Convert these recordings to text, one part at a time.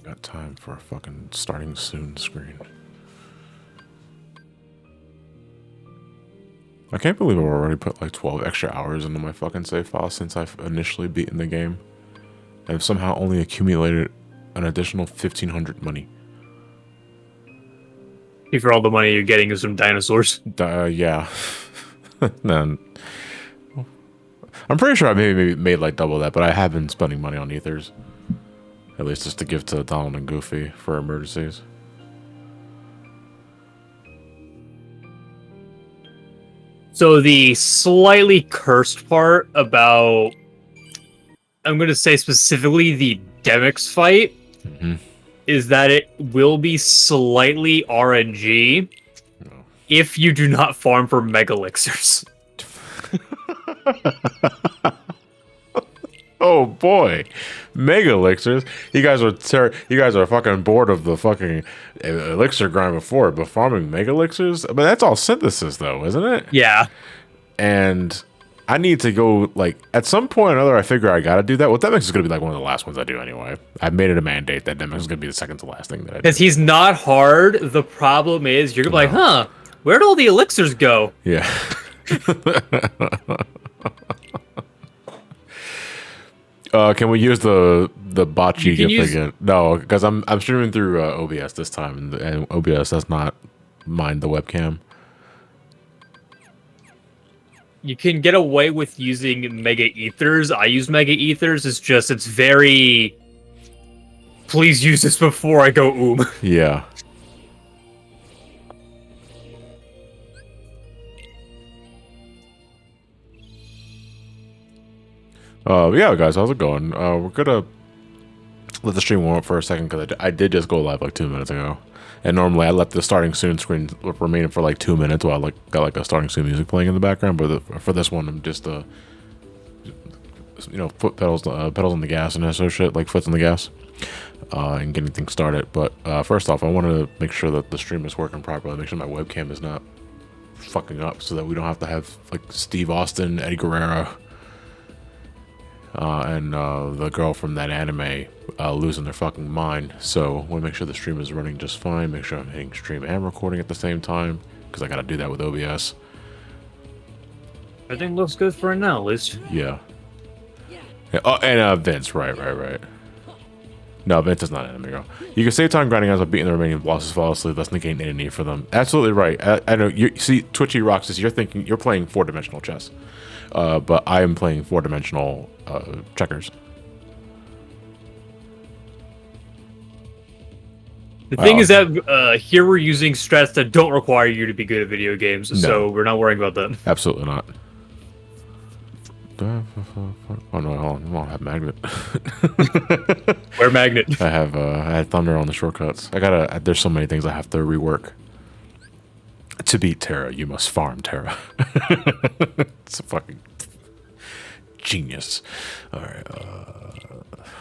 Got time for a fucking starting soon screen. I can't believe I've already put like 12 extra hours into my fucking save file since I've initially beaten the game. And I've somehow only accumulated an additional 1,500 money. For all the money you're getting is from dinosaurs. Yeah. Then I'm pretty sure I maybe made like double that, but I have been spending money on ethers. At least just to give to Donald and Goofy for emergencies. So the slightly cursed part about, I'm going to say specifically the Demix fight, is that it will be slightly RNG if you do not farm for Mega Elixirs. Oh boy, Mega Elixirs! You guys are fucking bored of the fucking elixir grind before, but farming Mega Elixirs? But that's all synthesis, though, isn't it? Yeah. And I need to go, like, at some point or another, I figure I gotta do that. Well, Demix is gonna be like one of the last ones I do anyway. I've made it a mandate that Demix is gonna be the second to last thing that I do. Because he's not hard. The problem is you're gonna be like, huh, where'd all the elixirs go? Yeah. Can we use the bocce gift again? No, because I'm streaming through OBS this time, and OBS does not mind the webcam. You can get away with using Mega Ethers. I use Mega Ethers. It's very... Please use this before I go Yeah. Yeah, guys, how's it going? We're gonna let the stream warm up for a second because I did just go live like 2 minutes ago, and normally I let the starting soon screen remain for like 2 minutes while I got like a starting soon music playing in the background. But for this one, I'm just foot pedals on the gas and so shit, like foots on the gas, and getting things started. But first off, I want to make sure that the stream is working properly. Make sure my webcam is not fucking up, so that we don't have to have like Steve Austin, Eddie Guerrero, and the girl from that anime losing their fucking mind. So I want to make sure the stream is running just fine. Make sure I'm hitting stream and recording at the same time, because I gotta do that with OBS. Everything looks good for now, at least. Yeah. Oh, and Vince, right. No, Vince is not anime girl. You can save time grinding as by beating the remaining bosses, fall asleep, thus negating any need for them. Absolutely right. I know. You see, Twitchy Roxas, you're playing 4-dimensional chess. But I am playing 4-dimensional checkers. The thing is that here we're using strats that don't require you to be good at video games, so we're not worrying about that. Absolutely not. Oh no, hold on. I have magnet. Where magnet? I had thunder on the shortcuts. There's so many things I have to rework. To beat Terra, you must farm Terra. It's a fucking genius. All right,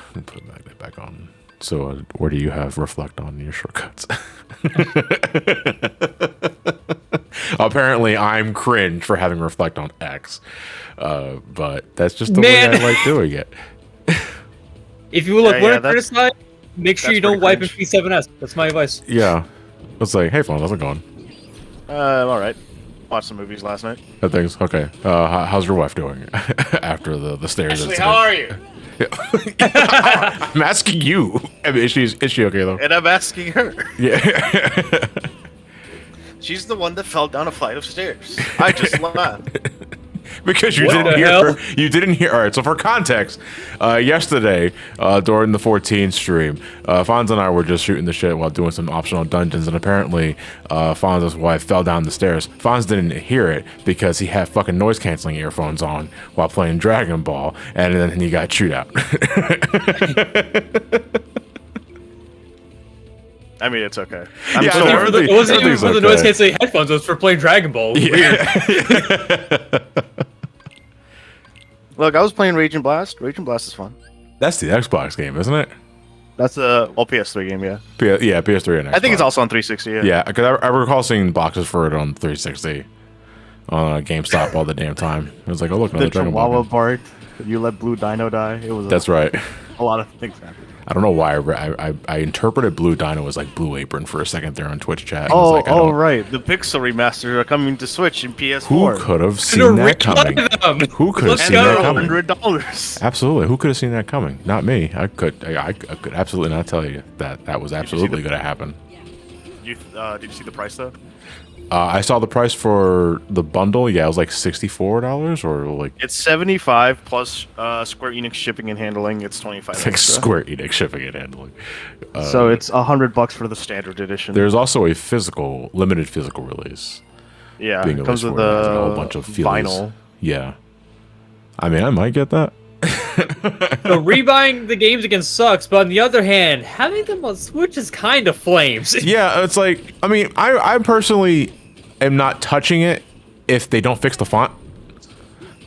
let me put magnet back on. So, where do you have reflect on your shortcuts? Apparently, I'm cringe for having reflect on X, but that's just the way I like doing it. If you look one criticize, make sure you don't wipe in P7S. That's my advice. Yeah, it's like, hey, phone, how's it going? All right. Watched some movies last night. Things okay. How's your wife doing after the stairs? Ashley, how are you? I'm asking you. I mean, is she okay though? And I'm asking her. Yeah. She's the one that fell down a flight of stairs. I just laughed. Because you didn't hear. All right, so for context, yesterday during the 14 stream, Fonz and I were just shooting the shit while doing some optional dungeons, and apparently Fonz's wife fell down the stairs. Fonz didn't hear it because he had fucking noise canceling earphones on while playing Dragon Ball, and then he got chewed out. I mean, it's okay. It wasn't even for the noise canceling headphones. It was for playing Dragon Ball. Yeah. Look, I was playing Rage and Blast. Rage and Blast is fun. That's the Xbox game, isn't it? That's a PS3 game, yeah. PS3 and Xbox. I think it's also on 360. Yeah. Yeah, because I recall seeing boxes for it on 360 on GameStop all the damn time. It was like, oh look, another the Dragon Ball Chihuahua game. part. You let Blue Dino die. It was. That's right. A lot of things happened. I don't know why I interpreted Blue Dino as like Blue Apron for a second there on Twitch chat. I was like, I don't- right. The Pixel remasters are coming to Switch and Who PS4. could have seen that coming? Who could have Let's seen go. that coming? $100. Absolutely. Who could have seen that coming? Not me. I could absolutely not tell you that was absolutely going to happen. Did you see the price though? I saw the price for the bundle. Yeah, it was like $64 or like It's 75 plus Square Enix shipping and handling. It's 25. like extra. Square Enix shipping and handling. So it's $100 for the standard edition. There's also a limited physical release. yeah, being it comes released with for it. It has a a whole bunch of feelies. vinyl. Yeah. I mean, I might get that. So rebuying the games again sucks, but on the other hand, having them on Switch is kind of flames. Yeah, it's like, I mean, I personally am not touching it if they don't fix the font.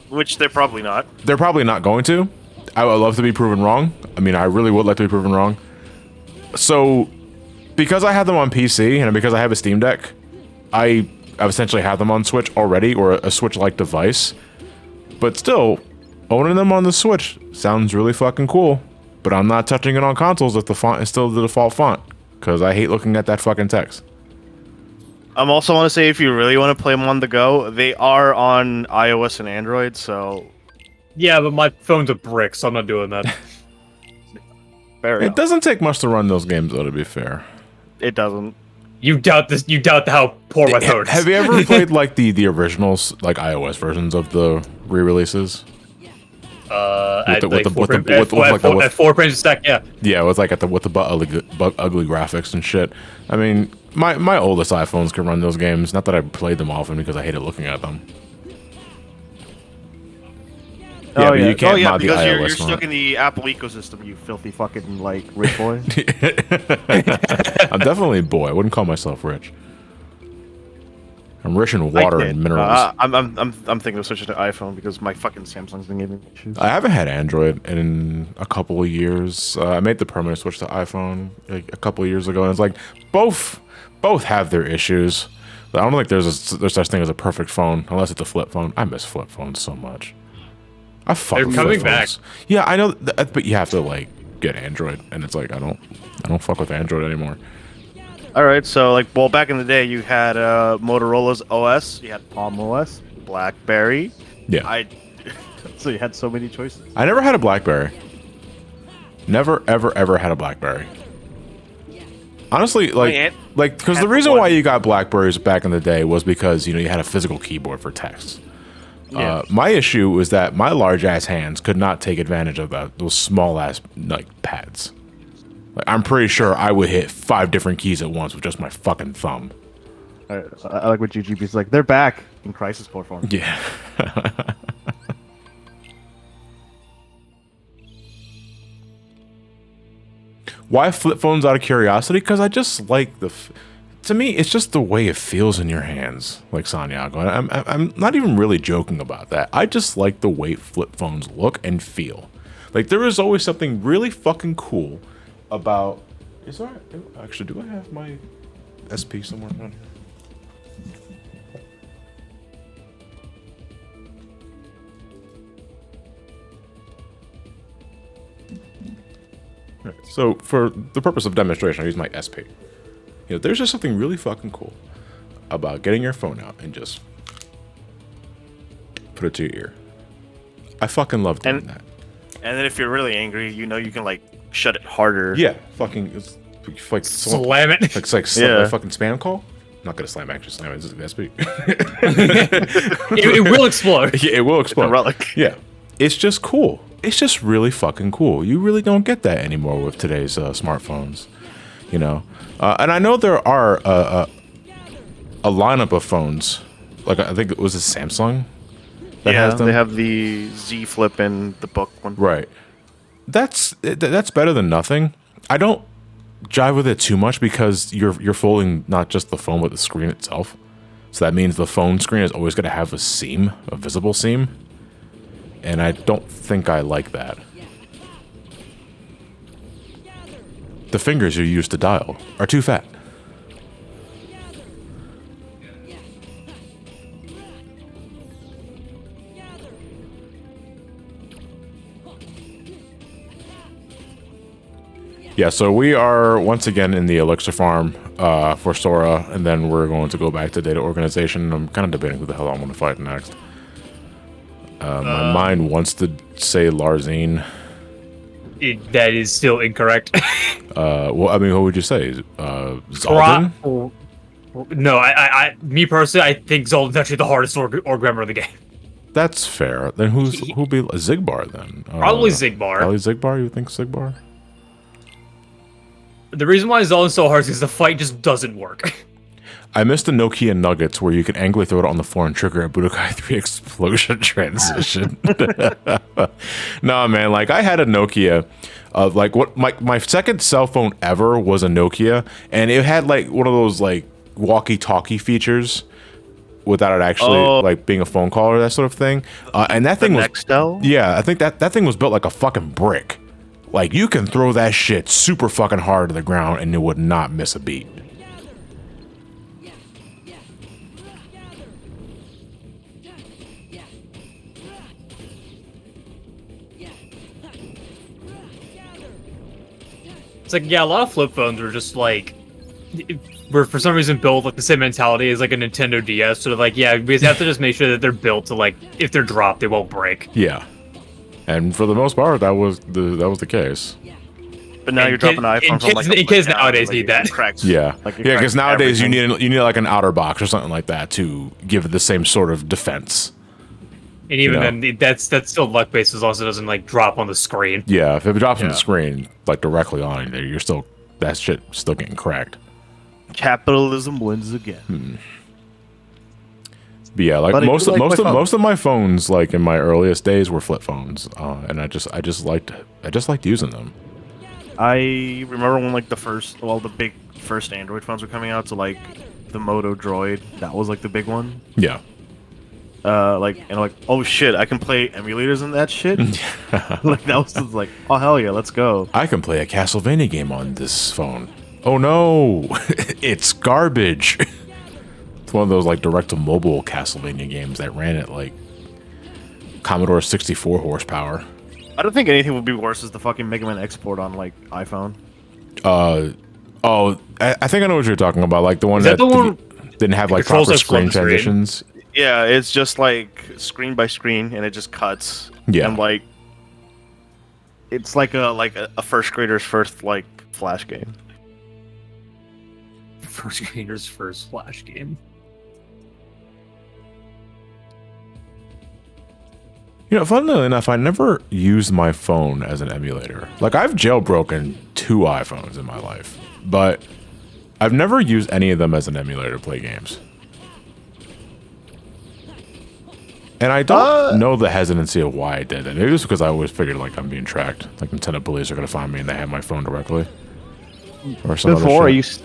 Which they're probably not. They're probably not going to. I would love to be proven wrong. I mean, I really would like to be proven wrong. So, because I have them on PC and because I have a Steam Deck, I essentially have them on Switch already, or a Switch-like device. But still, owning them on the Switch sounds really fucking cool. But I'm not touching it on consoles if the font is still the default font, because I hate looking at that fucking text. I'm also want to say if you really want to play them on the go, they are on iOS and Android. So Yeah, but my phone's a brick, so I'm not doing that. fair It enough. doesn't take much to run those games, though, to be fair. It doesn't. You doubt this? You doubt how poor my phone is? Have you ever played like the originals, like iOS versions of the re-releases? At with the- four with the- frames- with the- like the- at with- 4 frames a sec, yeah. Yeah, with like with the ugly graphics and shit. I mean, my oldest iPhones can run those games. Not that I played them often because I hated looking at them. Yeah, but you can't mod the because you're iOS stuck one. in the Apple ecosystem, you filthy fucking like rich boy. I'm definitely a boy. I wouldn't call myself rich. I'm rich in water I did. and minerals. I'm thinking of switching to iPhone because my fucking Samsung's been giving me issues. I haven't had Android in a couple of years. I made the permanent switch to iPhone like a couple of years ago, and it's like both have their issues. I don't think there's such thing as a perfect phone unless it's a flip phone. I miss flip phones so much. I fuck They're with coming flip back. phones. Yeah, I know, but you have to like get Android, and it's like I don't fuck with Android anymore. All right, so like, well, back in the day, you had Motorola's OS, you had Palm OS, BlackBerry. Yeah, So you had so many choices. I never had a BlackBerry. Never, ever had a BlackBerry. Honestly, aunt because had the reason one. why you got Blackberries back in the day was because you had a physical keyboard for text. Yeah. My issue was that my large ass hands could not take advantage of those small ass like pads. Like, I'm pretty sure I would hit 5 different keys at once with just my fucking thumb. I like what GGB's like. They're back in Crisis Core form. Yeah. Why flip phones out of curiosity? Because I just like to me, it's just the way it feels in your hands, like Santiago. I'm not even really joking about that. I just like the way flip phones look and feel. Like, there is always something really fucking cool about... Actually, do I have my SP somewhere down here? Right, so, for the purpose of demonstration, I use my SP. There's just something really fucking cool about getting your phone out and just put it to your ear. I fucking love doing that. And then if you're really angry, you can like shut it harder. Yeah, fucking, it's like Slam it. It's like Yeah. a fucking spam call. I'm not gonna slam it, actually slam it. It's just SP. It will explode. Yeah, it will explode. A relic. Yeah, it's just cool. It's just really fucking cool. You really don't get that anymore with today's smartphones, And I know there are a lineup of phones. Like, I think it was a Samsung that Yeah, has them. they have the Z Flip and the Book one. Right. That's better than nothing. I don't jive with it too much because you're folding not just the phone but the screen itself. So that means the phone screen is always going to have a seam, a visible seam. And I don't think I like that. The fingers you use to dial are too fat. Yeah, so we are once again in the Elixir farm for Sora, and then we're going to go back to data organization. I'm kind of debating who the hell I want to fight next. My mind wants to say Larzine. That is still incorrect. Well, I mean, who would you say? Zaldin? No, me personally, I think Zoldan's actually the hardest org member of the game. That's fair. Then who'll be Zigbar then? Probably Zigbar. Probably Zigbar. You think Zigbar? The reason why Zoldan's so hard is because the fight just doesn't work. I missed the Nokia Nuggets where you can angrily throw it on the floor and trigger a Budokai 3 explosion transition. Nah, man, like I had a Nokia. Like what my second cell phone ever was a Nokia, and it had like one of those like walkie-talkie features without it actually like being a phone call or that sort of thing. And that thing was Nextel? Yeah, I think that thing was built like a fucking brick. Like you can throw that shit super fucking hard to the ground and it would not miss a beat. It's like, yeah, a lot of flip phones were just like, were for some reason built like the same mentality as like a Nintendo DS. Sort of like, yeah, we have to just make sure that they're built to like, if they're dropped, they won't break. Yeah, and for the most part, that was the case. But now you're dropping an iPhone from like kids nowadays need that. Cracks. Yeah, Like, it yeah, because cracks nowadays everything. you need like an outer box or something like that to give it the same sort of defense. And even You know. then, that's still luck based as long as it doesn't like drop on the screen. Yeah, if it drops on the Yeah. screen like directly on you, you're still that shit still getting cracked. Capitalism wins again. But yeah, like But I most do like my phone. most of my phones, like in my earliest days, were flip phones, and I just liked using them. I remember when like the big first Android phones were coming out, so like the Moto Droid, that was like the big one. Yeah, Like oh shit, I can play emulators in that shit. Like that was just like, oh hell yeah, let's go. I can play a Castlevania game on this phone. Oh no, it's garbage. It's one of those like direct to mobile Castlevania games that ran at like Commodore 64 horsepower. I don't think anything would be worse as the fucking Mega Man export on like iPhone. I think I know what you're talking about. Like the one Is that the one didn't have like controls proper like screen flip screen? transitions. Yeah, it's just like screen by screen, and it just cuts. Yeah. and like it's like a first grader's first like Flash game. First grader's first Flash game. You know, funnily enough, I never used my phone as an emulator. Like, I've jailbroken 2 iPhones in my life, but I've never used any of them as an emulator to play games. And I don't know the hesitancy of why I did it. Maybe it's because I always figured, like, I'm being tracked. Like, Nintendo police are going to find me and they have my phone directly. Or some Before other shit.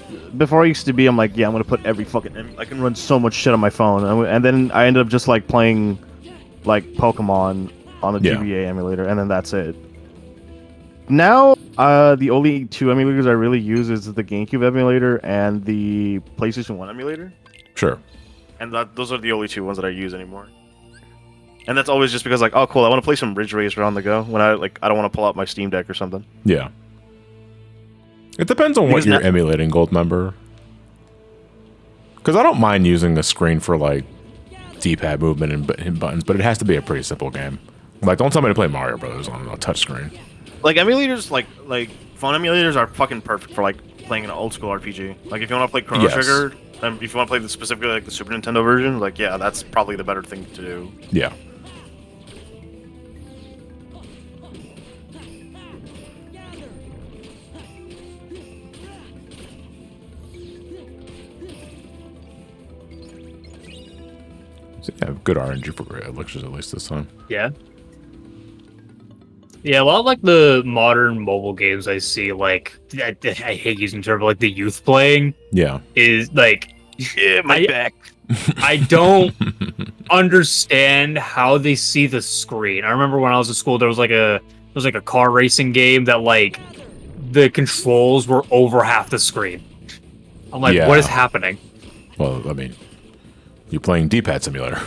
I used to be, I'm like, yeah, I'm gonna put every fucking. I can run so much shit on my phone, and then I ended up just like playing, like Pokemon on the Yeah. GBA emulator, and then that's it. Now, the only 2 emulators I really use is the GameCube emulator and the PlayStation 1 emulator, Sure. and those are the only 2 ones that I use anymore. And that's always just because, like, oh, cool, I want to play some Ridge Racer on the go when I don't want to pull out my Steam Deck or something. Yeah. It depends on what Because you're that- emulating, Goldmember. Because I don't mind using the screen for, like, D-pad movement and buttons, but it has to be a pretty simple game. Like, don't tell me to play Mario Brothers on a touchscreen. Like emulators, like phone emulators are fucking perfect for like playing an old school RPG. Like if you want to play Chrono Yes. Trigger, if you want to play specifically like the Super Nintendo version, like yeah, that's probably the better thing to do. Yeah. So, yeah, good RNG for Elixirs at least this time. Yeah. Yeah, a lot of like the modern mobile games I see, like I hate using the term, but like the youth playing Yeah. is like Yeah, my I- back. I don't understand how they see the screen. I remember when I was in school, there was like a car racing game that like the controls were over half the screen. I'm like, Yeah. what is happening? Well, I mean, you're playing D-pad simulator.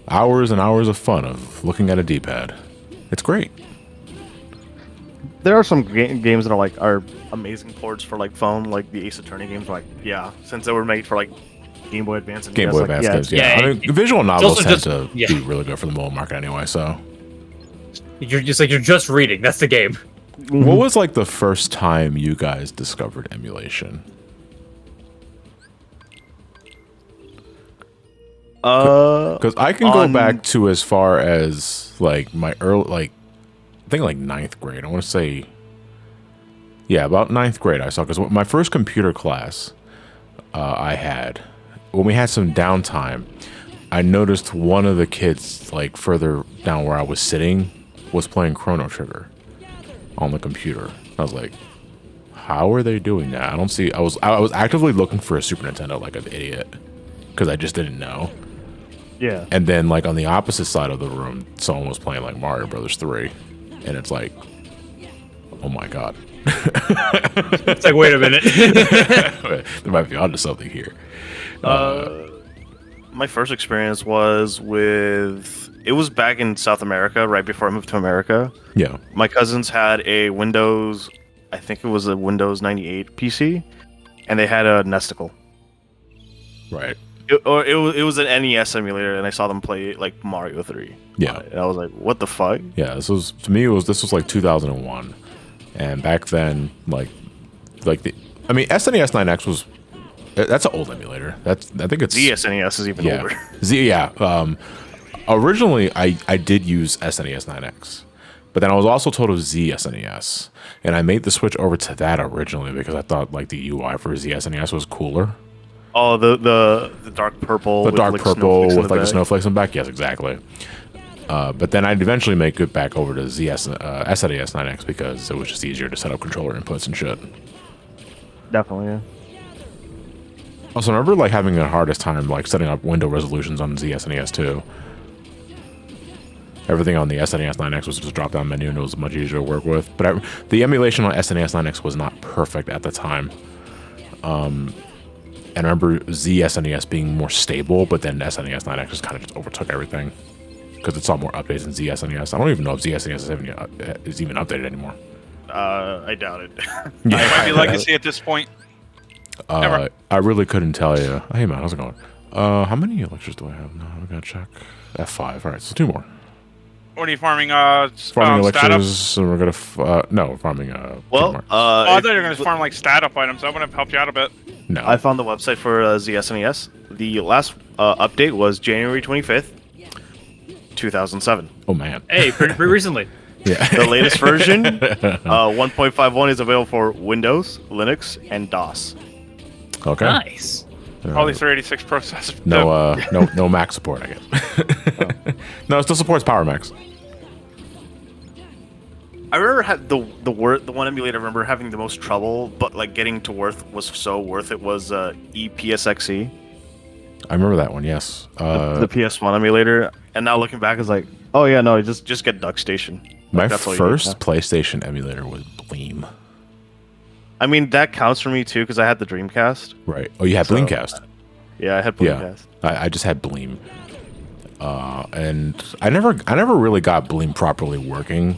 Hours and hours of fun of looking at a D-pad. It's great. there are some games that are amazing ports for like phone, like the Ace Attorney games. Like, yeah, since they were made for like Game Boy Advance and Game DS, Boy like, Advance yeah, games, yeah, I mean, visual novels also tend just- to yeah. be really good for the mobile market anyway. So, You're just reading. That's the game. what was like the first time you guys discovered emulation? Because I can go back to as far as like my early, like I think like ninth grade. I want to say, yeah, about ninth grade. I saw because my first computer class I had when we had some downtime. I noticed one of the kids like further down where I was sitting was playing Chrono Trigger on the computer. I was like, how are they doing that? I don't see. I was actively looking for a Super Nintendo like an idiot because I just didn't know. yeah. And then, like, on the opposite side of the room, someone was playing, like, Mario Brothers 3. And it's like, oh, my God. It's like, wait a minute. They might be onto something here. My first experience was it was back in South America, right before I moved to America. Yeah. My cousins had a Windows, I think it was a Windows 98 PC, and they had a Nesticle. Right. It was an NES emulator, and I saw them play like Mario 3. Yeah. And I was like, what the fuck? Yeah. This was, to me, this was like 2001. And back then, like SNES 9X was, that's an old emulator. I think it's The SNES is even older. Originally, I did use SNES 9X, but then I was also told of ZSNES, and I made the switch over to that originally because I thought like the UI for ZSNES was cooler. Oh, the dark purple. The with, dark like, purple snowflakes in with like the back. snowflakes in the back. Yes, exactly. But then I'd eventually make it back over to SNES 9X because it was just easier to set up controller inputs and shit. Definitely, yeah. Also, I remember like having the hardest time like setting up window resolutions on ZSNES too. Everything on the SNES 9X was just a drop-down menu, and it was much easier to work with. But the emulation on SNES 9X was not perfect at the time. And I remember ZSNES being more stable, but then SNES 9X just kind of just overtook everything because it saw more updates than ZSNES. I don't even know if ZSNES is even updated anymore. I doubt it. Yeah. Might be legacy at this point. Never. I really couldn't tell you. Hey man, how's it going? How many lectures do I have now? I'm gonna check. F5. All right, so 2 more. What are you farming? Farming Stat up? lectures, and we're gonna no farming. Well, trademarks. Oh, I if- thought you were going to farm like stat up items. That would have helped you out a bit. no. I found the website for ZSNES. The last update was January 25th, 2007. Oh man. Hey, pretty recently. Yeah. The latest version, 1.51, is available for Windows, Linux, and DOS. Okay. Nice. Probably 386 processor. No Mac support, I guess. No, it still supports Power Macs. I remember the one emulator I remember having the most trouble, but like getting to was so worth it was EPSXE, I remember that one. Yes. the PS1 emulator. And now looking back, it's like, oh yeah, no, just get DuckStation. my Like, that's all you need first now. PlayStation emulator was Bleem. I mean, that counts for me too because I had the Dreamcast. Right. Oh, you had So- Bleemcast. Yeah, I had Yeah. Dreamcast. I just had Bleem. And I never really got Bleem properly working.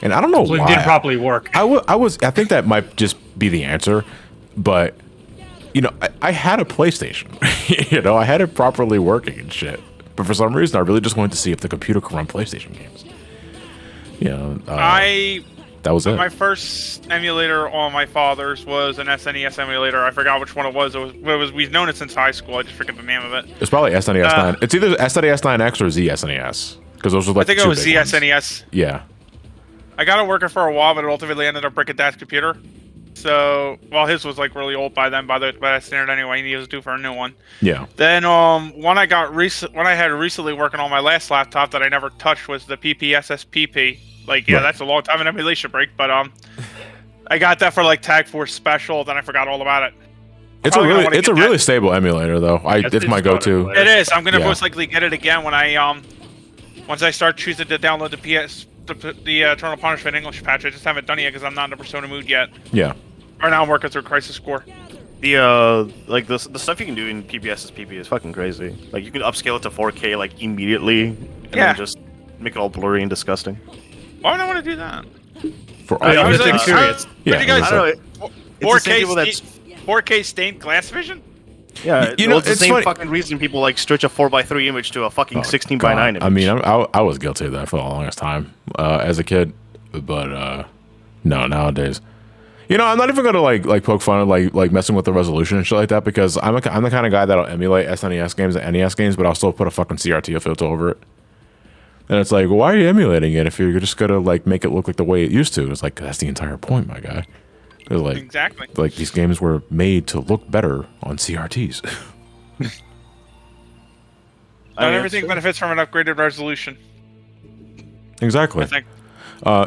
And I don't know Blink why. didn't properly work. I think that might just be the answer, but you know, I had a PlayStation. You know, I had it properly working and shit. But for some reason, I really just wanted to see if the computer could run PlayStation games. You know, that was it. My first emulator on my father's was an SNES emulator. I forgot which one it was. We've known it since high school. I just forget the name of it. It's probably SNES 9. It's either SNES 9X or ZSNES because those were like I think the it two was big ones. ZSNES. Yeah. I got it working for a while, but it ultimately ended up breaking Dad's computer. So, well, his was like really old by then, by that standard anyway. He was due for a new one. Yeah. Then, one I had recently working on my last laptop that I never touched was the PPSSPP. Like, yeah, Right. that's a long time in emulation break, but I got that for like Tag Force Special. Then I forgot all about it. It's Probably gonna wanna a get really that. stable emulator though. It's my it's go-to. fun. It is. I'm gonna Yeah. most likely get it again when I once I start choosing to download the Eternal Punishment English patch. I just haven't done it yet because I'm not in the Persona mood yet. Yeah. Right now I'm working through Crisis Core. The like the stuff you can do in PPSSPP is fucking crazy. Like you can upscale it to 4K like immediately, and Yeah. then just make it all blurry and disgusting. Why would I want to do that? For I all was things. like, curious. Yeah, What do you guys what's I up? don't know. It's the same people 4K, that's 4K stained glass vision? yeah. You know, It's the it's same funny- fucking reason people like stretch a 4:3 image to a fucking Oh, 16:9 God. image. I mean, I was guilty of that for the longest time as a kid, but no, nowadays. You know, I'm not even gonna like poke fun at like messing with the resolution and shit like that because I'm the kind of guy that'll emulate SNES games and NES games, but I'll still put a fucking CRT filter over it. And it's like, well, why are you emulating it if you're just gonna like make it look like the way it used to? It's like that's the entire point, my guy. It's like Exactly. like these games were made to look better on CRTs. Not everything benefits from an upgraded resolution, Exactly. I think.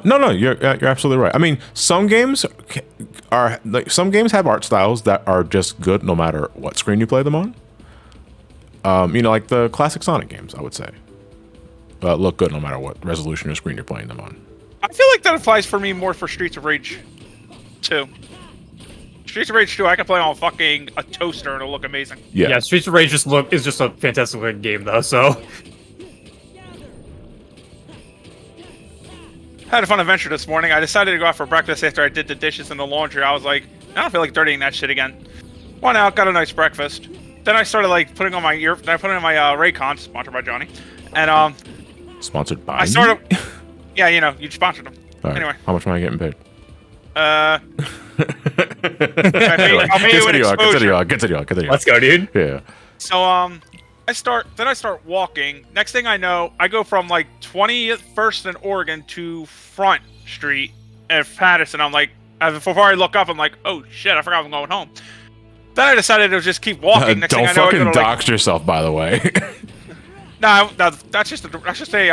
No, you're absolutely right. I mean, some games are like some games have art styles that are just good no matter what screen you play them on. You know, like the classic Sonic games, I would say, look good no matter what resolution or screen you're playing them on. I feel like that applies for me more for Streets of Rage 2. Streets of Rage 2, I can play on fucking a toaster and it'll look amazing. Yeah, Streets of Rage is just a fantastic looking game though. So Had a fun adventure this morning. I decided to go out for breakfast after I did the dishes in the laundry. I was like, I don't feel like dirtying that shit again. Went out, got a nice breakfast. Then I started like putting on my then I put in my Raycons, sponsored by Johnny, and Sponsored by. I started. Yeah, you know, you sponsored them. All right. Anyway. How much am I getting paid? I'll pay you an exposure. Continue. let's go, dude. Yeah. So I start walking. Next thing I know, I go from like 21st and Oregon to Front Street at Patterson. I'm like, before I look up, I'm like, oh shit, I forgot I'm going home. Then I decided to just keep walking. Next Don't thing I know, I fucking go to, like, dox yourself, by the way. no, that's just a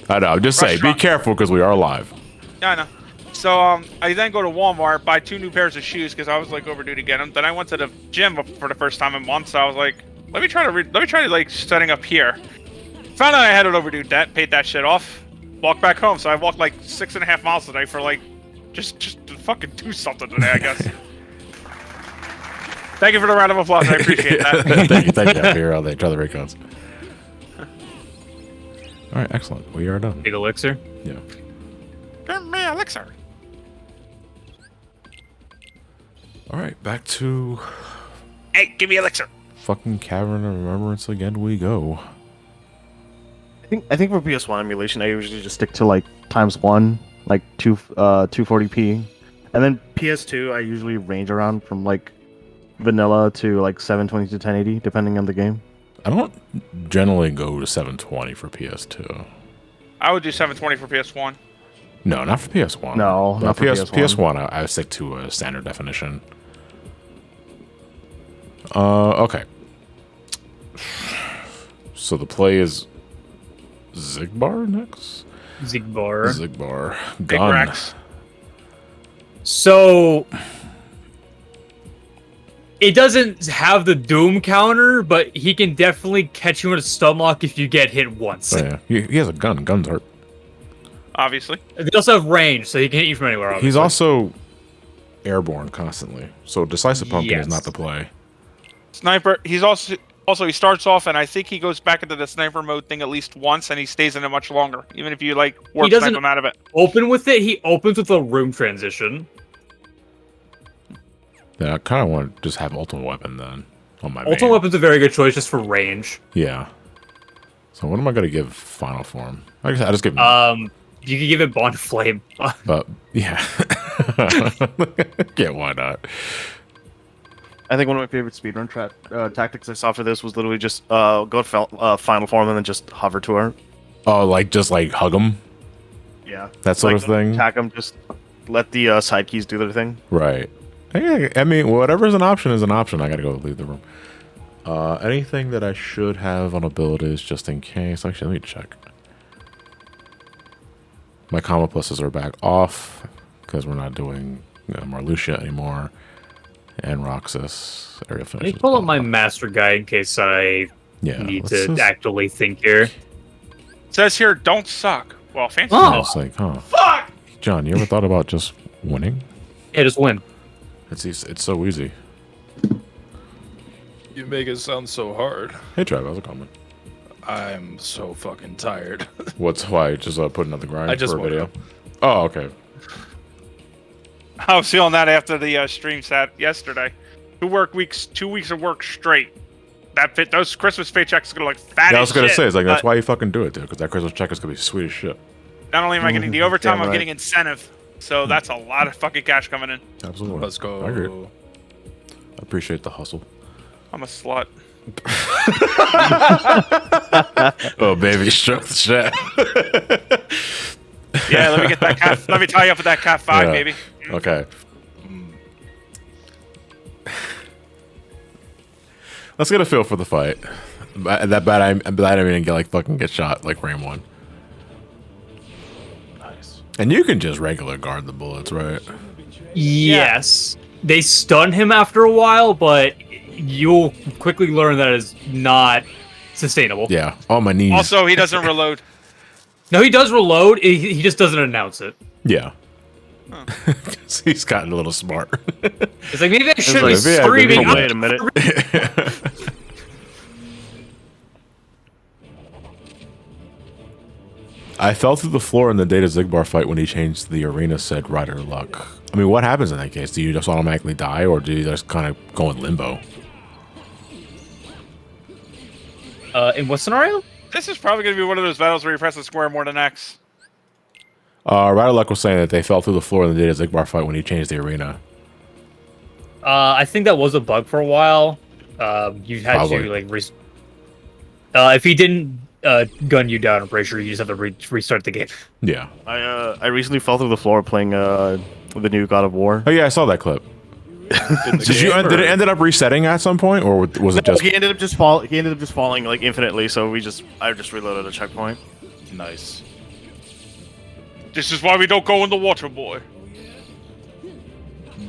I know. I'm just saying, be Restaurant. careful because we are live. Yeah, I know. So I then go to Walmart, buy 2 new pairs of shoes because I was like overdue to get them. Then I went to the gym for the first time in months. So I was like, let me try to like setting up here. Found out I had an overdue debt, paid that shit off, walked back home. So I walked like 6.5 miles today for like just to fucking do something today, I guess. Thank you for the round of applause. I appreciate that. Thank you. Here, I'll try the Raycons. All right, excellent. We are done. Big elixir. Yeah. Give me elixir. All right, back to Hey, give me elixir. fucking Cavern of Remembrance again we go. I think for PS1 emulation, I usually just stick to like ×1, like 240p, and then PS2 I usually range around from like vanilla to like 720 to 1080, depending on the game. I don't generally go to 720 for PS2. I would do 720 for PS1. No, not for PS1. No, But not for PS1. PS1, I stick to a standard definition. Okay. So the play is Zigbar next? Zigbar. Zigbar. Big Gun. Rex. So it doesn't have the Doom counter, but he can definitely catch you in a stun lock if you get hit once. Oh, yeah. He has a gun. Guns hurt. Obviously. They also have range, so he can hit you from anywhere. Obviously. He's also airborne constantly. So Decisive Pumpkin is Yes. not the play. Sniper. He's also he starts off, and I think he goes back into the sniper mode thing at least once, and he stays in it much longer, even if you like warp doesn't- snipe him out of it. open with it. He opens with a room transition. Yeah, I kind of want to just have Ultimate Weapon then on my Ultimate main. Weapon's a very good choice just for range. Yeah. So what am I going to give Final Form? I just give him... You can give it Bond Flame. but, yeah. Yeah, why not? I think one of my favorite speedrun tactics I saw for this was literally just go final form and then just hover to her. Oh, just hug him? Yeah, That sort of thing? Attack them, just let the side keys do their thing. Right. Yeah, I mean, whatever's an option is an option. I gotta go leave the room. Anything that I should have on abilities just in case. Actually, let me check. My comma pluses are back off because we're not doing Marluxia anymore. And Roxas. Area Let me finishes pull up my off. master guide in case I Yeah, need let's to just- actively think here. It says here, don't suck. Well, fancy. Oh. It's like, huh. Fuck! John, you ever thought about just winning? Yeah, just win. It's so easy. You make it sound so hard. Hey, Trav, how's it going? I'm so fucking tired. Why? Just putting on the grind I just for a woke video? up. Oh, okay. I was feeling that after the stream set yesterday. 2 weeks of work straight. Those Christmas paychecks are gonna look fat. Yeah, I was gonna say, it's like that's but why you fucking do it, dude. Because that Christmas check is gonna be sweet as shit. not only am I getting the overtime, Damn I'm right. getting incentive. So that's a lot of fucking cash coming in. Absolutely. Let's go. I agree. I appreciate the hustle. I'm a slut. Oh, baby, stroke the shit. Yeah, let me get that cat. Let me tie you up with that cat 5, Yeah. baby. Okay. Let's get a feel for the fight. I'm glad I didn't get shot like frame 1. Nice. And you can just regular guard the bullets, right? Yes. They stun him after a while, but you'll quickly learn that is not sustainable. Yeah. On my knees. Also, he doesn't reload. No, he does reload. He just doesn't announce it. Yeah. He's gotten a little smart. It's like, maybe I should be like, yeah, screaming. maybe- Wait a minute. I fell through the floor in the Data Zigbar fight when he changed the arena, said Rider Luck. I mean, what happens in that case? Do you just automatically die, or do you just kind of go in limbo? In what scenario? This is probably going to be one of those battles where you press the square more than X. Rider Luck was saying that they fell through the floor in the Data Zigbar fight when he changed the arena. I think that was a bug for a while. You had Probably. to like if he didn't gun you down, I'm pretty sure you just have to restart the game. Yeah. I recently fell through the floor playing the new God of War. Oh yeah, I saw that clip. Did it ended up resetting at some point, or was it just? He ended up just falling like infinitely. So I just reloaded a checkpoint. Nice. This is why we don't go in the water, boy.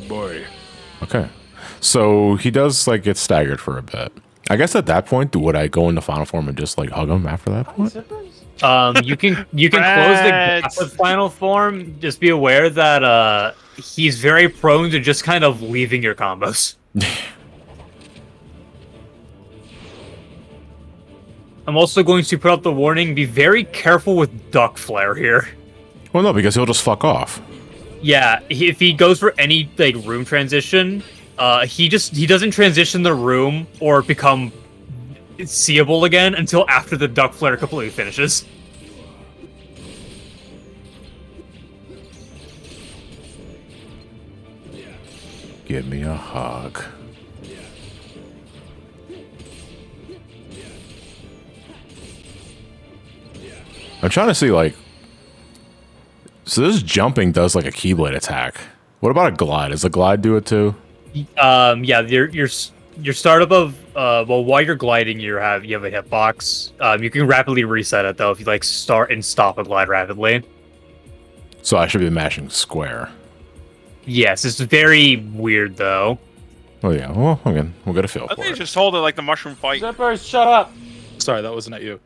Boy. Okay. So he does like get staggered for a bit. I guess at that point, would I go into final form and just like hug him after that point? You can close the gap with final form. Just be aware that he's very prone to just kind of leaving your combos. I'm also going to put up the warning: be very careful with duck flare here. Well, no, because he'll just fuck off. Yeah, if he goes for any like room transition, he doesn't transition the room or become seeable again until after the duck flare completely finishes. Give me a hug. I'm trying to see like. So this jumping does like a keyblade attack. What about a glide? Does a glide do it too? Yeah, your startup of well, while you're gliding, you have a hitbox. You can rapidly reset it though if you like start and stop a glide rapidly. So I should be mashing square. Yes, it's very weird though. Oh yeah. Well, again, we'll get a feel I for think it. just hold it like the mushroom fight. Zippers, shut up! Sorry, that wasn't at you.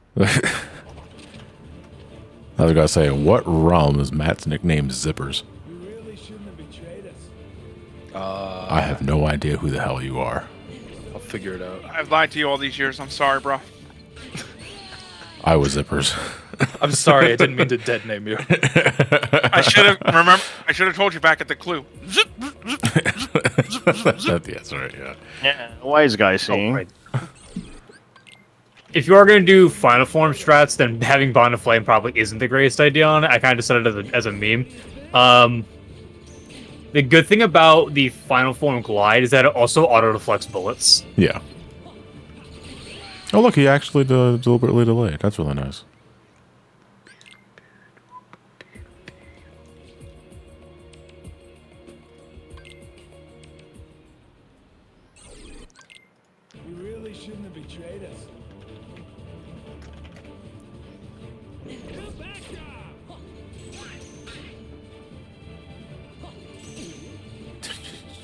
I was gonna say, what realm is Matt's nickname Zippers? I have no idea who the hell you are. I'll figure it out. I've lied to you all these years. I'm sorry, bro. I was Zippers. I'm sorry, I didn't mean to dead name you. I should have told you back at the clue. Zip, That's right. Yeah. Yeah, wise guy seeing. right. If you are going to do final form strats, then having Bond of Flame probably isn't the greatest idea on it. I kind of said it as a meme. The good thing about the final form glide is that it also auto-deflects bullets. Yeah. Oh look, he actually deliberately delayed. That's really nice. You really shouldn't have betrayed us.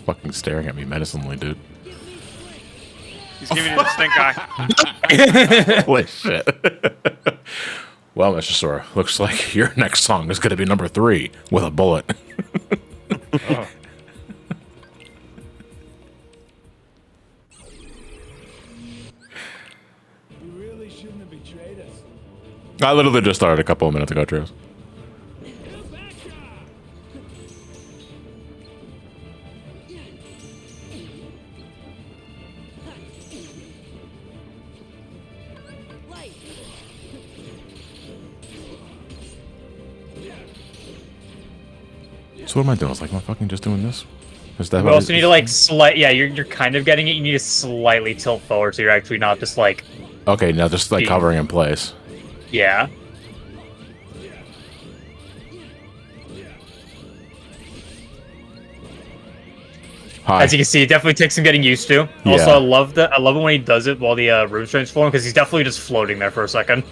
Fucking staring at me menacingly, dude. He's giving you the stink eye. Holy shit. Well, Mr. Sora, looks like your next song is going to be number 3 with a bullet. You really shouldn't have betrayed us. I literally just started a couple of minutes ago, Trios. So what am I doing? It's like, am I fucking just doing this? Is that You what also it- need to like yeah, you're kind of getting it. You need to slightly tilt forward so you're actually not just like Okay, now just like hovering in place. yeah. Hi. As you can see, it definitely takes some getting used to. Yeah. Also, I love it when he does it while the room strain's flowing because he's definitely just floating there for a second.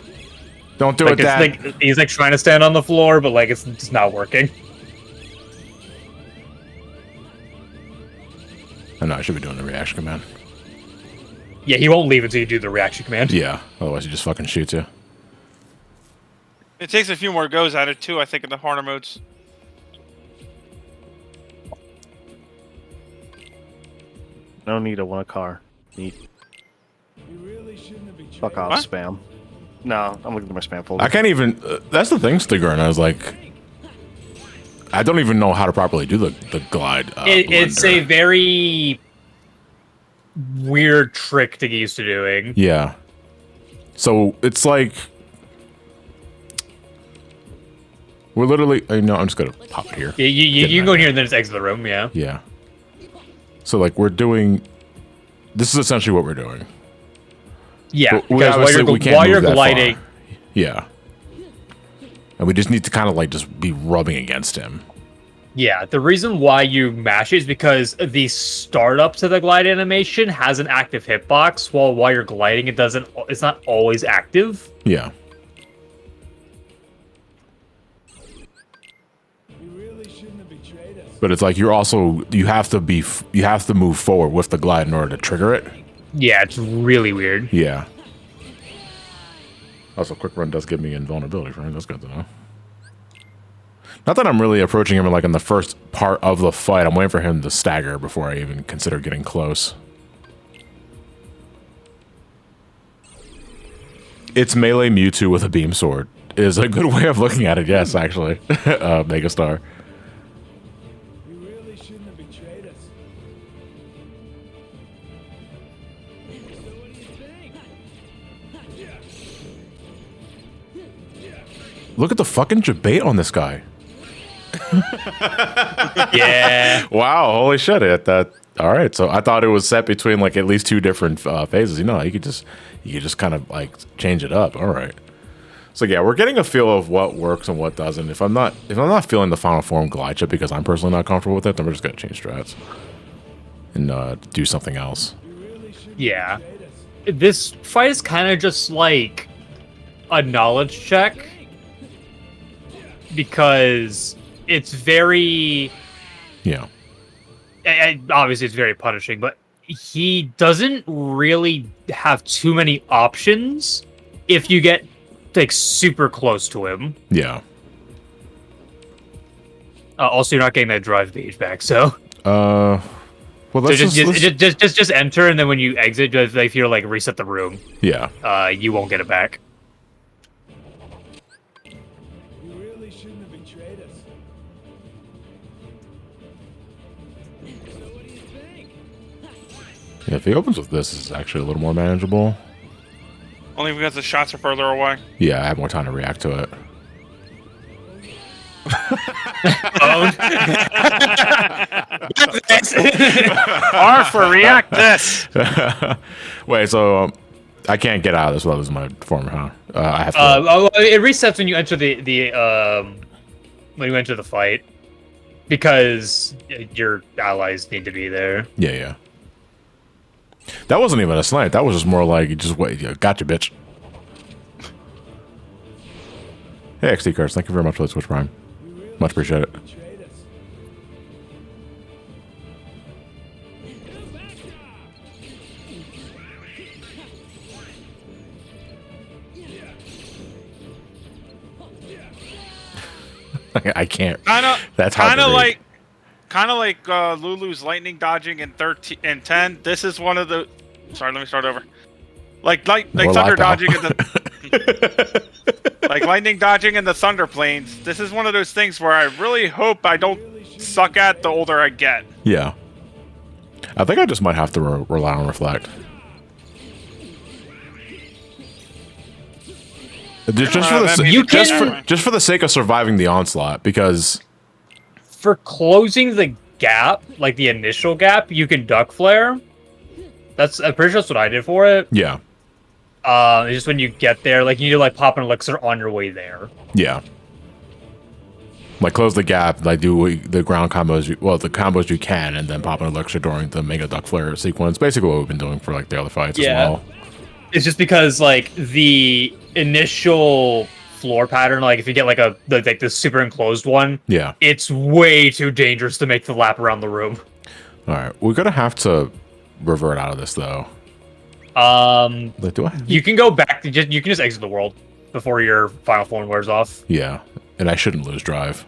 Don't do Like, it, it's Dad. like he's like trying to stand on the floor, but like it's just not working. Oh, no, I should be doing the reaction command. Yeah, he won't leave until you do the reaction command. Yeah, otherwise he just fucking shoots you. It takes a few more goes at it too, I think, in the harder modes. No need to want a car. Neat. You really shouldn't have betrayed Fuck off, What? spam. No, I'm looking at my spam folder. I can't even. That's the thing, Stigger, and I was like, I don't even know how to properly do the glide. It's a blender. very weird trick to get used to doing. Yeah. So it's like we're literally. No, I'm just gonna pop it here. You can go in here and then just exit the room. Yeah. Yeah. So like we're doing. This is essentially what we're doing. Yeah. But we Because obviously we can't while move you're that gliding, far. Yeah. And we just need to kind of like just be rubbing against him. yeah, the reason why you mash it is because the startup to the glide animation has an active hitbox, while you're gliding, it's not always active. Yeah. You really shouldn't have betrayed us. But it's like you have to move forward with the glide in order to trigger it. Yeah, it's really weird. Yeah. Also, quick run does give me invulnerability, right? That's good to know. Not that I'm really approaching him like in the first part of the fight. I'm waiting for him to stagger before I even consider getting close. It's melee Mewtwo with a beam sword is a good way of looking at it. Yes, actually, Megastar. You really shouldn't have betrayed us. Look at the fucking debate on this guy. Yeah. Wow, holy shit! All right, so I thought it was set between like at least two different phases. You know, you could just kind of like change it up. All right. So yeah, we're getting a feel of what works and what doesn't. If I'm not feeling the final form glide chip because I'm personally not comfortable with it, then we're just gonna change strats and do something else. Yeah. This fight is kind of just like a knowledge check because it's very Yeah. obviously it's very punishing, but he doesn't really have too many options if you get like super close to him. Yeah. Also, you're not getting that drive page back, so Well, so let's just enter, and then when you exit, just like, if you're like reset the room, yeah. you won't get it back. You really shouldn't have betrayed us. Yeah, if he opens with this, it's actually a little more manageable. Only because the shots are further away. Yeah, I have more time to react to it. R for react this. Wait, so I can't get out of this without losing my former, huh? I have to. It resets when you enter when you enter the fight because your allies need to be there. Yeah, yeah. That wasn't even a snipe. That was just more like, just wait. Gotcha, bitch. Hey, XT Cards. Thank you very much for the Switch Prime. Much appreciate it. Betrayed us. I can't. That's hard to read. kind of like Lulu's lightning dodging in 13 and 10. This is one of the. Sorry, let me start over. Like More thunder live, pal. dodging in the. Like lightning dodging in the thunder planes. This is one of those things where I really hope I don't suck at the older I get. Yeah. I think I just might have to rely on Reflect. Just for the that means- just for the sake of surviving the onslaught, because for closing the gap, like the initial gap, you can duck flare. I'm pretty sure that's what I did for it. Yeah. It's just when you get there, like you need to like pop an elixir on your way there. Yeah. Like close the gap, like do the ground combos, the combos you can, and then pop an elixir during the Mega Duck Flare sequence. Basically what we've been doing for like the other fights as well. It's just because like the initial floor pattern, like if you get like the super enclosed one, Yeah. it's way too dangerous to make the lap around the room. All right, we're gonna have to revert out of this though. Like, do I? You can go back to you can just exit the world before your final form wears off. Yeah, and I shouldn't lose drive.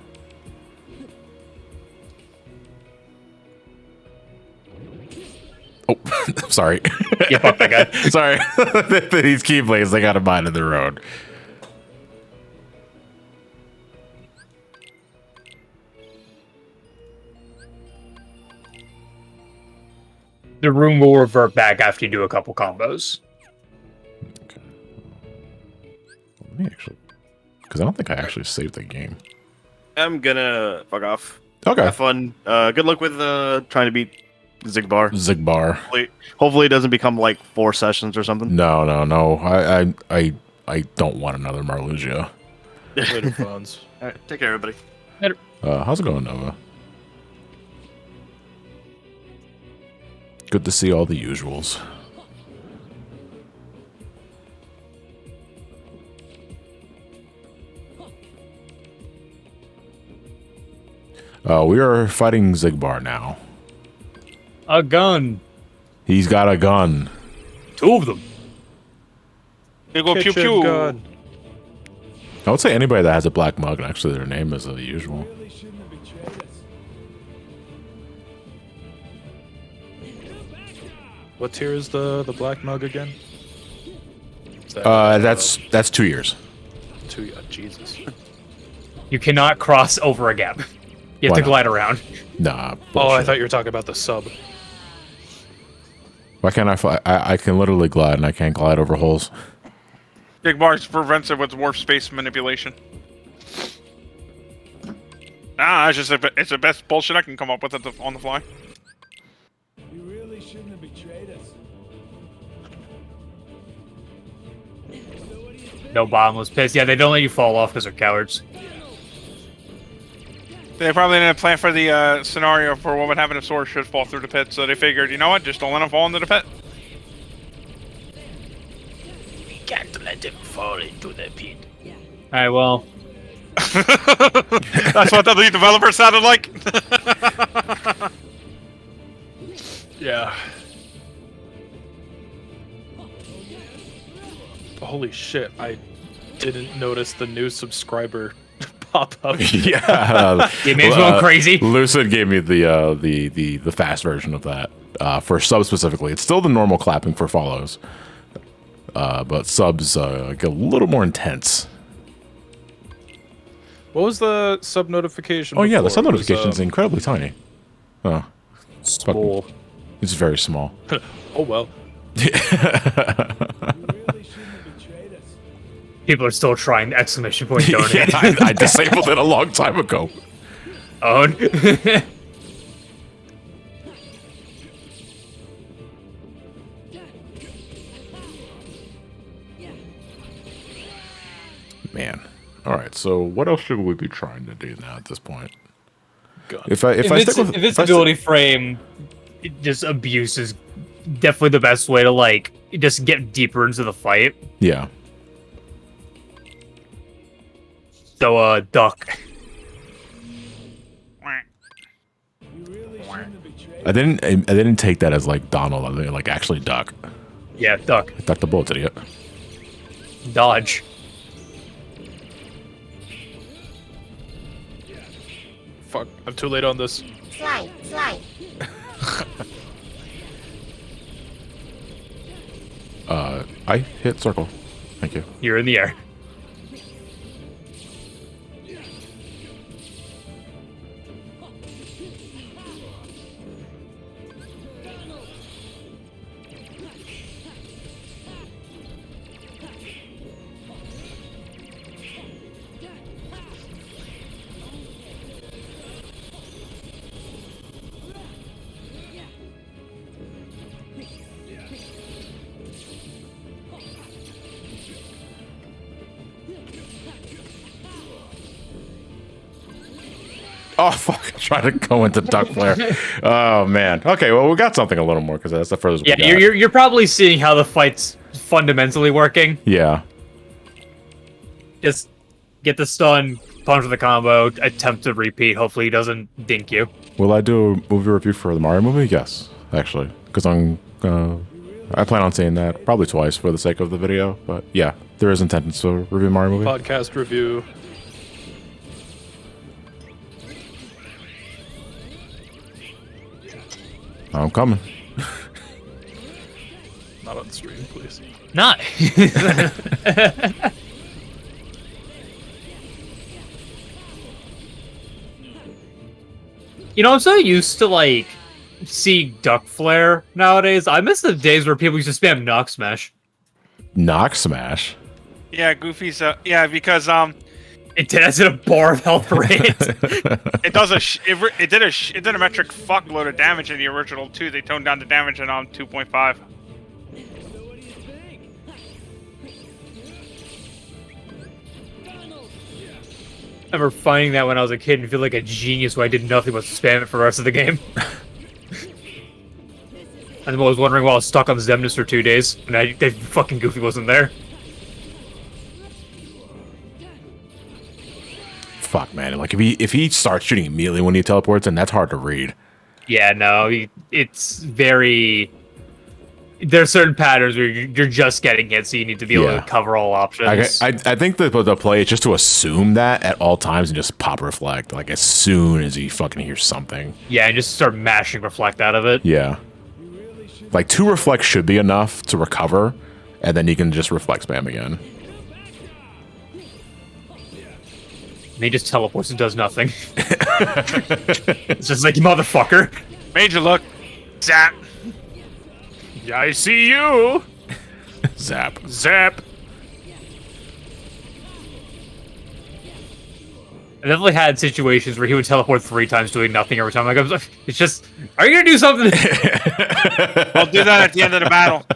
Oh, I'm sorry. Yeah, fuck that guy. Sorry. These keyblades, they got a mind of their own. The room will revert back after you do a couple combos. Okay. Let me actually, because I don't think I actually saved the game. I'm gonna fuck off. Okay. Have fun. Good luck with trying to beat Zigbar. Zigbar. Hopefully it doesn't become like 4 sessions or something. No. I don't want another Marluxia. Later, phones. All right, take care, everybody. How's it going, Nova? Good to see all the usuals. We are fighting Zigbar now. A gun. He's got a gun. 2 of them. They go pew Kitchen pew. gun. I would say anybody that has a black mug, and actually their name is the usual. Really shouldn't have betrayed us. What tier is the black mug again? Is that, That's 2 years. 2? Jesus. You cannot cross over a gap. You have Why to not? glide around. Nah. Oh, I bullshit. thought you were talking about the sub. Why can't I fly? I can literally glide, and I can't glide over holes. Big bars prevents it with warp space manipulation. It's just it's the best bullshit I can come up with on the fly. You really shouldn't have betrayed us. No bottomless pits. Yeah, they don't let you fall off because they're cowards. They probably didn't plan for the scenario for what would happen if Sora should fall through the pit, so they figured, you know what, just don't let him fall into the pit. We can't let him fall into the pit. Alright, well. That's what the lead developer sounded like. Yeah. Holy shit, I didn't notice the new subscriber pop up. Yeah. It made me go crazy. Lucid gave me the fast version of that for subs specifically. It's still the normal clapping for follows, but subs get a little more intense. What was the sub notification? Oh yeah, the before? sub It was, notification is incredibly tiny. Oh, Small. it's very small. Oh well. You really shouldn't have betrayed us. People are still trying exclamation point donate. Yeah, I disabled it a long time ago. Oh. Man. All right. So what else should we be trying to do now at this point? Gun. If I stick with Invincibility frame, just abuse is definitely the best way to like just get deeper into the fight. yeah. So duck. You really shouldn't have betrayed I didn't take that as like Donald. I think like actually duck. Yeah, duck. Duck the bullet, idiot. Dodge. Fuck, I'm too late on this. Slide, slide. I hit circle. Thank you. You're in the air. Oh fuck! I tried to go into duck flare. Oh man. Okay, well we got something a little more because that's the furthest we Yeah, got. you're probably seeing how the fight's fundamentally working. Yeah. Just get the stun, punch with the combo, attempt to repeat. Hopefully he doesn't dink you. Will I do a movie review for the Mario movie? Yes, actually, because I plan on seeing that probably twice for the sake of the video. But yeah, there is intention to review Mario movie. Podcast review. I'm coming. Not on stream, please. Not. You know, I'm so used to like see duck flare nowadays. I miss the days where people used to spam knock smash. Knock smash. Yeah, Goofy's. Yeah, because It did a bar of health rate. it does it did a metric fuckload of damage in the original too. They toned down the damage in 2.5. I remember finding that when I was a kid and feel like a genius when I did nothing but spam it for the rest of the game. And I was wondering why I was stuck on Zemnis for 2 days, and fucking Goofy wasn't there. Fuck man, like if he starts shooting immediately when he teleports, and that's hard to read. Yeah, no, it's very... There's certain patterns where you're just getting hit, so you need to be able Yeah. to cover all options. I think the play is just to assume that at all times and just pop reflect, like as soon as he fucking hears something. Yeah, and just start mashing reflect out of it. Yeah. Like 2 reflects should be enough to recover, and then you can just reflect spam again. And he just teleports and does nothing. It's just like, you motherfucker. Major look, zap. Yeah, I see you. Zap. Zap. I definitely had situations where he would teleport 3 times doing nothing every time. Like, it's just, are you gonna do something? I'll do that at the end of the battle.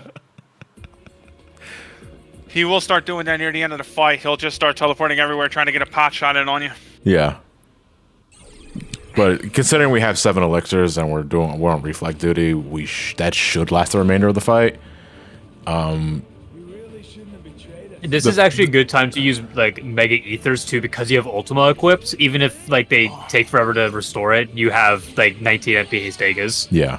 He will start doing that near the end of the fight. He'll just start teleporting everywhere, trying to get a pot shot in on you. Yeah. But considering we have 7 elixirs and we're on reflect duty, that should last the remainder of the fight. This is actually a good time to use like Mega Ethers too, because you have Ultima equipped. Even if like they take forever to restore it, you have like 19 MP Stegas. Yeah.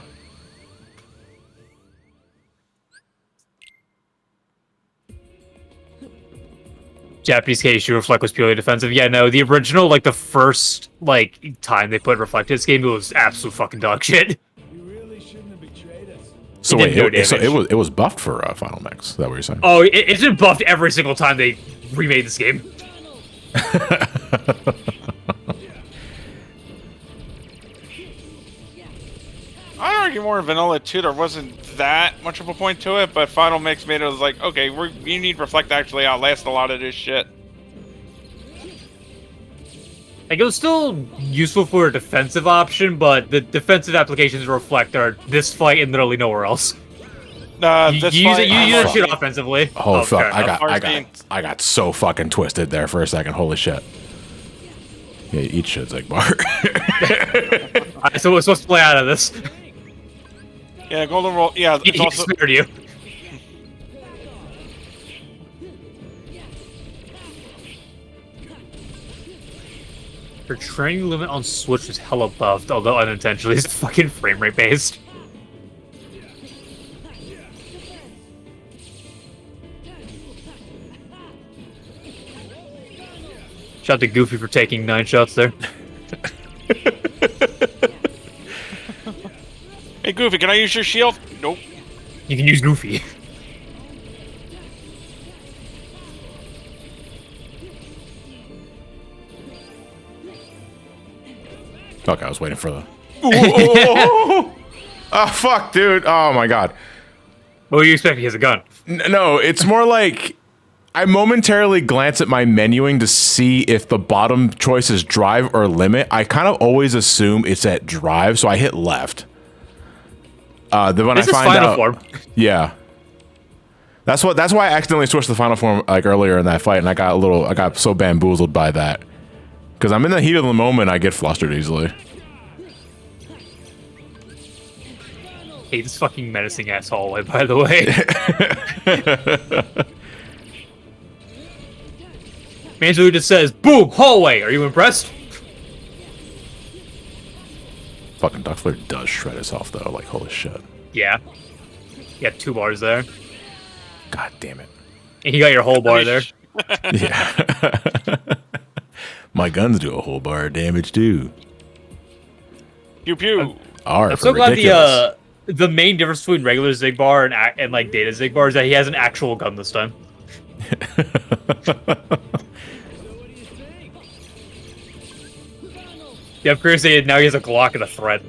Japanese KSU Reflect was purely defensive. Yeah, no, the original, like the first like time they put Reflect in this game, it was absolute fucking dog shit. So It did no wait, so damage. it was buffed for Final Mix. Is that what you're saying? Oh, it's been buffed every single time they remade this game. I'd argue more in Vanilla 2, there wasn't that much of a point to it, but Final Mix made it like, okay, you need Reflect to actually outlast a lot of this shit. Like, it was still useful for a defensive option, but the defensive applications of Reflect are this fight and literally nowhere else. You This use fight, that shit offensively. Oh fuck! fair enough. I got so fucking twisted there for a second. Holy shit! Yeah, eat shit, Zigbar. Alright, so we're supposed to play out of this. Yeah, Golden Roll. Yeah, it's He also spared you. Your training limit on Switch is hella buffed, although unintentionally. It's fucking frame rate based. Shout out to Goofy for taking 9 shots there. Hey, Goofy, can I use your shield? Nope. You can use Goofy. Fuck! I was waiting for the. Oh fuck, dude! Oh my god! What were you expecting? He has a gun. No, it's more like I momentarily glance at my menuing to see if the bottom choice is drive or limit. I kind of always assume it's at drive, so I hit left. Then when This I is find final out, form. yeah, that's why I accidentally switched to final form like earlier in that fight, and I got so bamboozled by that. Because I'm in the heat of the moment, I get flustered easily. Hey, this fucking menacing ass hallway, by the way. Manju just says, boom, hallway. Are you impressed? Fucking Duck Flare does shred itself, though. Like, holy shit. Yeah. You got 2 bars there. God damn it. And you got your whole bar there. Yeah. My guns do a whole bar of damage, too. Pew pew. R I'm for so glad ridiculous. the main difference between regular Zigbar and like Data Zigbar is that he has an actual gun this time. Yeah, I'm curious that now he has a Glock and a thread.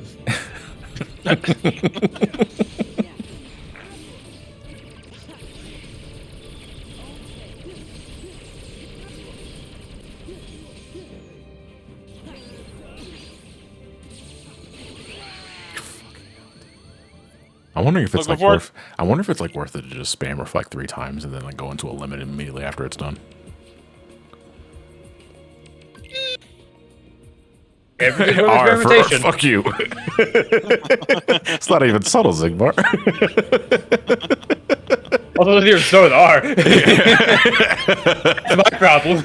I'm wondering if it's Looking like for it? worth. I wonder if it's like worth it to just spam reflect 3 times and then like go into a limit immediately after it's done. Everything's with R for experimentation. fuck you. It's not even subtle, Zigbar. Although you're so with R. It's my problem.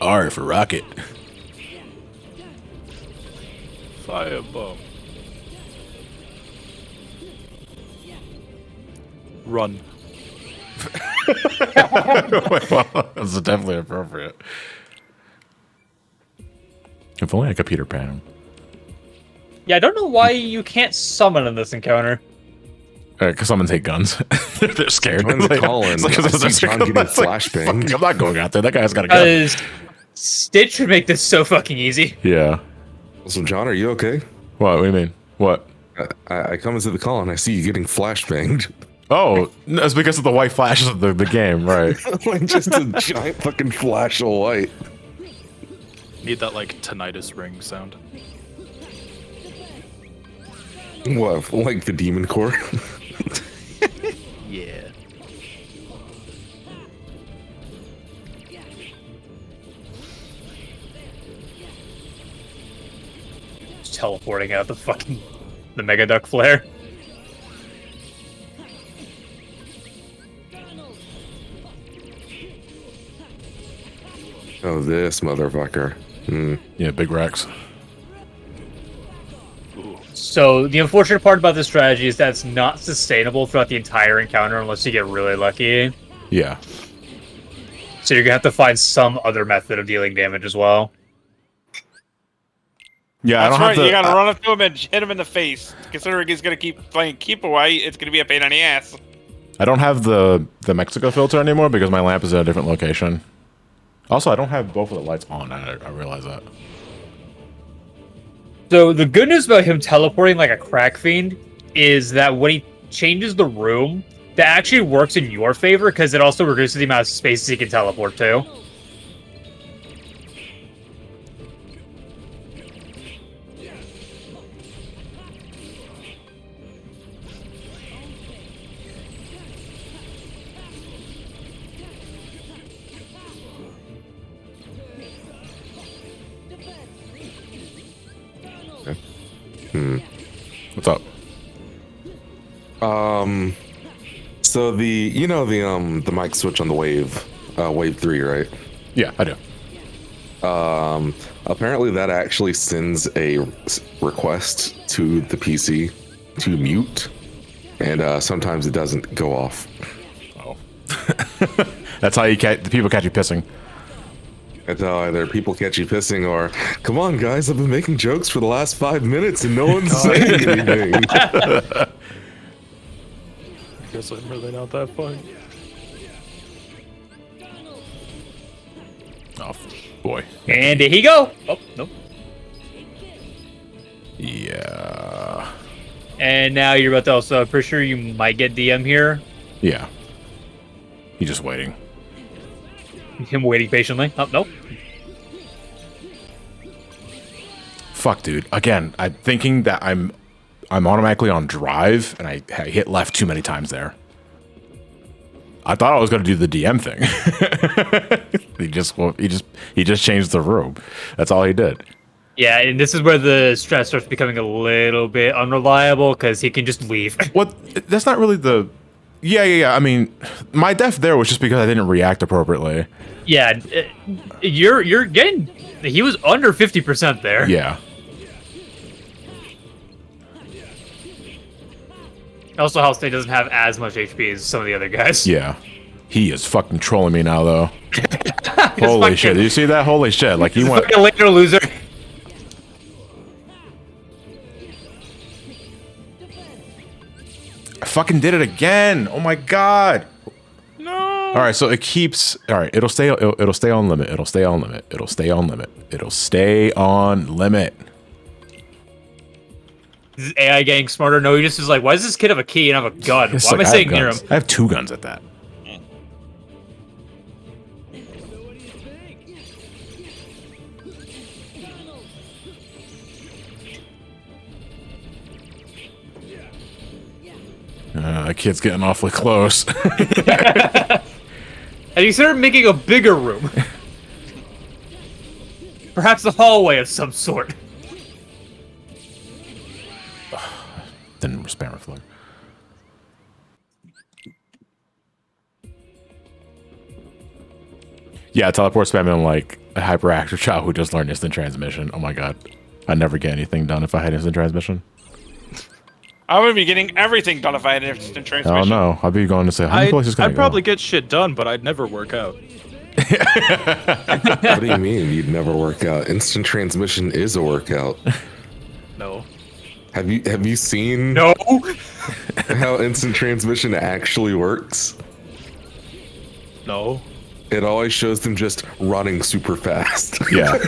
R for rocket. Firebomb. Run. Well, that's definitely appropriate. If only I could Peter Pan him. Yeah, I don't know why you can't summon in this encounter. Because someone take guns. They're scared. Join the call in. I see John getting flashbanged. Fuck, I'm not going out there. That guy's got a gun. Because Stitch would make this so fucking easy. Yeah. So, John, are you okay? What do you mean? What? I come into the call and I see you getting flashbanged. Oh, no, it's because of the white flashes of the game, right? Like just a giant fucking flash of white. Need that like tinnitus ring sound. What? Like the demon core? Yeah. Just teleporting out the Mega Duck Flare. Oh, this motherfucker. Hmm. Yeah, big Rex. So the unfortunate part about this strategy is that it's not sustainable throughout the entire encounter unless you get really lucky. Yeah. So you're gonna have to find some other method of dealing damage as well. Yeah, I That's don't right. have to. You gotta run up to him and hit him in the face. Considering he's gonna keep playing keep away, it's gonna be a pain in the ass. I don't have the Mexico filter anymore because my lamp is in a different location. Also, I don't have both of the lights on. I realize that. So the good news about him teleporting like a crack fiend is that when he changes the room, that actually works in your favor because it also reduces the amount of spaces he can teleport to. What's up? So the mic switch on the wave 3, right? Yeah, I do. Apparently that actually sends a request to the PC to mute, and sometimes it doesn't go off. Oh. That's how the people catch you pissing. That's how either people catch you pissing or, come on guys, I've been making jokes for the last 5 minutes and no one's saying anything. I guess I'm really not that funny. Oh, boy. And here he go. Oh, nope. Yeah. And now you're about to also, I'm pretty sure you might get DM here. Yeah. He's just waiting. Him waiting patiently. Oh, nope. Fuck, dude. Again, I'm thinking that I'm I'm automatically on drive, and I hit left too many times there. I thought I was going to do the DM thing. he just changed the room. That's all he did. Yeah, and this is where the strat starts becoming a little bit unreliable because he can just leave. What? That's not really the. Yeah. I mean, my death there was just because I didn't react appropriately. Yeah, you're getting. He was under 50% there. Yeah. Also, House State doesn't have as much HP as some of the other guys. Yeah. He is fucking trolling me now, though. Holy shit! Did you see that? Holy shit! Like he went. Fucking later, loser. I fucking did it again. Oh my god. No. All right, so it keeps. All right, it'll stay on limit. It'll stay on limit. It'll stay on limit. It'll stay on limit. Is AI getting smarter? No, he just is like, why does this kid have a key and I have a gun? It's Why am I like, sitting have near him? guns. I have 2 guns at that. That kid's getting awfully close. And he started making a bigger room. Perhaps a hallway of some sort. Didn't spam reflect. Yeah, teleport spamming like a hyperactive child who just learned instant transmission. Oh my god. I'd never get anything done if I had instant transmission. I would be getting everything done if I had instant transmission. Oh no, I'd be going to say, how many places can I I'd go? probably get shit done, but I'd never work out. What do you mean you'd never work out? Instant transmission is a workout. No. Have you seen No. how instant transmission actually works? No. It always shows them just running super fast. Yeah.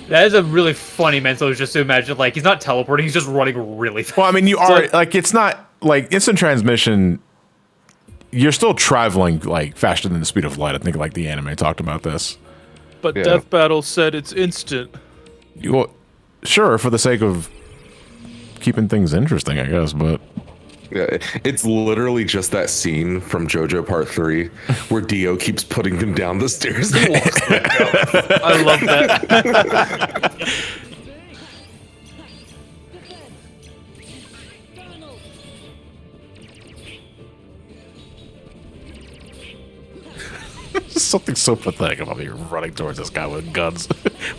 That is a really funny mental just to imagine, like, he's not teleporting, he's just running really fast. Well, I mean, you are, like, it's not, like, instant transmission, you're still traveling, like, faster than the speed of light. I think, like, the anime talked about this. But Yeah. Death Battle said it's instant. Well, sure, for the sake of keeping things interesting, I guess, but... Yeah, it's literally just that scene from JoJo Part 3 where Dio keeps putting them down the stairs and walks them down. I love that. Something so pathetic about me running towards this guy with guns.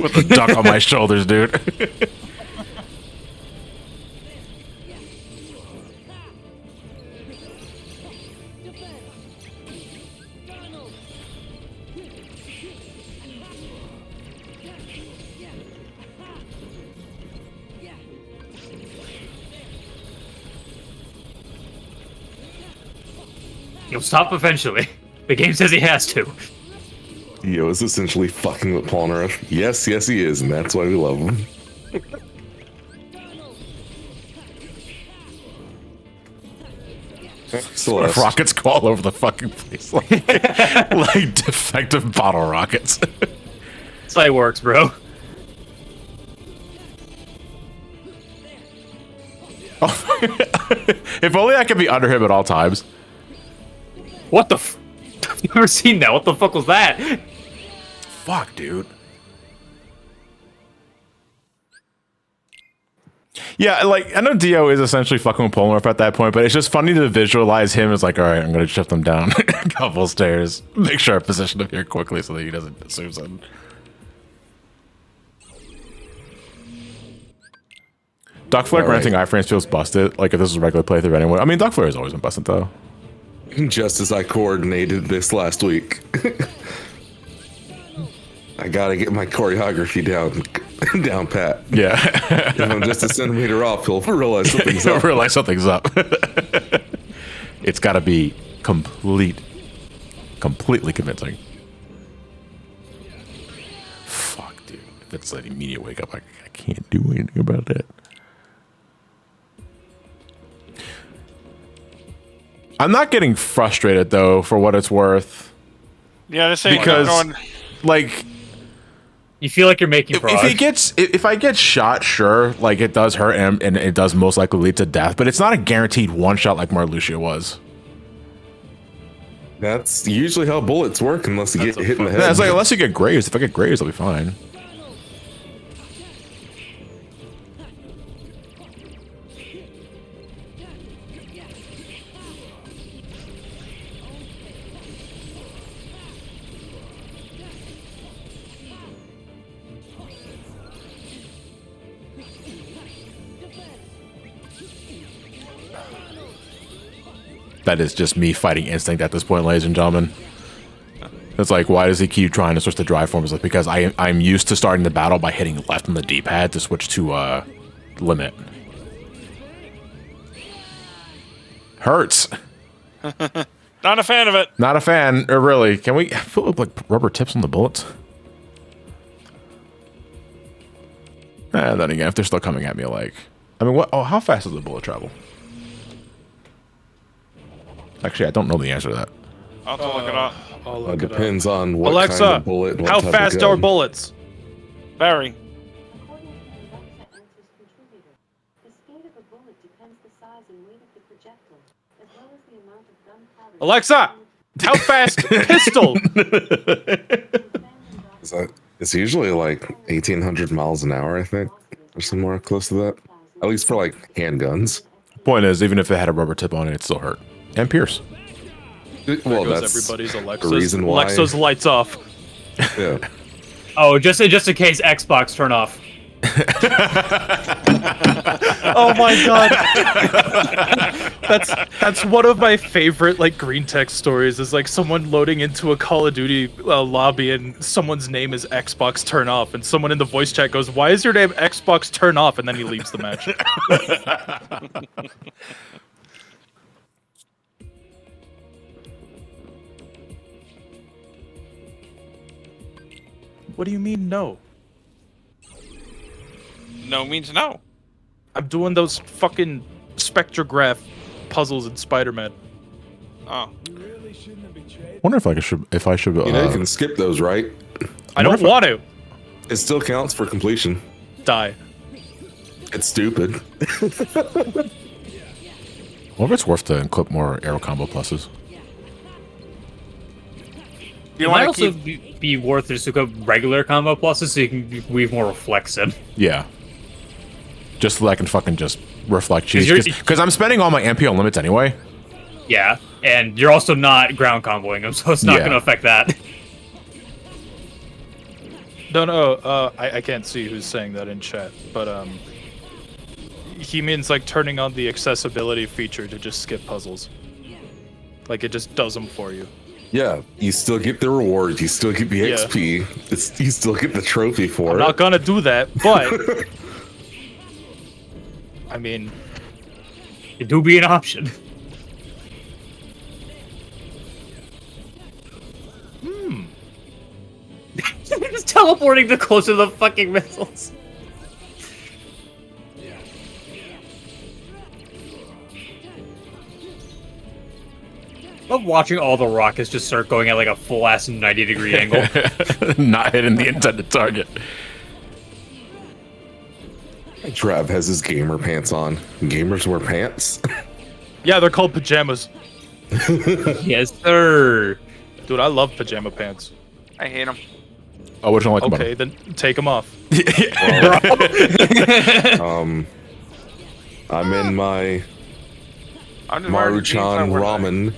With a duck on my shoulders, dude. He'll stop eventually. The game says he has to. Dio is essentially fucking with Polnareff. Yes, he is, and that's why we love him. Celeste. Rockets go all over the fucking place. Like, like defective bottle rockets. That's how it works, bro. If only I could be under him at all times. What the f- I've never seen that. What the fuck was that? Fuck, dude. Yeah, like, I know Dio is essentially fucking with Polnareff at that point, but it's just funny to visualize him as like, all right, I'm going to shift him down a couple stairs. Make sure I position him here quickly so that he doesn't assume something. Duck Flare granting iframes feels busted, like if this was a regular playthrough anyway. I mean, Duck Flare has always been busted, though. Just as I coordinated this last week. I gotta get my choreography down pat. Yeah. If I'm just a centimeter off, he'll realize something's You'll up. realize something's up. It's got to be completely convincing. Fuck, dude. That's an immediate wake up. I can't do anything about that. I'm not getting frustrated, though, for what it's worth. Yeah, this ain't Because, going. like, You feel like you're making progress. If I get shot, sure, like it does hurt and it does most likely lead to death, but it's not a guaranteed one shot like Marluxia was. That's usually how bullets work, unless you get hit in the head. Yeah, it's like unless you get grazed. If I get grazed, I'll be fine. That is just me fighting instinct at this point, ladies and gentlemen. It's like, why does he keep trying to switch the drive forms? Like, because I'm used to starting the battle by hitting left on the D-pad to switch to limit. Hurts. Not a fan of it. Not a fan, or really. Can we put like rubber tips on the bullets? And then again, if they're still coming at me, like, I mean, what? Oh, how fast does the bullet travel? Actually, I don't know the answer to that. I'll have to look it up. It depends on what Alexa, kind of bullet. And what how type fast of are gun. bullets? Very. According to the Alexa Answers contributor, the speed of a bullet depends the size and weight of the projectile, as well as the amount of gunpowder. Alexa, how fast pistol? It's usually like 1,800 miles an hour, I think, or somewhere close to that. At least for like handguns. Point is, even if it had a rubber tip on it, it still hurt. And pierce. Well, There goes that's everybody's the Alexa's. reason why. Alexa's lights off. Yeah. Oh, just in case Xbox turn off. Oh my god. That's one of my favorite like green text stories is like someone loading into a Call of Duty lobby and someone's name is Xbox turn off and someone in the voice chat goes, "Why is your name Xbox turn off?" and then he leaves the match. What do you mean no? No means no. I'm doing those fucking spectrograph puzzles in Spider-Man. Oh. You really shouldn't have betrayed Wonder if I should. You know, you can skip those, right? I don't want to. It still counts for completion. Die. It's stupid. Wonder if it's worth to clip more arrow combo pluses. It might also be worth just to go regular combo pluses so you can weave more reflex in. Yeah. Just so that I can fucking just reflect cheese. Because I'm spending all my MP on limits anyway. Yeah, and you're also not ground comboing them, so it's not going to affect that. No, I can't see who's saying that in chat, but he means like turning on the accessibility feature to just skip puzzles. Like it just does them for you. Yeah, you still get the rewards, you still get the XP, you still get the trophy for I'm it. not gonna do that, but I mean, it do be an option. Just teleporting to closer to the fucking missiles. Love watching all the rockets just start going at like a full ass 90-degree angle. Not hitting the intended target. Trav has his gamer pants on. Gamers wear pants? yeah, they're called pajamas. Yes, sir. Dude, I love pajama pants. I hate them. Oh, which one like okay, then take them off. I'm in my Maruchan ramen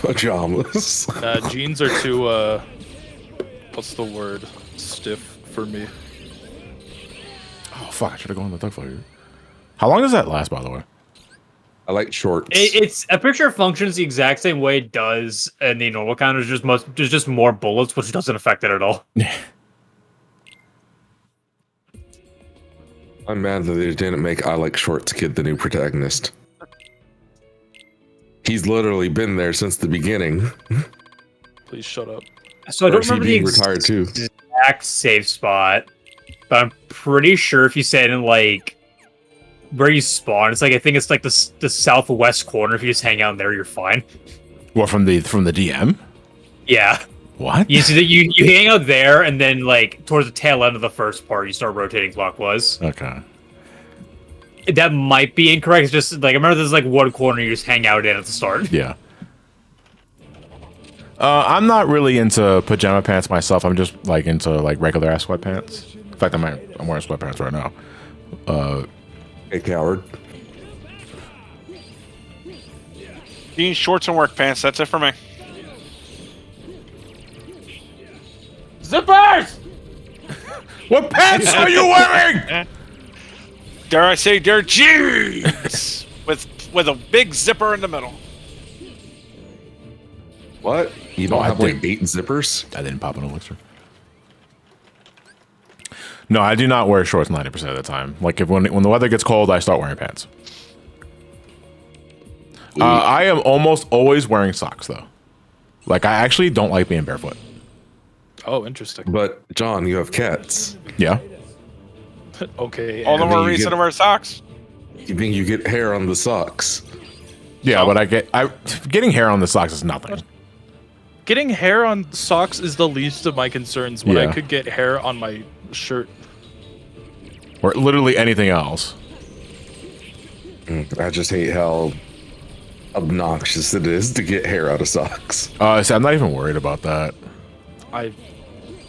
pajamas. Jeans are too, what's the word? Stiff for me. Oh, fuck. I should have gone on the duck fire. How long does that last, by the way? I like shorts. I'm pretty sure it functions the exact same way it does in the normal counter. There's just more bullets, which doesn't affect it at all. I'm mad that they didn't make I Like Shorts Kid the new protagonist. He's literally been there since the beginning. Please shut up. So I Or don't is he remember the being retired too? exact save spot, but I'm pretty sure if you say it in like where you spawn, it's like I think it's like the southwest corner. If you just hang out there, you're fine. What, from the DM? Yeah. What? You see that you hang out there, and then like towards the tail end of the first part, you start rotating clockwise. Okay. That might be incorrect. It's just like I remember there's like one corner you just hang out in at the start. Yeah. I'm not really into pajama pants myself. I'm just like into like regular ass sweatpants. In fact, I'm wearing sweatpants right now. Hey, coward. Jeans, shorts, and work pants. That's it for me. Zippers! What pants are you wearing? Dare I say, they're jeans with a big zipper in the middle. What? You don't I have like didn't. 8 zippers? I didn't pop an elixir. No, I do not wear shorts 90% of the time. Like when the weather gets cold, I start wearing pants. I am almost always wearing socks though. Like I actually don't like being barefoot. Oh, interesting. But John, you have cats. Yeah. Okay. All the I more mean, you reason get- to wear socks. You think you get hair on the socks? Yeah, but getting hair on the socks is nothing. Getting hair on socks is the least of my concerns when Yeah. I could get hair on my shirt. Or literally anything else. I just hate how obnoxious it is to get hair out of socks. See, I'm not even worried about that. I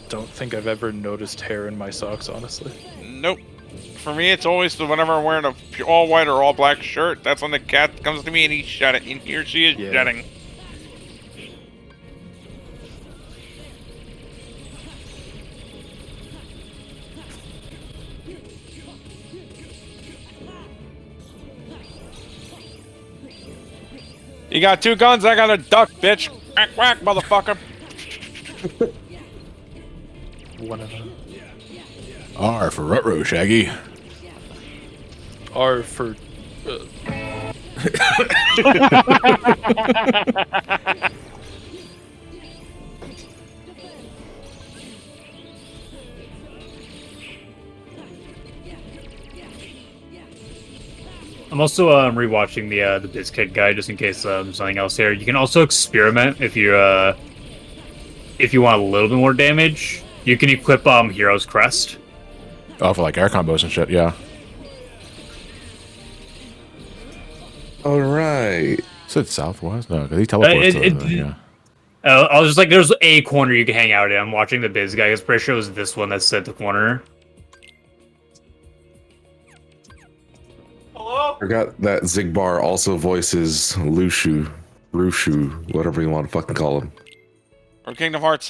don't think I've ever noticed hair in my socks, honestly. Nope. For me, it's always whenever I'm wearing a all white or all black shirt. That's when the cat comes to me and he's shedding. And he or she is Yeah. shedding. You got 2 guns, I got a duck, bitch. Whack, whack, motherfucker. Whatever. R for Rutro, Shaggy. R for. I'm also rewatching the BizKit guide just in case there's something else here. You can also experiment if you want a little bit more damage. You can equip Hero's Crest. Oh, for like air combos and shit, yeah. All right. Said southwest? No, because he teleports yeah. I was just like, there's a corner you can hang out in. I'm watching the Biz guy. I was pretty sure it was this one that said the corner. Forgot that Zigbar also voices Lushu, whatever you want to fucking call him. Or Kingdom Hearts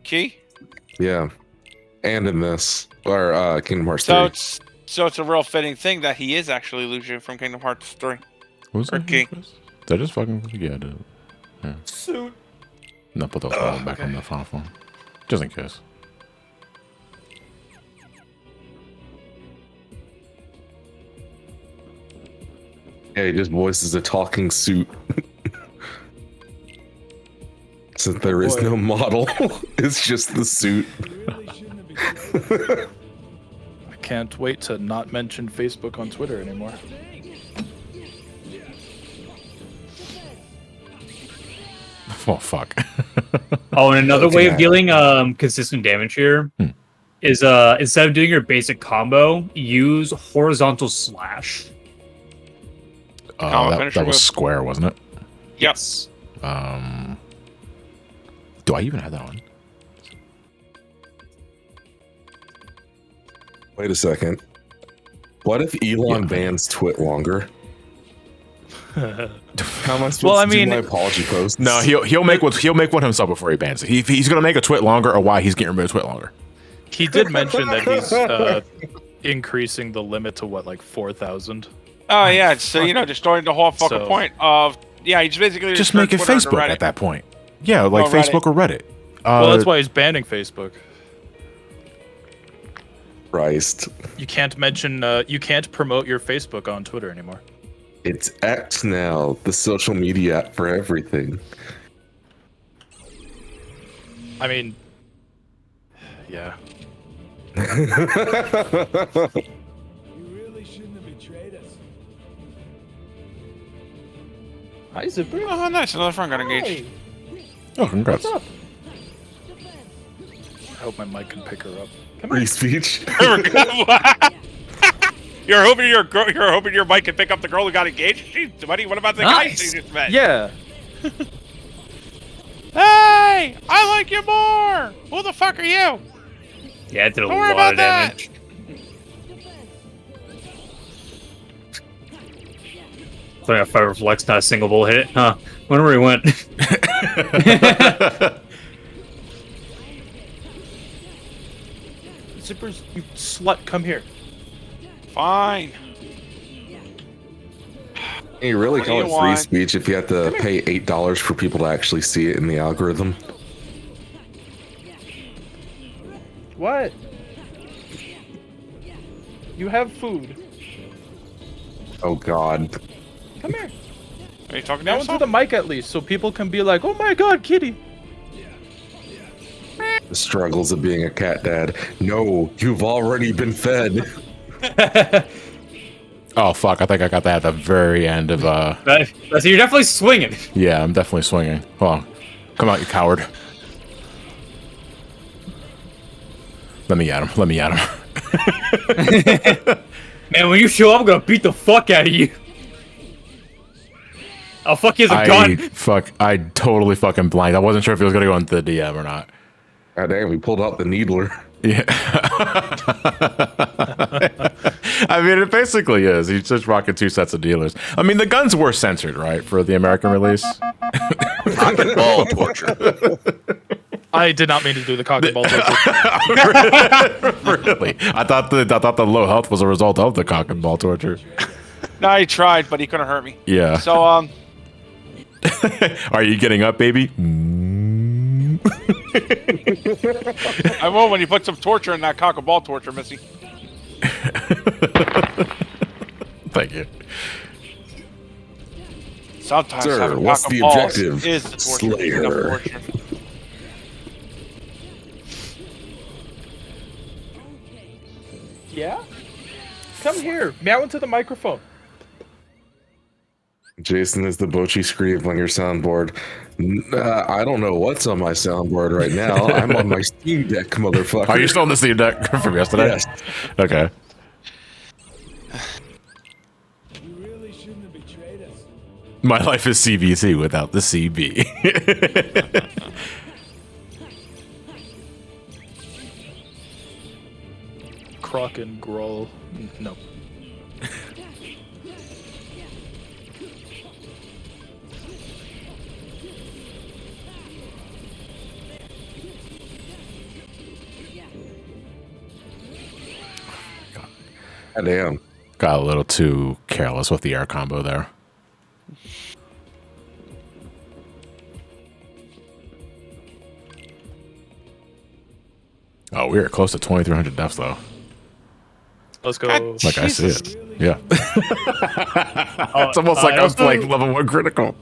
key. Yeah. And in this, or Kingdom Hearts 3. So it's a real fitting thing that he is actually Lucio from Kingdom Hearts 3. What was Or that? Key. Did I just fucking yeah, dude. Yeah. Suit. No, put those back on the final form. Just in case. Yeah, he just voices a talking suit. Since there is no model, it's just the suit. I can't wait to not mention Facebook on Twitter anymore. Oh fuck. Oh, and another way of Okay. dealing consistent damage here is instead of doing your basic combo, use horizontal slash. Common That finisher was move. square, wasn't it? Yes. Do I even have that one? Wait a second. What if Elon bans Twit longer? How am I supposed Well, I to do mean- my apology posts? No, he'll make one himself before he bans it. He's gonna make a twit longer, or why he's getting rid of twit longer. He did mention that he's increasing the limit to what, like 4,000? Oh yeah, so just starting the whole fucking So- point of he's basically Just turned make it Twitter into Facebook Reddit. at that point. Yeah, like Oh, Reddit. Facebook or Reddit. Well, that's why he's banning Facebook. Christ. You can't mention, you can't promote your Facebook on Twitter anymore. It's X now, the social media app for everything. I mean, yeah. You really shouldn't have betrayed us. Hi, Zipper. Oh, nice, another friend got engaged. Oh, congrats. What's up? I hope my mic can pick her up. Come Free here. speech. You're hoping your mic can pick up the girl who got engaged. Jeez, buddy, what about the guy Nice. she just met? Yeah. Hey, I like you more. Who the fuck are you? Yeah, it did a Don't worry lot about of that. damage. So I got fire reflex, not a single bullet hit it. Huh. Wonder where he went. Zippers, you slut, come here. Fine. You really What do call you it free want? speech if you have to pay $8 for people to actually see it in the algorithm? What? You have food. Oh God. Come here. Are you talking to Now into yourself? the mic at least, so people can be like, "Oh my God, kitty." The struggles of being a cat dad. No, you've already been fed. Oh fuck! I think I got that at the very end of So you're definitely swinging. Yeah, I'm definitely swinging. Hold on. Come out, you coward. Let me at him. Let me at him. Man, when you show up, I'm gonna beat the fuck out of you. I'll fuck you as a gun. I totally fucking blanked. I wasn't sure if he was gonna go into the DM or not. God damn, we pulled out the needler. Yeah. I mean, it basically is. He's just rocking 2 sets of dealers. I mean, the guns were censored, right, for the American release? Cock and ball torture. I did not mean to do the cock and ball torture. Really? I thought the low health was a result of the cock and ball torture. No, he tried, but he couldn't hurt me. Yeah. So, Are you getting up, baby? I will when you put some torture in that cock and ball torture, Missy. Thank you. Sometimes Sir, having what's cock the and balls objective, is the torture. Slayer? Enough torture. Yeah? Come here. Meow into the microphone. Jason is the Bochi Screeve on your soundboard. I don't know what's on my soundboard right now. I'm on my Steam Deck, motherfucker. Are you still on the Steam Deck from yesterday? Yes. Okay. You really shouldn't have betrayed us. My life is CBC without the CB. Croc and Growl. No. God damn. Got a little too careless with the air combo there. Oh, we are close to 2,300 deaths, though. Let's go. God, Like I see Jesus. it. Yeah. It's almost like I was playing level 1 critical.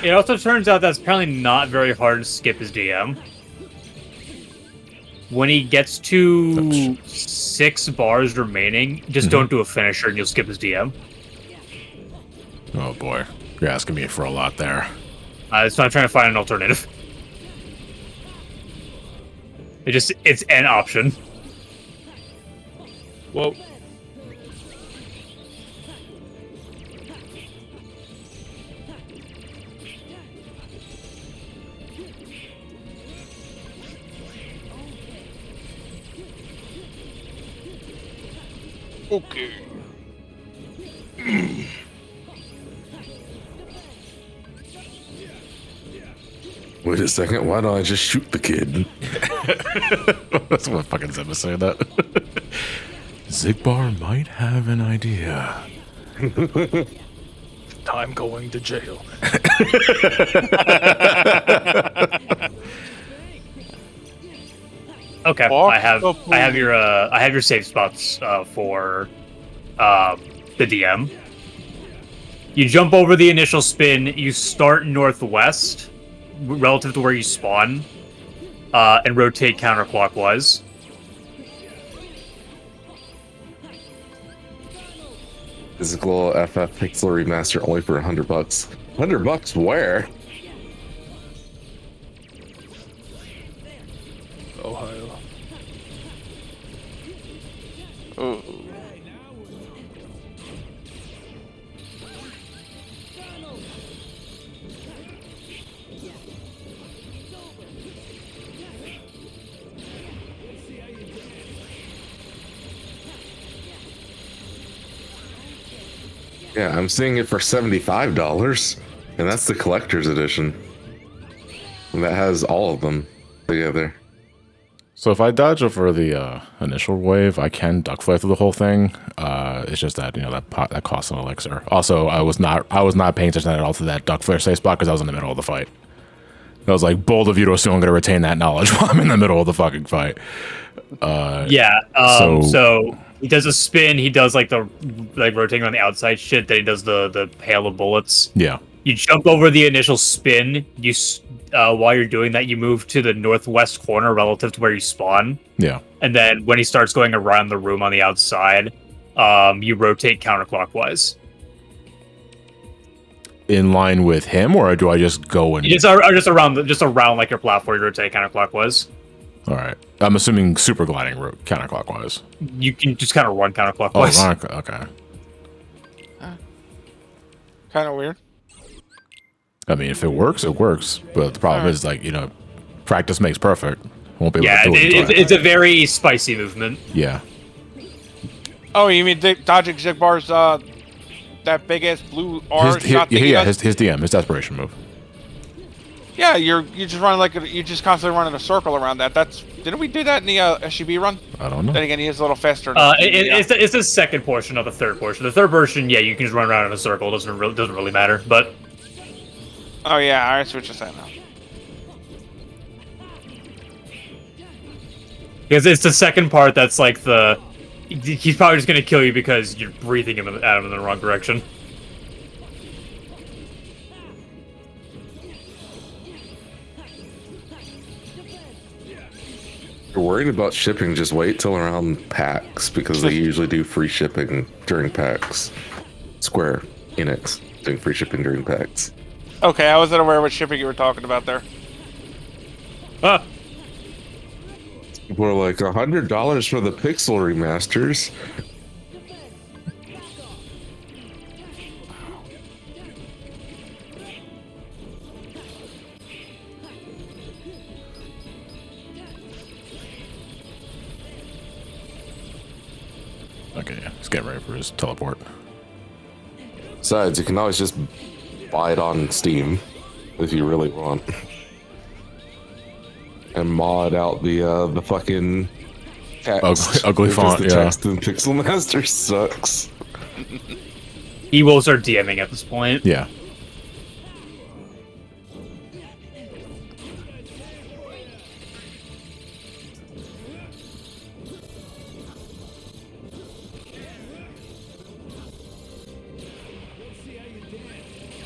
It also turns out that's apparently not very hard to skip his DM. When he gets to 6 bars remaining, just don't do a finisher and you'll skip his DM. Oh boy. You're asking me for a lot there. It's not trying to find an alternative. It's an option. Whoa. Okay. Wait a second, why don't I just shoot the kid? That's what fucking Zimba said that. Zigbar might have an idea. I'm going to jail. Okay, I have your save spots for the DM. You jump over the initial spin. You start northwest, relative to where you spawn, and rotate counterclockwise. Physical FF Pixel Remaster only for $100. $100 where? Yeah, I'm seeing it for $75, and that's the collector's edition. And that has all of them together. So if I dodge over the initial wave, I can duck flare through the whole thing. It's just that that costs an elixir. Also, I was not paying attention at all to that duck flare safe spot because I was in the middle of the fight. I was like, bold of you to assume I'm going to retain that knowledge while I'm in the middle of the fucking fight. So he does a spin. He does like rotating on the outside shit. Then he does the hail of bullets. Yeah. You jump over the initial spin. While you're doing that, you move to the northwest corner relative to where you spawn. Yeah. And then when he starts going around the room on the outside, you rotate counterclockwise. In line with him, or do I just go and Just around like your platform, you rotate counterclockwise. All right. I'm assuming super gliding route counterclockwise. You can just kind of run counterclockwise. Oh, okay. Kind of weird. I mean, if it works, it works. But the problem is, practice makes perfect. Won't be able to do it. It's a very spicy movement. Yeah. Oh, you mean dodging Zigbar's that big ass blue R shot thing? His DM, his desperation move. Yeah, you just run you just constantly run in a circle around that. Didn't we do that in the SUB run? I don't know. Then again, he is a little faster. It's the second portion of the third portion. The third portion, yeah, you can just run around in a circle. It doesn't really matter. But oh yeah, I see what you're saying now. Because it's the second part that's like he's probably just gonna kill you because you're breathing him at him in the wrong direction. If you're worried about shipping, just wait till around PAX because they usually do free shipping during PAX. Square Enix doing free shipping during PAX. Okay, I wasn't aware of what shipping you were talking about there. People are like $100 for the pixel remasters. Okay, yeah. He's getting ready for his teleport. Besides, you can always just buy it on Steam if you really want. And mod out the fucking text. Ugly font, the yeah. text in Pixel Master sucks. He will start DMing at this point. Yeah.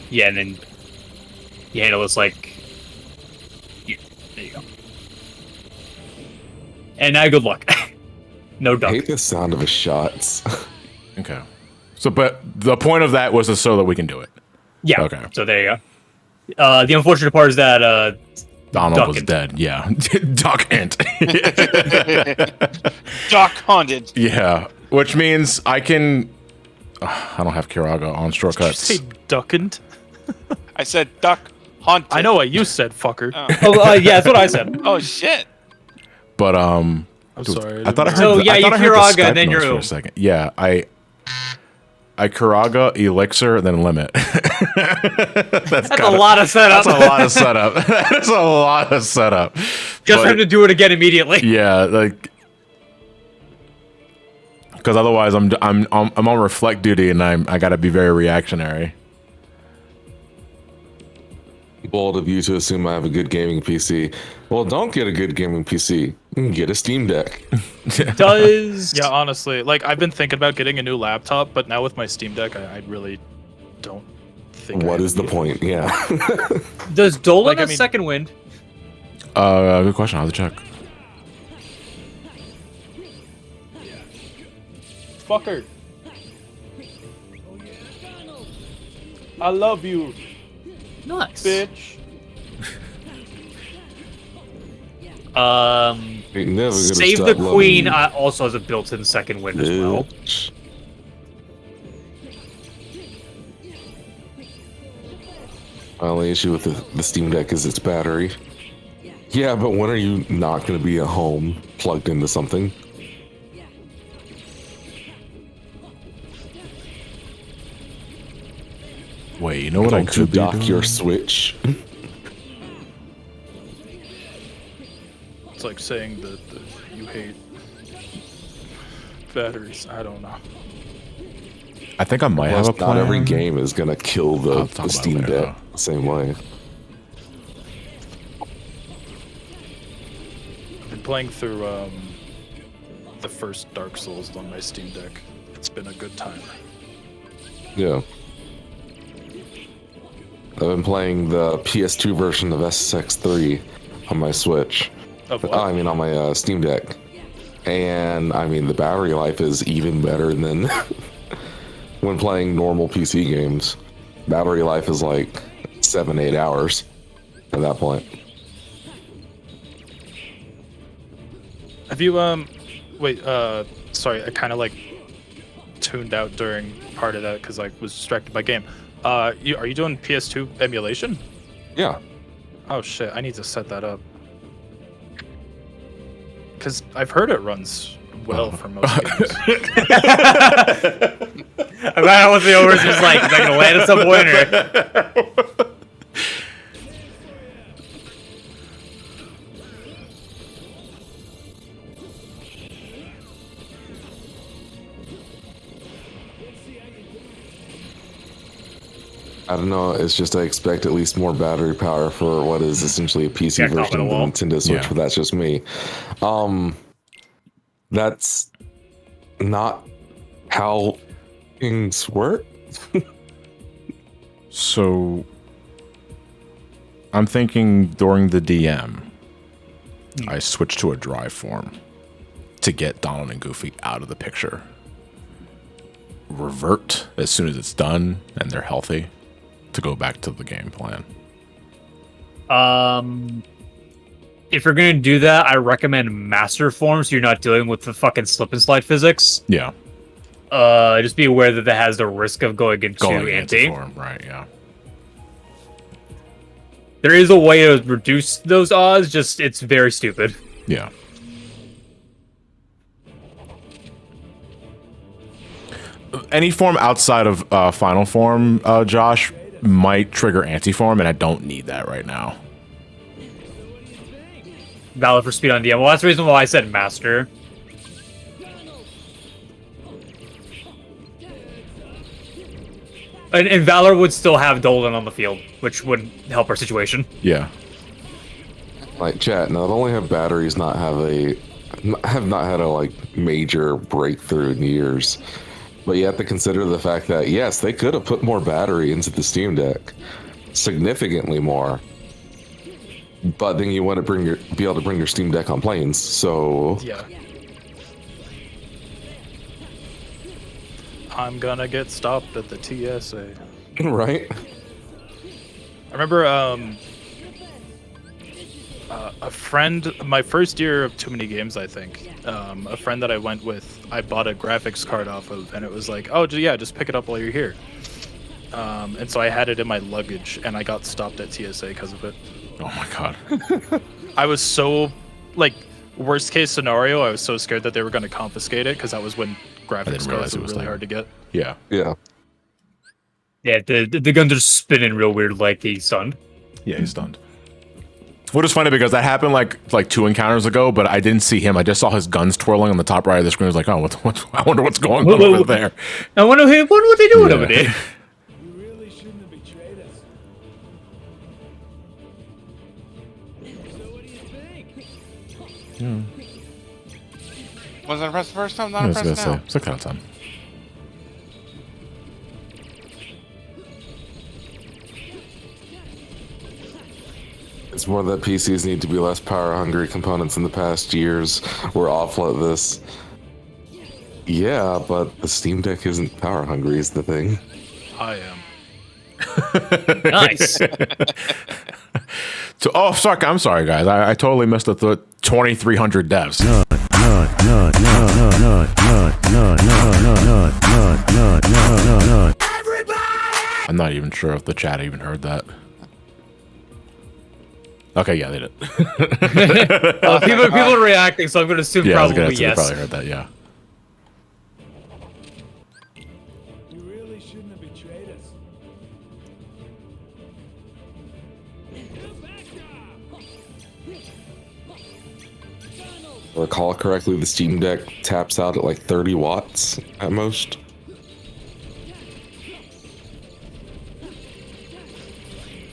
Yeah, and then you handle this like here. There you go. And now good luck. No I duck. hate the sound of his shots. Okay. So, but the point of that was so that we can do it. Yeah. Okay. So there you go. The unfortunate part is that Donald was Duckant. dead. Yeah. Duckant. Duck hunted. Yeah. Which means I can. I don't have Kiraga on shortcuts. Did you say duckant? I said duck hunted. I know what you said, fucker. yeah, that's what I said. Oh shit. But I'm sorry. I thought I heard. So, yeah, I you thought I heard the Kiraga, Skype then notes you're for Oom. a second. Yeah, I Kiraga, Elixir, then Limit. That's A lot of setup. That's a lot of setup. That's a lot of setup. Just for him to do it again immediately. Yeah, like because otherwise I'm on reflect duty and I gotta be very reactionary. Bold of you to assume I have a good gaming PC. Well, don't get a good gaming PC. You can get a Steam Deck. Does Yeah, honestly, like I've been thinking about getting a new laptop, but now with my Steam Deck, I really don't think. What I is the need it. point? Yeah. Does Dolan Like, I have mean- second wind? Good question. I'll have to check. Fucker. I love you, Nice. bitch. You're never gonna Save stop the loving Queen me, also has a built-in second wind as well. bitch. My only issue with the Steam Deck is its battery. Yeah, but when are you not going to be at home plugged into something? Wait, you know what I Don't you could be dock doing? your Switch? It's like saying that you hate batteries. I don't know. I think I might have a Plus, plan. not every game is going to kill I'll the talk about Steam it later, Deck the same way. I've been playing through the first Dark Souls on my Steam Deck. It's been a good time. Yeah. I've been playing the PS2 version of SSX3 on my Switch. Of what? I mean, on my Steam Deck. And, I mean, the battery life is even better than when playing normal PC games. Battery life is like 7-8 hours at that point. Have you wait, sorry, I kind of like tuned out during part of that because I was distracted by game. Are you doing PS2 emulation? Yeah. Oh shit, I need to set that up. Because I've heard it runs well for most games. I'm glad I was the over just like, is I gonna land at some point or? I don't know, it's just I expect at least more battery power for what is essentially a PC Yeah, cop version on of the the wall. Nintendo Switch, Yeah. but that's just me. That's not how things work. So, I'm thinking during the DM, I switched to a drive form to get Donald and Goofy out of the picture. Revert as soon as it's done and they're healthy to go back to the game plan. If you're gonna do that, I recommend master form so you're not dealing with the fucking slip and slide physics. Yeah. Just be aware that that has the risk of going into anti. form, right? Yeah. There is a way to reduce those odds, just it's very stupid. Yeah. Any form outside of final form, Josh, might trigger anti-form, and I don't need that right now. Valid for speed on DM. Well, that's the reason why I said master. And Valor would still have Dolan on the field, which would help our situation. Yeah. Like, chat, not only have batteries not had a like major breakthrough in years, but you have to consider the fact that yes, they could have put more battery into the Steam Deck, significantly more. But then you want to be able to bring your Steam Deck on planes, so Yeah. I'm gonna get stopped at the TSA. right? I remember a friend, my first year of Too Many Games, I think, a friend that I went with, I bought a graphics card off of, and it was like, oh, yeah, just pick it up while you're here. And so I had it in my luggage, and I got stopped at TSA because of it. Oh my god. I was so, like, worst case scenario, I was so scared that they were going to confiscate it, because that was when graphics realize cards it were was really them. hard to get. Yeah. Yeah. Yeah, the guns are spinning real weird like he's stunned. Yeah, he's stunned. Which is funny because that happened like 2 encounters ago, but I didn't see him. I just saw his guns twirling on the top right of the screen. I was like, oh, I wonder what's going on over there. I wonder what they doing Yeah. over there. You really shouldn't have betrayed us. So what do you think? Wasn't impressed the first time, not I was gonna impressed say now. 6 out of 10. It's more that PCs need to be less power hungry. Components in the past years were awful at this. Yeah, but the Steam Deck isn't power hungry is the thing. I am. Nice. Oh, sorry. I'm sorry, guys. I totally missed the 2,300 devs. I'm not even sure if the chat even heard that. Okay, yeah, they did. People are reacting, so I'm going to assume Yeah, I was probably gonna say they yes. probably heard that. Yeah. You really shouldn't have betrayed us. If I recall correctly, the Steam Deck taps out at like 30 watts at most.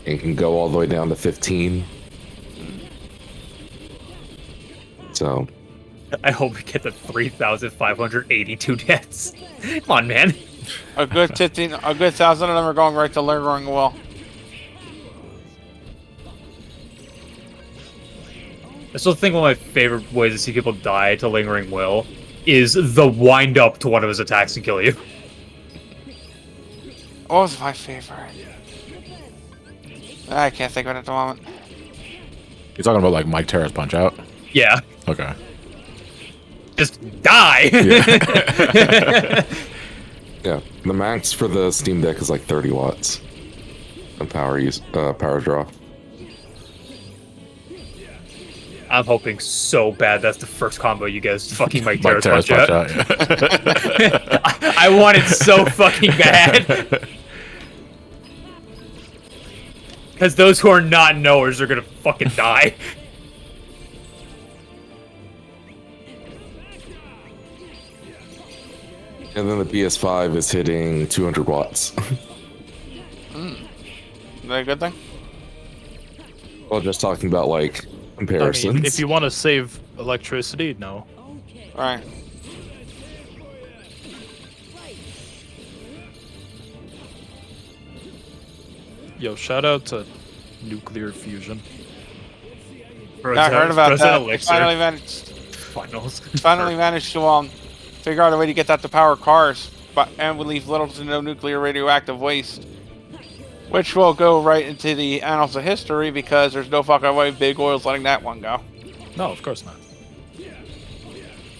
And can go all the way down to 15. So, I hope we get the 3,582 deaths. Come on, man. A good 1,000 of them are going right to lingering will. I still think one of my favorite ways to see people die to lingering will is the wind up to one of his attacks and kill you. What was my favorite? I can't think of it at the moment. You're talking about like Mike Terra's Punch Out? Yeah. Okay. Just die! yeah, the max for the Steam Deck is like 30 watts of power draw. I'm hoping so bad that's the first combo you guys fucking Mike Mike Terra's Terra's Punch Out. yeah. I want it so fucking bad. Because those who are not knowers are gonna fucking die. And then the PS5 is hitting 200 watts. Is that a good thing? Well, just talking about like I comparisons. mean, if you want to save electricity, no. Right. Yo, shout out to nuclear fusion. Yeah, I heard about that. Finals. Finally managed to figure out a way to get that to power cars, and would leave little to no nuclear radioactive waste, which will go right into the annals of history because there's no fucking way Big Oil's letting that one go. No, of course not.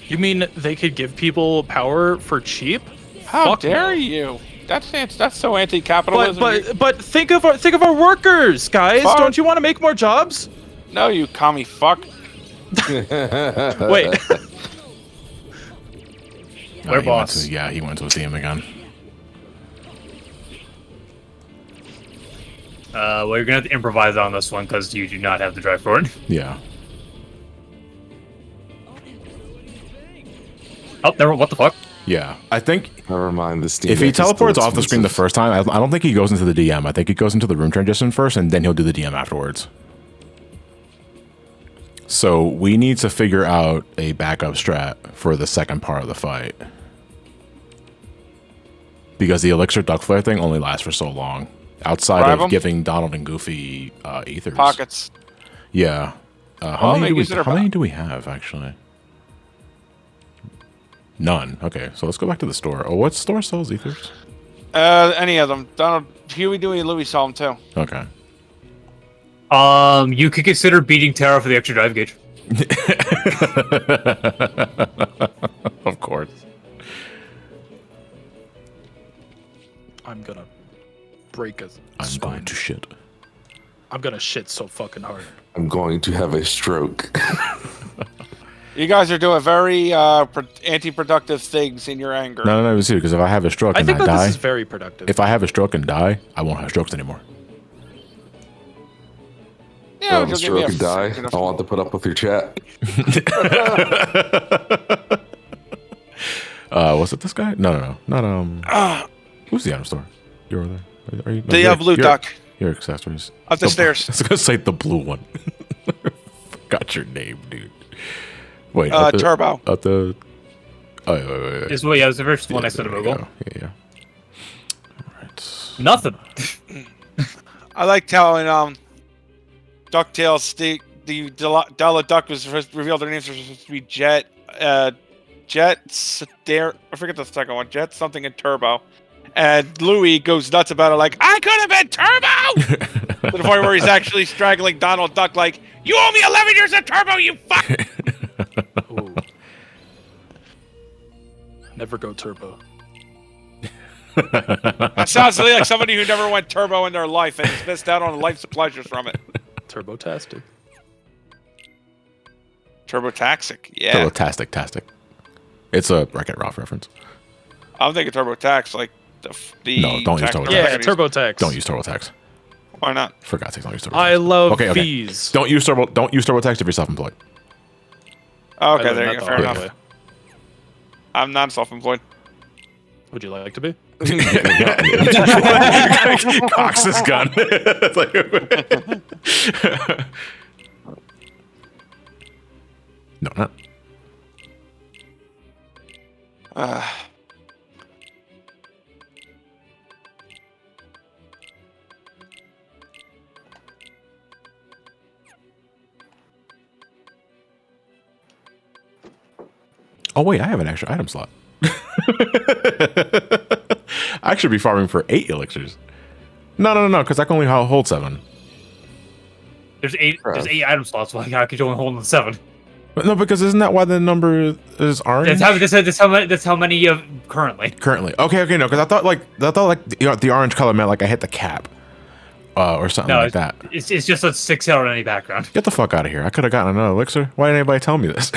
You mean they could give people power for cheap? How Fuck dare no. you? That's so anti-capitalism. But think of our workers, guys. Fuck. Don't you want to make more jobs? No, you commie fuck. Wait. Where boss? He went to see him again. Well, you're gonna have to improvise on this one because you do not have the drive for it. Yeah. Oh, there. What the fuck? Yeah. I think Never mind the Steam if he Deck is still teleports off the screen the expensive. first time, I don't think he goes into the DM. I think he goes into the room transition first, and then he'll do the DM afterwards. So we need to figure out a backup strat for the second part of the fight. Because the Elixir Duck Flare thing only lasts for so long. Outside Bribe of 'em? giving Donald and Goofy ethers. Pockets. Yeah. Well, How they many use it how about- many do we have, actually? None. Okay, so let's go back to the store. Oh, what store sells ethers? Any of them. Donald, Huey, Dewey, and Louie saw them too. Okay. You could consider beating Terra for the extra drive gauge. Of course. I'm gonna break a I'm spine. going to shit. I'm gonna shit so fucking hard. I'm going to have a stroke. You guys are doing very anti-productive things in your anger. No, it's because if I have a stroke I and think I that die, this is very productive. if I have a stroke and die, I won't have strokes anymore. Yeah, Have you'll a give me stroke and die. freaking- I want to put up with your chat. Was it this guy? No, not who's the item store? You're over there. Are you? The you're- blue you're- duck You're accessories. up the stairs. I was gonna say the blue one. Forgot your name, dude. Wait, Turbo. At the. Oh, wait. This way, yeah, it was the first one Yeah, I said to there we Moogle. go. Yeah. All right. Nothing. I liked how in DuckTales the Della Duck was revealed their names were supposed to be Jet, Dare. I forget the second one. Jet something and Turbo. And Louie goes nuts about it, like, I could have been Turbo! To the point where he's actually straggling Donald Duck, like, you owe me 11 years of Turbo, you fuck! Ooh. Never go turbo. That sounds to me like somebody who never went Turbo in their life and has missed out on life's pleasures from it. Turbotastic. Turbotaxic. Yeah. Turbo-tastic. It's a Wreck-It Ralph reference. I'm thinking TurboTax, like the. No, don't use tax- TurboTax. Yeah, TurboTax. Don't use TurboTax. Why not? For God's sake, don't use TurboTax. I love okay. fees. Don't use TurboTax if you're self-employed. Oh, I okay, learned there you that go. the Fair hard enough. way. I'm not self-employed. Would you like to be? Cocks his gun. It's like- no, not. Oh wait, I have an extra item slot. I should be farming for 8 elixirs. No, because I can only hold 7. There's 8 item slots. Like, how could you only hold on 7? No, because isn't that why the number is orange? That's how many you have currently. Currently, okay, no, because I thought the orange color meant like I hit the cap, or something No, like that. It's just that sticks out on any background. Get the fuck out of here! I could have gotten another elixir. Why didn't anybody tell me this?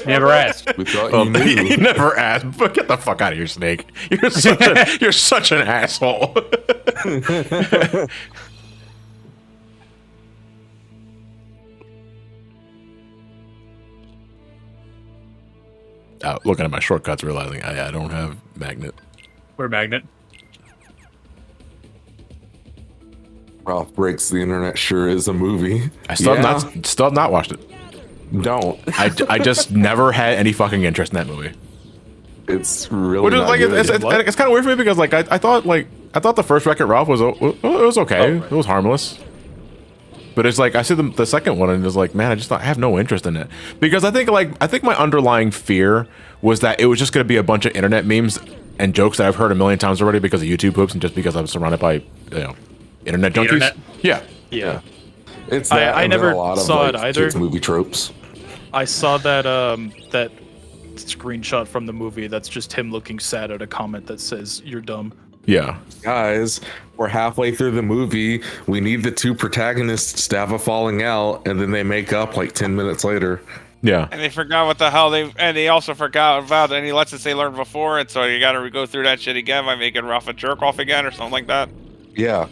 Never asked. We thought Oh, you knew. you never asked. But get the fuck out of here, Snake. You're such an asshole. Looking at my shortcuts, realizing I don't have magnet. We're magnet. Ralph Breaks the Internet sure is a movie. I still have not watched it. Don't. I just never had any fucking interest in that movie. It's really Which is not like good. it's kind of weird for me because like I thought the first Wreck-It Ralph was it was okay. It was harmless. But it's like I see the second one and it's like, man, I have no interest in it because I think my underlying fear was that it was just going to be a bunch of internet memes and jokes that I've heard a million times already because of YouTube hoops and just because I'm surrounded by internet junkies. Internet. Yeah. It's that I and then never a lot of, saw like, it either. kids movie tropes. I saw that that screenshot from the movie that's just him looking sad at a comment that says "You're dumb." Yeah. Guys, we're halfway through the movie. We need the two protagonists to have a falling out, and then they make up like 10 minutes later. Yeah. And they forgot what the hell they also forgot about any lessons they learned before, and so you gotta go through that shit again by making Ralph a jerk off again or something like that. Yeah.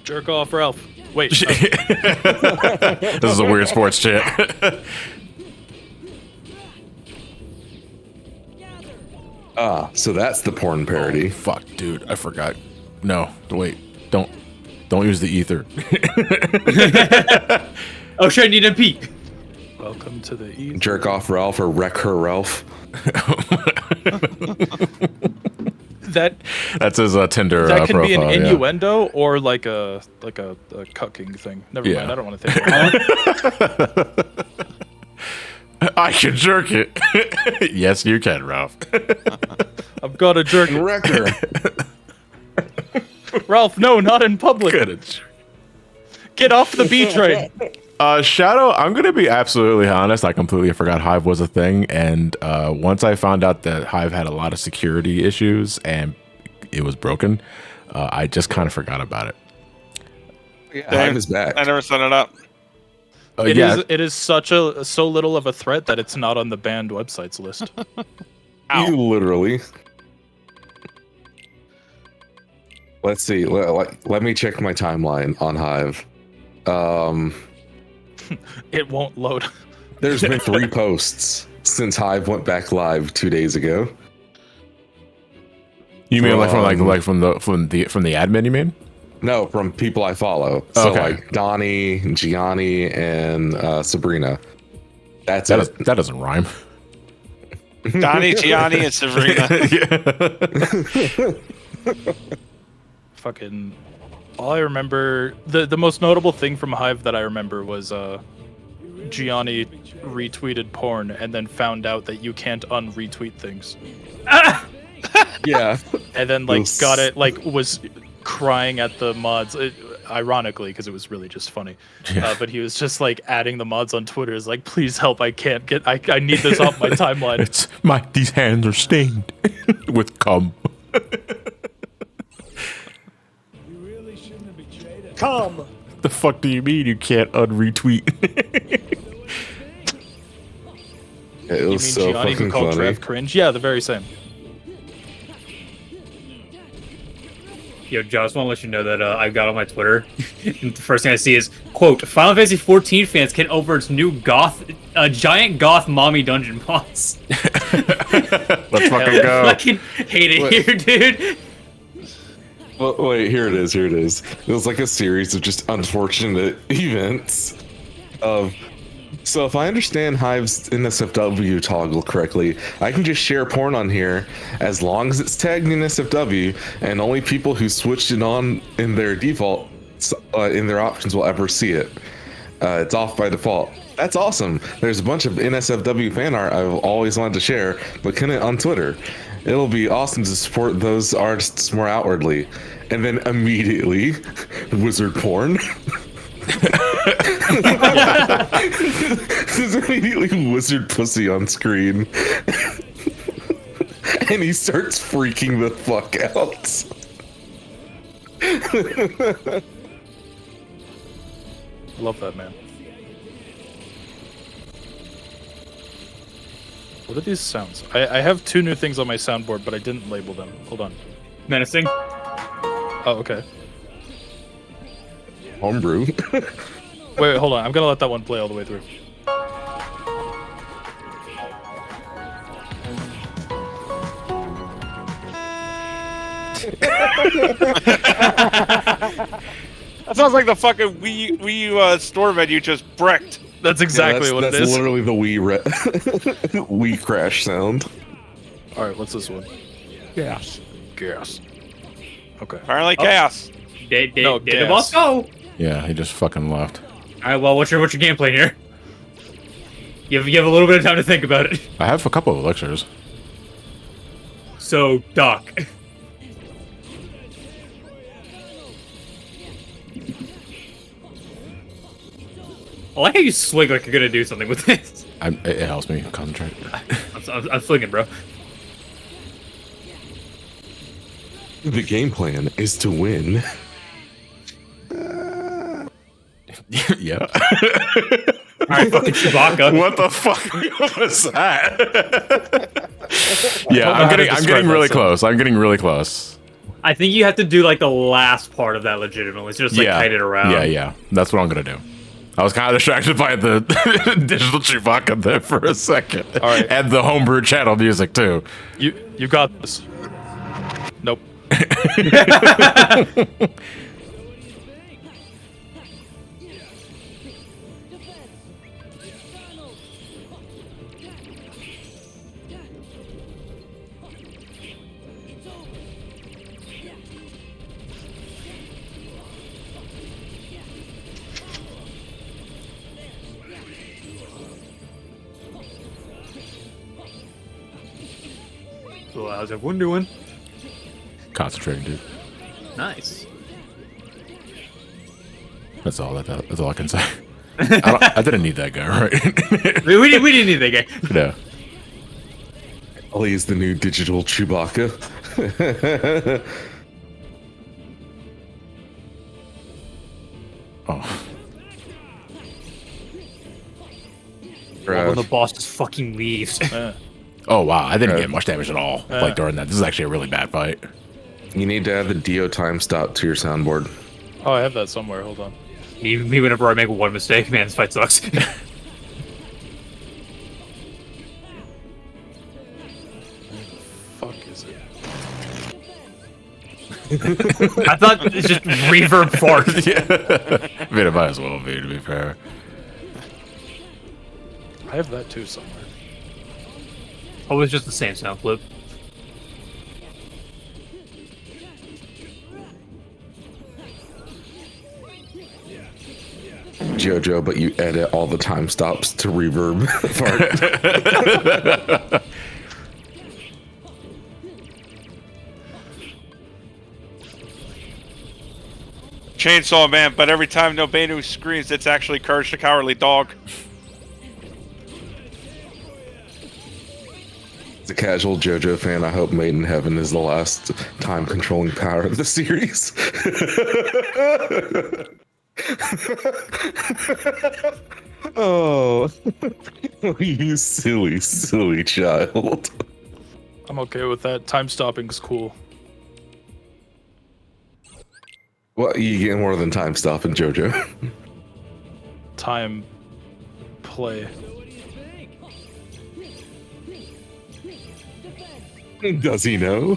Jerk off, Ralph. Wait. This is a weird sports shit. So that's the porn parody. Fuck, dude, I forgot. No, wait, don't use the ether. Oh shit, I need a peek. Welcome to the E. Jerk off Ralph or wreck her Ralph. That's his Tinder that can profile, be an yeah. innuendo or like a cucking thing. Never mind. I don't want to think about it. I can jerk it. Yes, you can, Ralph. I've got a jerk. Wreck her. Ralph, no, not in public. Good. Get off the B train. Shadow, I'm gonna be absolutely honest. I completely forgot Hive was a thing, and once I found out that Hive had a lot of security issues and it was broken, I just kind of forgot about it. Yeah, Hive is back. I never set it up. It is so little of a threat that it's not on the banned websites list. You literally. Let's see. Let me check my timeline on Hive. It won't load. There's been 3 posts since Hive went back live 2 days ago. You mean from the admin? You mean? No, from people I follow. So Okay. like Donnie, Gianni, and Sabrina. That doesn't rhyme. Donnie, Gianni, and Sabrina. Fucking. All I remember, the most notable thing from Hive that I remember was Gianni retweeted porn and then found out that you can't unretweet things. Yeah. And then got it, was crying at the mods, ironically, because it was really just funny. Yeah. But he was just adding the mods on Twitter, is like, please help, I can't get, I need this off my timeline. These hands are stained with cum. You really shouldn't have betrayed us. Come. the fuck do you mean you can't unretweet? It You mean was so Gianni who fucking called funny. Trev cringe? Yeah, the very same. Yo, Joe, I just want to let you know that I got on my Twitter. And the first thing I see is, quote, Final Fantasy 14 fans can over its new giant goth mommy dungeon boss. Let's fucking go. Fucking hate it here, dude. Well, wait, here it is. Here it is. It was like a series of just unfortunate events. So if I understand Hive's NSFW toggle correctly, I can just share porn on here as long as it's tagged NSFW, and only people who switched it on in their default, in their options, will ever see it. It's off by default. That's awesome. There's a bunch of NSFW fan art I've always wanted to share, but couldn't on Twitter. It'll be awesome to support those artists more outwardly. And then immediately, wizard porn. There's immediately wizard pussy on screen. And he starts freaking the fuck out. Love that, man. What are these sounds? I have two new things on my soundboard, but I didn't label them. Hold on. Menacing. Oh, okay. Homebrew. Wait, hold on. I'm gonna let that one play all the way through. That sounds like the fucking Wii U store menu just bricked. That's exactly what it is. That's literally the Wii crash sound. All right, what's this one? Gas. Gas. Okay. Apparently chaos. Did No, the gas. boss go? Yeah, he just fucking left. All right, well, what's your game plan here? You have a little bit of time to think about it. I have a couple of elixirs. So, Doc. I like how you swing like you're gonna do something with this. It helps me concentrate. I'm swinging, bro. The game plan is to win. Yeah. All right, fucking Chewbacca. What the fuck was that? Yeah, don't know how to I'm describe getting that really sound. close. I'm getting really close. I think you have to do like the last part of that legitimately. It's just like kite it around. Yeah. That's what I'm gonna do. I was kind of distracted by the digital Chewbacca there for a second. All right. And the homebrew channel music too. You got this. Nope. So how's everyone doing? Concentrating, dude. Nice. That's all. That's all I can say. I didn't need that guy, right? we didn't need that guy. No. Ollie is the new digital Chewbacca. Oh. When the boss just fucking leaves. Oh wow, I didn't get much damage at all. Yeah. Like during that. This is actually a really bad fight. You need to add the Dio time stop to your soundboard. Oh, I have that somewhere. Hold on. me whenever I make one mistake, man, this fight sucks. Fuck is it? I thought it's just reverb fart. Yeah. I mean, it might as well be, to be fair. I have that too somewhere. Oh, it's just the same sound clip. JoJo, but you edit all the time stops to reverb fart. Chainsaw Man, but every time Nobenu screams, it's actually Courage the Cowardly Dog. As a casual JoJo fan, I hope Made in Heaven is the last time controlling power of the series. Oh, you silly, silly child. I'm okay with that. Time stopping's cool. Well, you get more than time stopping, JoJo. Time play. Does he know?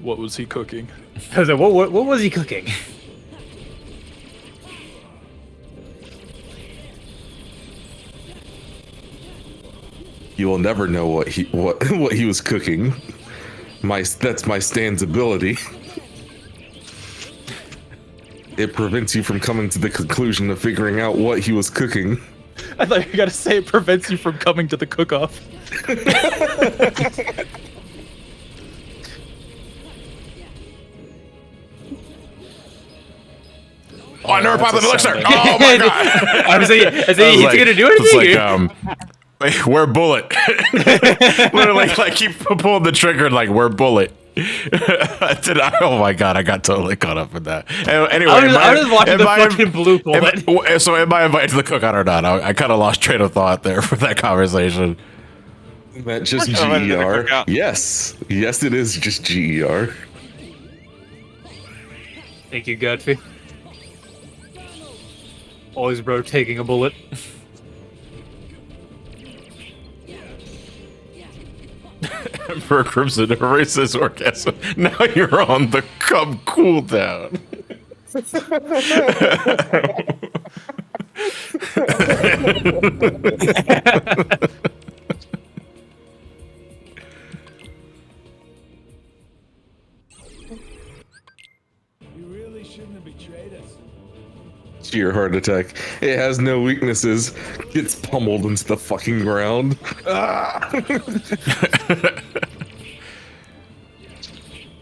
What was he cooking? I was like, what was he cooking? You will never know what he was cooking. That's my Stan's ability. It prevents you from coming to the conclusion of figuring out what he was cooking. I thought you were gonna say it prevents you from coming to the cook-off. Oh, I never that's popped the a elixir. sound Oh my god! I was like, he's gonna do anything? It's like, we're bullet. Literally, like keep pulling the trigger, like we're bullet. Oh my god, I got totally caught up in that. Anyway, I was watching the fucking blue bullet. So am I invited to the cookout or not? I kind of lost train of thought there for that conversation. That just I'm invited to the GER. cookout. Yes, it is just GER. Thank you, Godfrey. Always, bro, taking a bullet. For Crimson erases orgasm. Now you're on the cub cooldown. You really shouldn't have betrayed us. Sheer heart attack. It has no weaknesses. Gets pummeled into the fucking ground. Ah!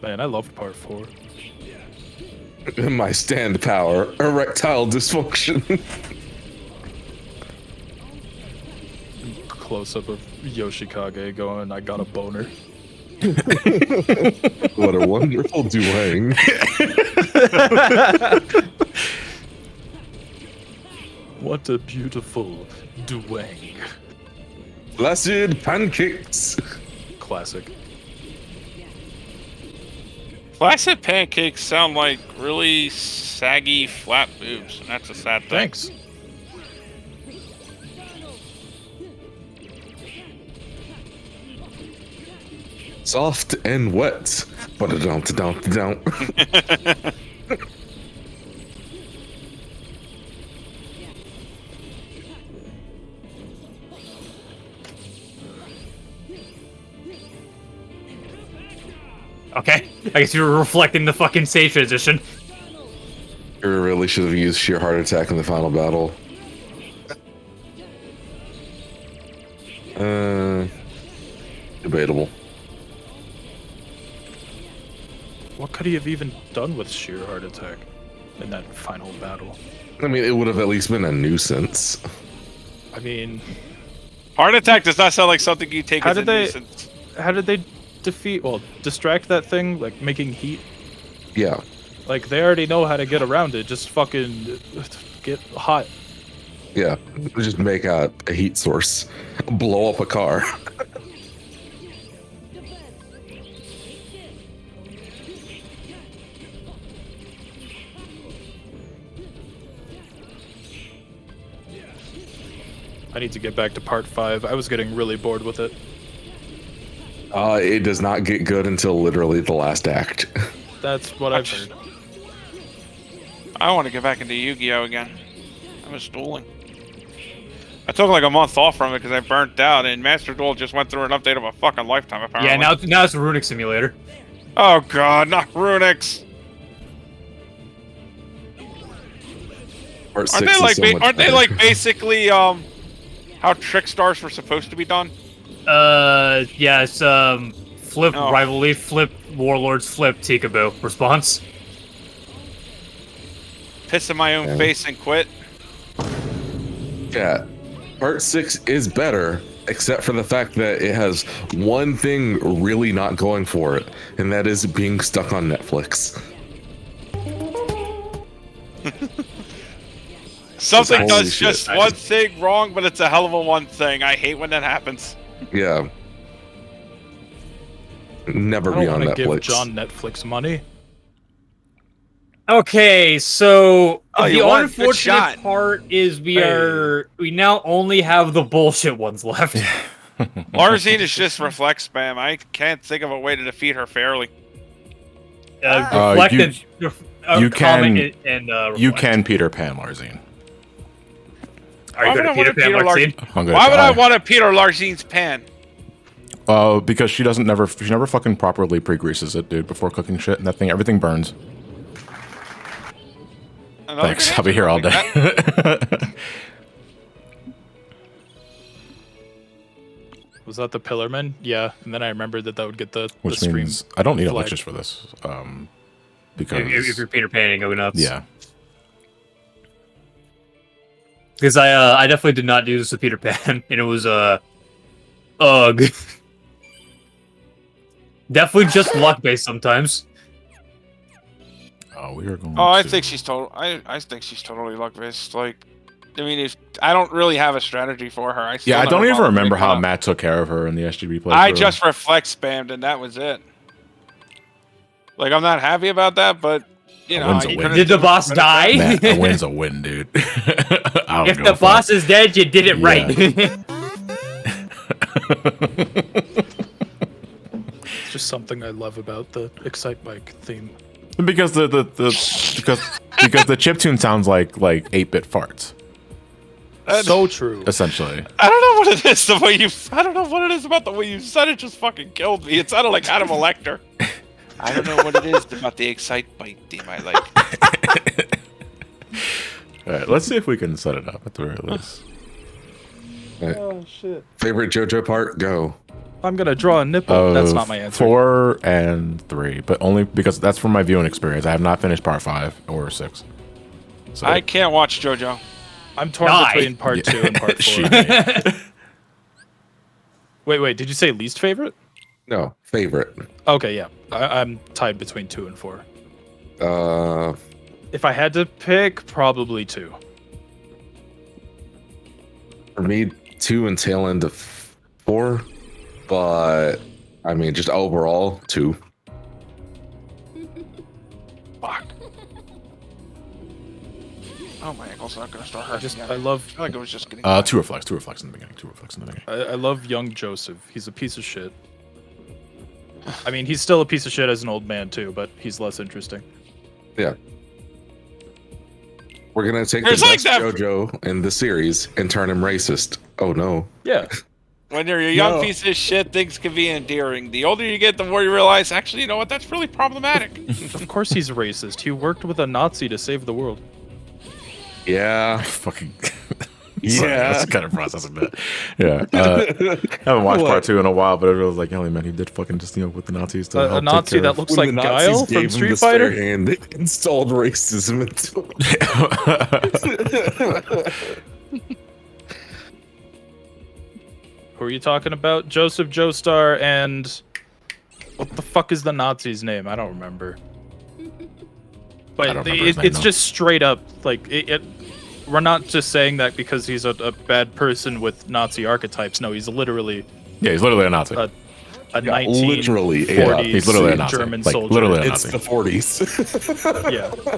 Man, I loved part 4. My stand power. Erectile dysfunction. Close up of Yoshikage going, I got a boner. What a wonderful duang. What a beautiful duang. Flaccid pancakes. Classic. Flaccid pancakes sound like really saggy, flat boobs, and that's a sad thing. Thanks. Soft and wet. But don't. Okay, I guess you were reflecting the fucking stage transition. You really should have used sheer heart attack in the final battle. Debatable. What could he have even done with sheer heart attack in that final battle? I mean, it would have at least been a nuisance. I mean, Heart attack does not sound like something you take How as a did they- nuisance. how did they distract that thing, like making heat? Yeah. Like, they already know how to get around it. Just fucking get hot. Yeah. Just make a heat source. Blow up a car. I need to get back to part 5. I was getting really bored with it. It does not get good until literally the last act. That's what I've heard. I want to get back into Yu-Gi-Oh again. I was dueling. I took like a month off from it because I burnt out, and Master Duel just went through an update of a fucking lifetime. Apparently. Yeah, now it's a Runic Simulator. Oh god, not Runix. Part Aren't 6 they is like so much aren't they better. like basically how Trick Stars were supposed to be done? Yeah, it's flip Oh. rivalry, flip warlords, flip Tikaboo. Response? Piss in my own Yeah. face and quit. Yeah. Part 6 is better, except for the fact that it has one thing really not going for it, and that is being stuck on Netflix. Something Holy does shit. just one thing wrong, but it's a hell of a one thing. I hate when that happens. Yeah. Never I be don't on want to give Netflix. John Netflix money. Okay, so Oh, the you won. Good unfortunate shot. part is we now only have the bullshit ones left. Larzine is just reflex spam. I can't think of a way to defeat her fairly. Reflect you comment can- and You reflect. can Peter Pan Larzine. Are you Why going would to I Peter want Pan Peter Larxene? I'm gonna Why would I try. want to Peter Larzine's pan? Because she never fucking properly pre-greases it, dude, before cooking shit, and everything burns. Another Thanks, good I'll be answer. here all day. Was that the Pillarman? Yeah, and then I remembered that would get the Which stream. means I don't need flag. elixirs for this. Because If you're Peter Pan, go nuts. yeah, Because I definitely did not do this with Peter Pan, and it was ugh. Definitely just luck based sometimes. we are going. Oh, I to- think she's I think she's totally luck based. Like, I mean, if I don't really have a strategy for her. I I don't even remember how Matt. Matt took care of her in the SGB playthrough. I just reflex spammed, and that was it. Like, I'm not happy about that, but you know, win's a you win. could've Did the done boss it. die? Matt, a win's a win, dude. I don't If give the a fuck. boss is dead, you did it Yeah. right. It's just something I love about the Excite Bike theme. Because because the chiptune sounds like 8-bit farts, So true. essentially. I don't know what it is. I don't know what it is about the way you said it. Just fucking killed me. It sounded like Hannibal Lecter. I don't know what it is about the Excite Bite theme I like. All right, let's see if we can set it up at the very least. Oh shit. Favorite JoJo part? Go. I'm gonna draw a nipple. That's not my answer. 4 and 3, but only because that's from my viewing experience. I have not finished part 5 or 6. So I can't watch JoJo. I'm torn Die. between part 2 and part 4. She- Wait, did you say least favorite? No, favorite. Okay, yeah. I'm tied between 2 and 4. Uh, If I had to pick, probably 2. for me, 2 and tail end of 4, but I mean, just overall 2. Fuck. Oh, my ankle's not gonna start hurting again. I love I feel like it was just getting. 2 reflex in the beginning. 2 reflex in the beginning. I love young Joseph. He's a piece of shit. I mean, he's still a piece of shit as an old man too, but he's less interesting. Yeah. We're gonna take There's the like best that- JoJo in the series and turn him racist. Oh no. Yeah. When you're a young No. piece of shit, things can be endearing. The older you get, the more you realize, actually, you know what? That's really problematic. Of course he's racist. He worked with a Nazi to save the world. Yeah. Fucking. Yeah. That's kind of processing that. Yeah. Haven't watched part 2 in a while, but it was like, hell, man, he did fucking just with the Nazis to A help take Nazi care that of- looks like Guile from Street Fighter. And they installed racism into him. Who are you talking about? Joseph Joestar and what the fuck is the Nazi's name? I don't remember. But I don't remember his name, it's no. just straight up like we're not just saying that because he's a bad person with Nazi archetypes. No, he's literally Yeah, he's literally a Nazi. a literally, 1940s he's literally a Nazi. German Like, soldier. literally a It's Nazi. the 40s. Yeah.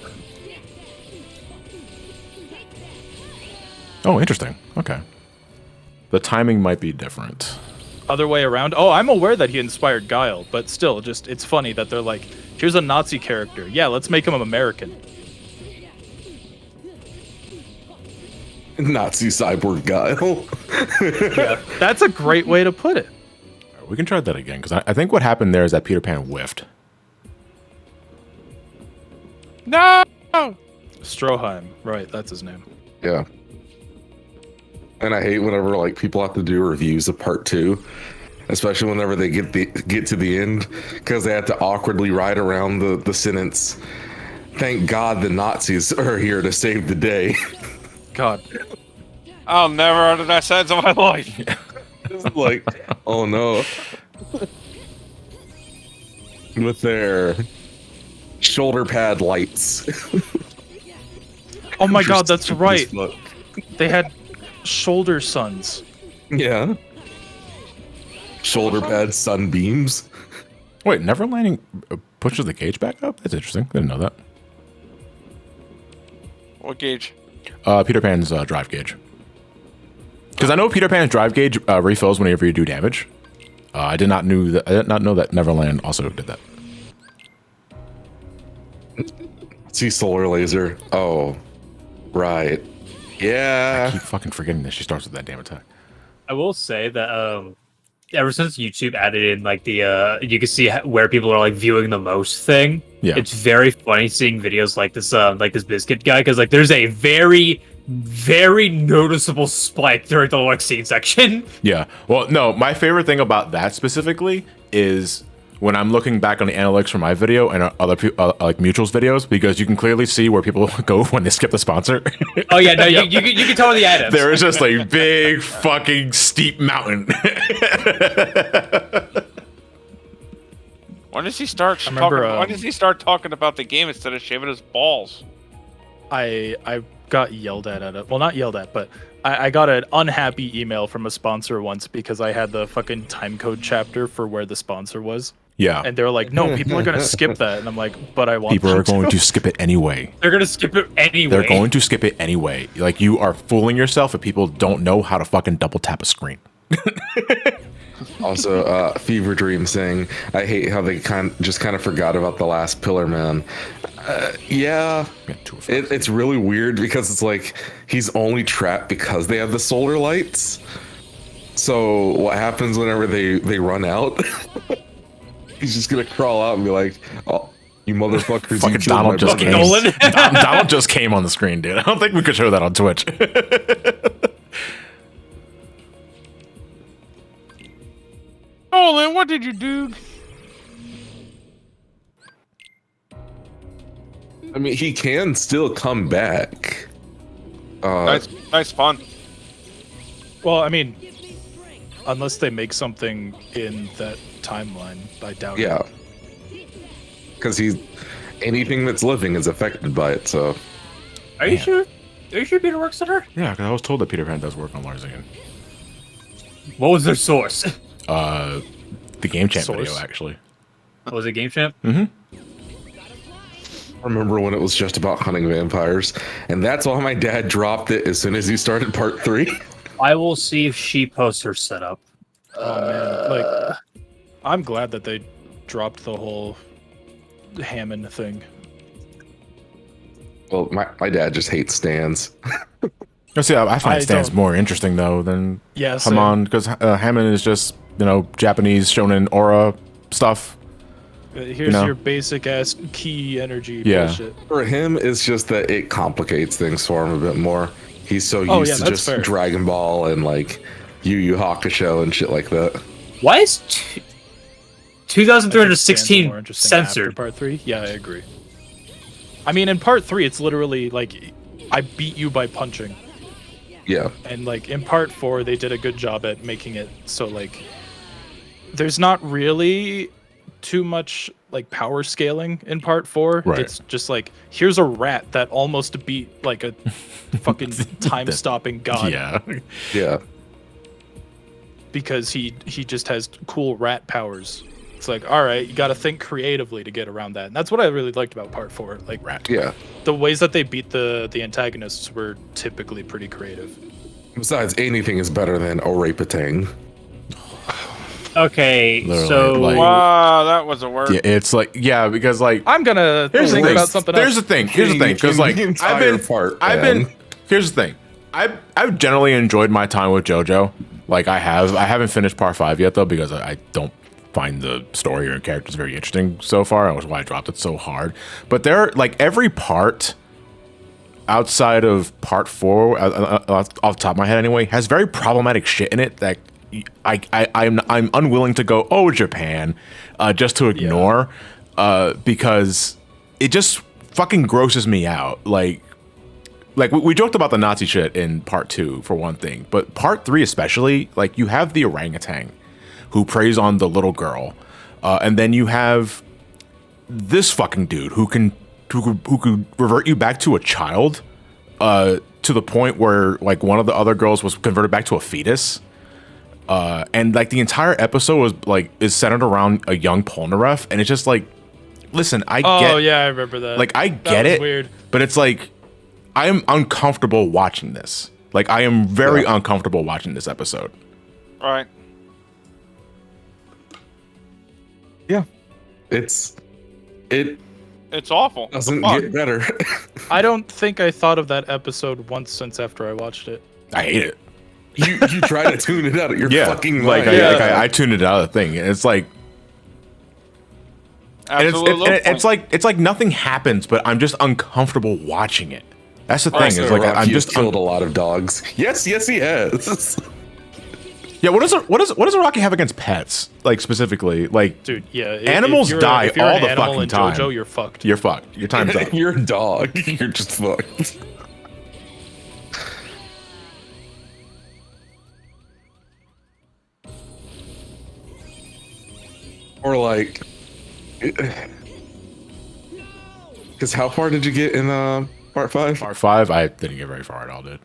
Oh, interesting. Okay. The timing might be different. Other way around. Oh, I'm aware that he inspired Guile, but still, just it's funny that they're like, here's a Nazi character. Yeah, let's make him American. Nazi cyborg Guile. Yeah, that's a great way to put it. We can try that again, because I think what happened there is that Peter Pan whiffed. No! Stroheim, right? That's his name. Yeah. And I hate whenever like people have to do reviews of part 2, especially whenever they get to the end, because they have to awkwardly write around the sentence. Thank God the Nazis are here to save the day. God, I'll never utter that sentence in my life. It's like, oh no. With their shoulder pad lights. Oh my god, that's Stupid right. as fuck. They had shoulder suns. Yeah. Shoulder pads, sunbeams. Wait, never landing pushes the gauge back up? That's interesting. Didn't know that. What gauge? Peter Pan's drive gauge. Because I know Peter Pan's drive gauge refills whenever you do damage. I did not know that Neverland also did that. See solar laser. Oh, right. I Yeah. keep fucking forgetting that she starts with that damn attack. I will say that ever since YouTube added in like the you can see where people are like viewing the most thing. Yeah. It's very funny seeing videos like this biscuit guy, because like there's a very noticeable spike during the vaccine section. Yeah. Well, no, my favorite thing about that specifically is when I'm looking back on the analytics from my video and other like Mutual's videos, because you can clearly see where people go when they skip the sponsor. Oh yeah, no, you can tell the items. There is just a big fucking steep mountain. When does he start I remember, talking? When does he start talking about the game instead of shaving his balls? I got yelled at it. Well, not yelled at, but I got an unhappy email from a sponsor once because I had the fucking timecode chapter for where the sponsor was. Yeah. And they were like, no, people are going to skip that. And I'm like, but I want People them are going to skip it anyway. They're gonna skip it anyway. They're going to skip it anyway. Like, you are fooling yourself if people don't know how to fucking double tap a screen. Also, Fever Dream saying, I hate how they kind of forgot about the last pillar, man. Yeah, it's really weird because it's like he's only trapped because they have the solar lights. So what happens whenever they run out? He's just gonna crawl out and be like, "Oh, you motherfuckers!" Fucking you killed Donald my just brother." came. Nolan. Donald just came on the screen, dude. I don't think we could show that on Twitch. Nolan, what did you do? I mean, he can still come back. Nice fun. Well, I mean, unless they make something in that timeline, I doubt it. Yeah, because anything that's living is affected by it. So, Are you sure? Are you sure Peter works at her? Yeah, because I was told that Peter Pan does work on Larzigan. What was their source? The Game Champ Source? video, actually. Was it Game Champ? I remember when it was just about hunting vampires, and that's why my dad dropped it as soon as he started part 3. I will see if she posts her setup. Oh man, like, I'm glad that they dropped the whole Hammond thing. Well, my dad just hates stands. See, I find I Stan's don't- more interesting though than Yeah, same. Hamon, because Hammond is just Japanese shonen aura stuff. Here's know? your basic ass key energy Yeah. bullshit. For him, it's just that it complicates things for him a bit more. He's so used Oh, yeah, to that's just fair. Dragon Ball and like Yu Yu Hakusho and shit like that. Why is I think Stan's 2316 more interesting after censored? part 3? Yeah, I agree. I mean, in part 3, it's literally like I beat you by punching, Yeah, and like in part 4, they did a good job at making it so like there's not really too much like power scaling in part 4. Right. It's just like here's a rat that almost beat like a fucking time-stopping god Yeah. yeah. because he just has cool rat powers. It's like, all right, you got to think creatively to get around that, and that's what I really liked about part 4. Like Rat. Yeah. the ways that they beat the antagonists were typically pretty creative. Besides, anything is better than Orapatang. Okay, Literally, so like- Wow, that was a word. Yeah, it's like, yeah, because like I'm gonna here's the think thing. about something Here's else. the thing. Here's the thing. Because like The I've entire been, part, I've man. been. Here's the thing. I've generally enjoyed my time with JoJo. Like I haven't finished part 5 yet though, because I don't find the story or characters very interesting so far. That was why I dropped it so hard. But there, like every part outside of part 4, off the top of my head anyway, has very problematic shit in it that I'm unwilling to go, oh, Japan, just to ignore, because it just fucking grosses me out. Like we joked about the Nazi shit in part 2 for one thing, but part 3 especially, like you have the orangutan who preys on the little girl, and then you have this fucking dude who could revert you back to a child, to the point where like one of the other girls was converted back to a fetus. And like the entire episode was like is centered around a young Polnareff, and it's just like, listen, I get. Oh yeah, I remember that. Like I That get was it, weird. but it's like I am uncomfortable watching this. Like I am very uncomfortable watching this episode. Right. Yeah, it It's awful. doesn't Fuck. get better. I don't think I thought of that episode once since after I watched it. I hate it. you try to tune it out of your fucking like mind. I tuned it out of the thing, and it's like. And it's like nothing happens, but I'm just uncomfortable watching it. That's the thing. Also, Is like Rocky I'm has just killed a lot of dogs. Yes, he has. Yeah, what does Rocky have against pets? Like specifically, like Dude, yeah. Animals die if you're all an the animal fucking in time. JoJo, you're fucked. You're fucked. Your time's up. You're a dog. You're just fucked. Or like, because how far did you get in part 5? Part 5, I didn't get very far at all, dude.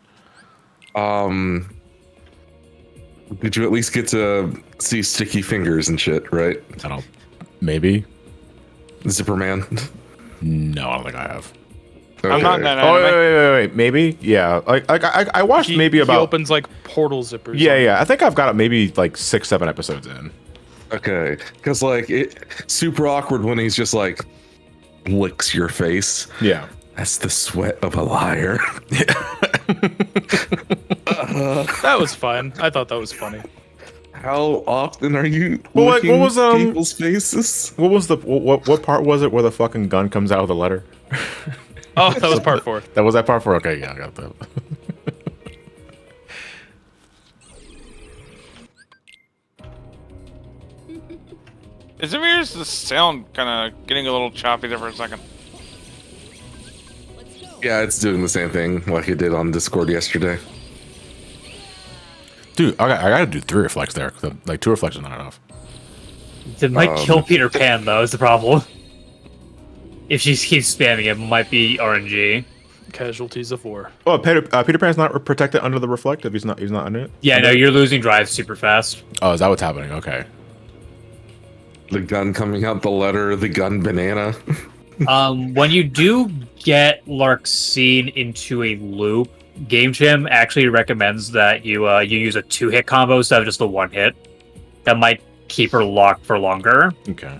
Did you at least get to see sticky fingers and shit? Right? I don't. Maybe. Zipperman. No, I don't think I have. I'm not in that Oh anime. wait, maybe. Yeah, like I watched maybe He about. opens like portal zippers. Yeah. I think I've got maybe like 6-7 episodes in. Okay, because like it super awkward when he's just like licks your face. Yeah. That's the sweat of a liar. That was fun. I thought that was funny. How often are you Well, like, licking what was, people's faces? What was the what part was it where the fucking gun comes out with a letter? Oh, that was part 4. That was that part 4. Okay, yeah, I got that. Is it weird? Is the sound kind of getting a little choppy there for a second? Yeah, it's doing the same thing like it did on Discord yesterday. Dude, I gotta do 3 reflects there. 'Cause, like 2 reflects is not enough. It might kill Peter Pan though. Is the problem? If she keeps spamming it might be RNG. Casualties of war. Oh, Peter Pan's not protected under the reflect if he's not under it. Yeah, no, you're losing drive super fast. Oh, is that what's happening? Okay. The gun coming out the letter, the gun banana. When you do get Larxene into a loop, Game Jam actually recommends that you use a 2-hit combo instead of just a 1-hit. That might keep her locked for longer. Okay.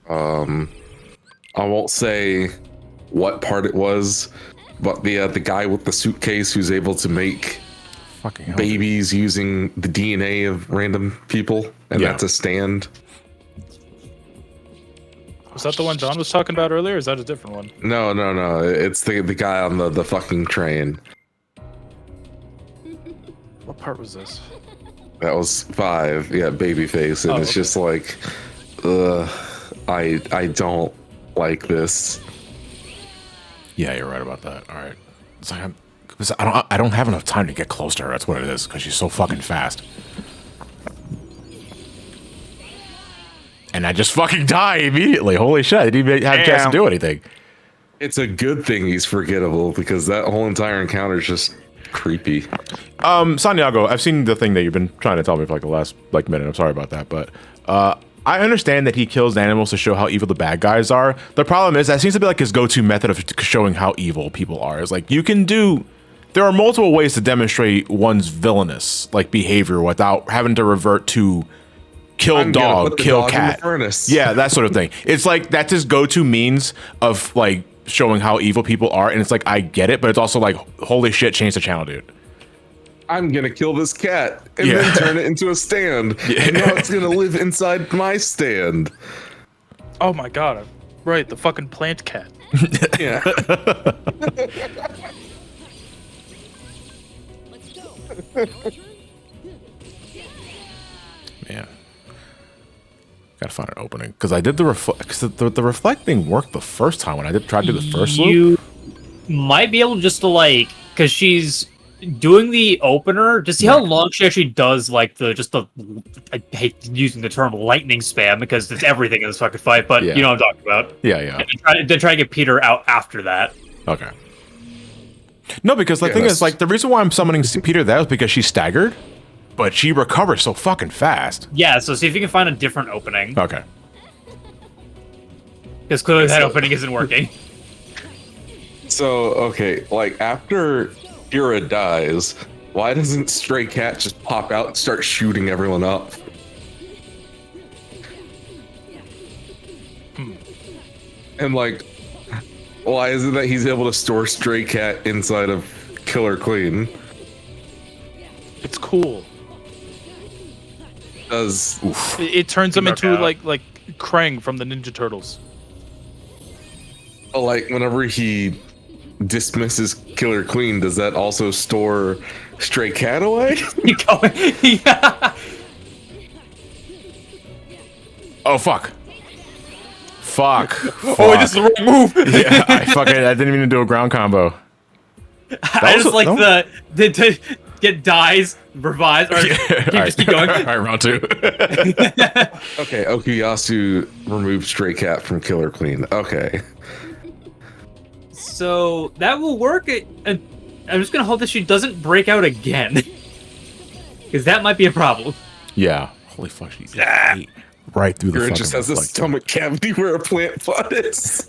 I won't say what part it was, but the guy with the suitcase who's able to make Fucking hell. babies using the DNA of random people, and Yeah. that's a stand. Was that the one John was talking about earlier? Or is that a different one? No. It's the guy on the fucking train. What part was this? That was 5. Yeah, babyface, and Oh, it's okay. just like, I don't like this. Yeah, you're right about that. All right. It's like I don't have enough time to get close to her. That's what it is because she's so fucking fast. And I just fucking die immediately. Holy shit! I didn't even have a chance to Damn. do anything. It's a good thing he's forgettable because that whole entire encounter is just creepy. Santiago, I've seen the thing that you've been trying to tell me for like the last like minute. I'm sorry about that, but I understand that he kills animals to show how evil the bad guys are. The problem is that seems to be like his go-to method of showing how evil people are. Is like you can do. There are multiple ways to demonstrate one's villainous like behavior without having to revert to kill I'm gonna dog, put the kill dog in the cat. furnace. Yeah, that sort of thing. It's like that's his go-to means of like showing how evil people are, and it's like I get it, but it's also like holy shit, change the channel, dude. I'm gonna kill this cat and Yeah. then turn it into a stand. And now it's gonna live inside my stand. Oh my god, I'm right, the fucking plant cat. Yeah. Man, gotta find an opening because I did the reflect. Because the reflect thing worked the first time when I did try to do the first loop. You might be able just to like, because she's doing the opener to see how long she actually does like the I hate using the term lightning spam because it's everything in this fucking fight, but Yeah. you know what I'm talking about. Yeah. And then try to get Peter out after that. Okay. No, because the Yeah, thing that's- is, like, the reason why I'm summoning Peter there is because she's staggered, but she recovers so fucking fast. Yeah, so see if you can find a different opening. Okay. Because clearly that opening isn't working. So, okay, like after Kira dies, why doesn't Stray Cat just pop out and start shooting everyone up? And like, why is it that he's able to store Stray Cat inside of Killer Queen? It's cool. Does It turns him Work into out. like Krang from the Ninja Turtles. like whenever he dismisses Killer Queen, does that also store Stray Cat away? You going? Yeah. Oh, fuck. Fuck. Oh, this is the wrong move. Yeah, I didn't even do a ground combo. I was just like that the get dies, revives, or just keep going. All right, round 2. Okay, Okuyasu removed Stray Cat from Killer Queen. Okay. So that will work. I'm just gonna hope that she doesn't break out again, because that might be a problem. Yeah. Holy fuck, she's right through the Kira fucking just has a reflector. stomach cavity where a plant pot is.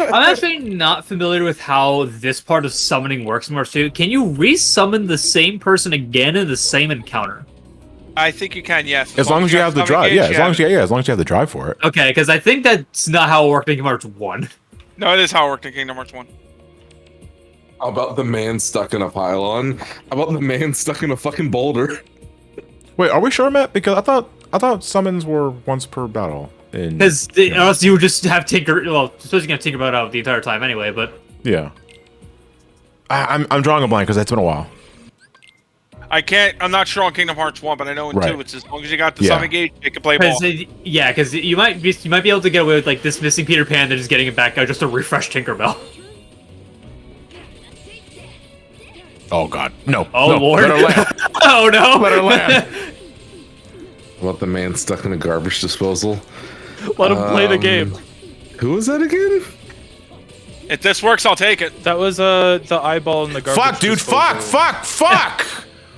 I'm actually not familiar with how this part of summoning works more too. Can you resummon the same person again in the same encounter? I think you can, yes. As long as you have the stomach drive. gauge, Yeah, as long as you have the drive for it. Okay, because I think that's not how it worked in Kingdom Hearts 1. No, it is how it worked in Kingdom Hearts 1. How about the man stuck in a pylon? How about the man stuck in a fucking boulder? Wait, are we sure, Matt? Because I thought summons were once per battle. Because else you would just have Tinker. Well, suppose you can have Tinkerbell out the entire time anyway. But Yeah. I'm drawing a blank because it's been a while. I'm not sure on Kingdom Hearts 1, but I know in Right. 2, it's as long as you got the Yeah. stomach gauge, you can play ball. because you might be able to get away with like this missing Peter Pan, then just getting it back out just to refresh Tinkerbell. Oh god, no! Oh no, lord! let her land. Oh no! Let her land. How about the man stuck in a garbage disposal? Let him play the game. Who was that again? If this works, I'll take it. That was the eyeball in the garbage. Fuck, dude! disposal. Fuck!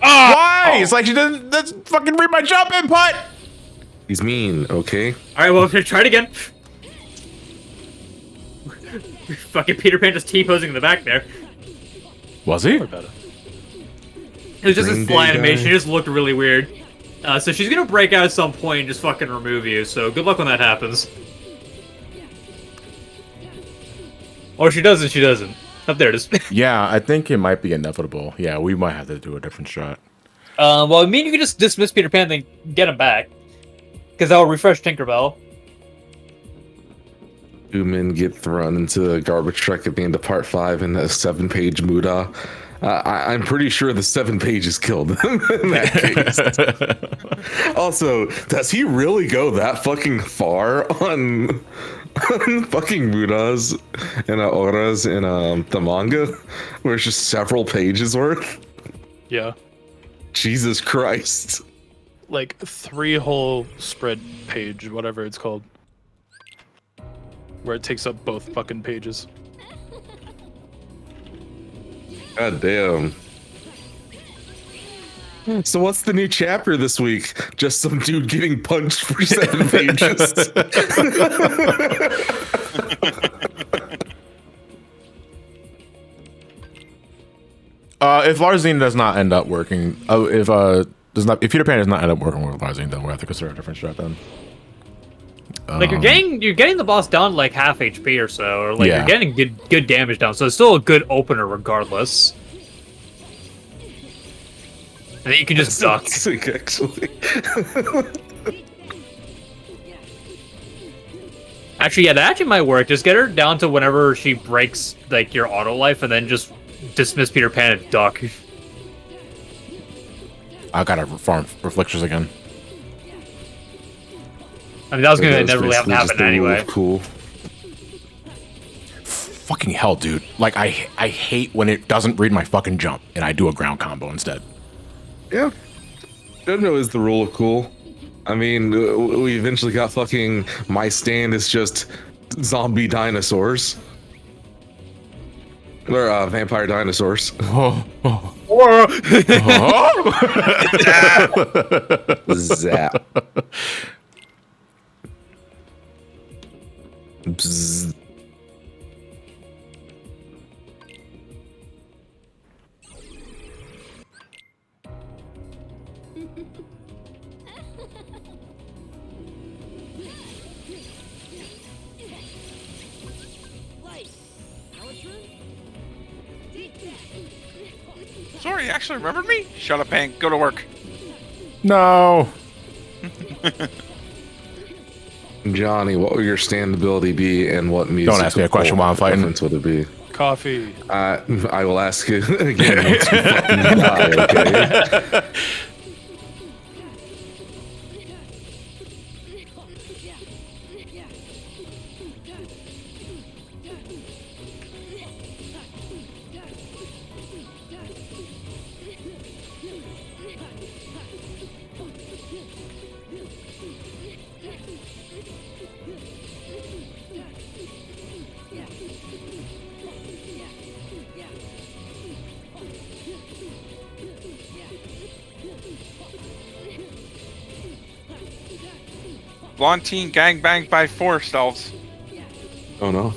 Why? It's like she doesn't fucking read my jump input. He's mean, okay? All right, well, try it again. Fucking Peter Pan just T-posing in the back there. Was he? It was just Green a fly Day animation. guy. It just looked really weird. So she's gonna break out at some point and just fucking remove you. So good luck when that happens. Or she doesn't. She doesn't. Up there it is. Yeah, I think it might be inevitable. Yeah, we might have to do a different shot. Well, I mean, you can just dismiss Peter Pan and then get him back. Because that'll refresh Tinkerbell. 2 men get thrown into the garbage truck at the end of part 5 in a 7-page Muda. I'm pretty sure the 7 pages killed him in that case. Also, does he really go that fucking far on fucking Mudas and Auras in the manga? Where it's just several pages worth? Yeah, Jesus Christ. like 3 whole spread page, whatever it's called, where it takes up both fucking pages. God damn. So what's the new chapter this week? Just some dude getting punched for 7 pages. If Larzine does not end up working, if Peter Pan does not end up working with Larzine, then we'll have to consider a different strat then. Like you're getting the boss down to like half HP or so, or like Yeah. you're getting good damage down. So it's still a good opener regardless. And then you can just duck. Sick, actually. Actually, yeah, that actually might work. Just get her down to whenever she breaks like your auto life, and then just dismiss Peter Pan and duck. I gotta farm Reflectors again. I mean, that was gonna That was never really have to basically just happen the rule anyway. of Cool. Fucking hell, dude. Like, I hate when it doesn't read my fucking jump and I do a ground combo instead. Yeah. Jojo is the rule of cool. I mean, we eventually got fucking my stand is just zombie dinosaurs. They're vampire dinosaurs. Or Zap. Bzz. Sorry, you actually remembered me? Shut up, Hank. Go to work. No. Johnny, what would your stand ability be, and what music? Don't ask me a question while I'm fighting. reference would it be? Coffee. I will ask you again once you fucking die, okay? Blonde teen gang banged by force elves. Oh no.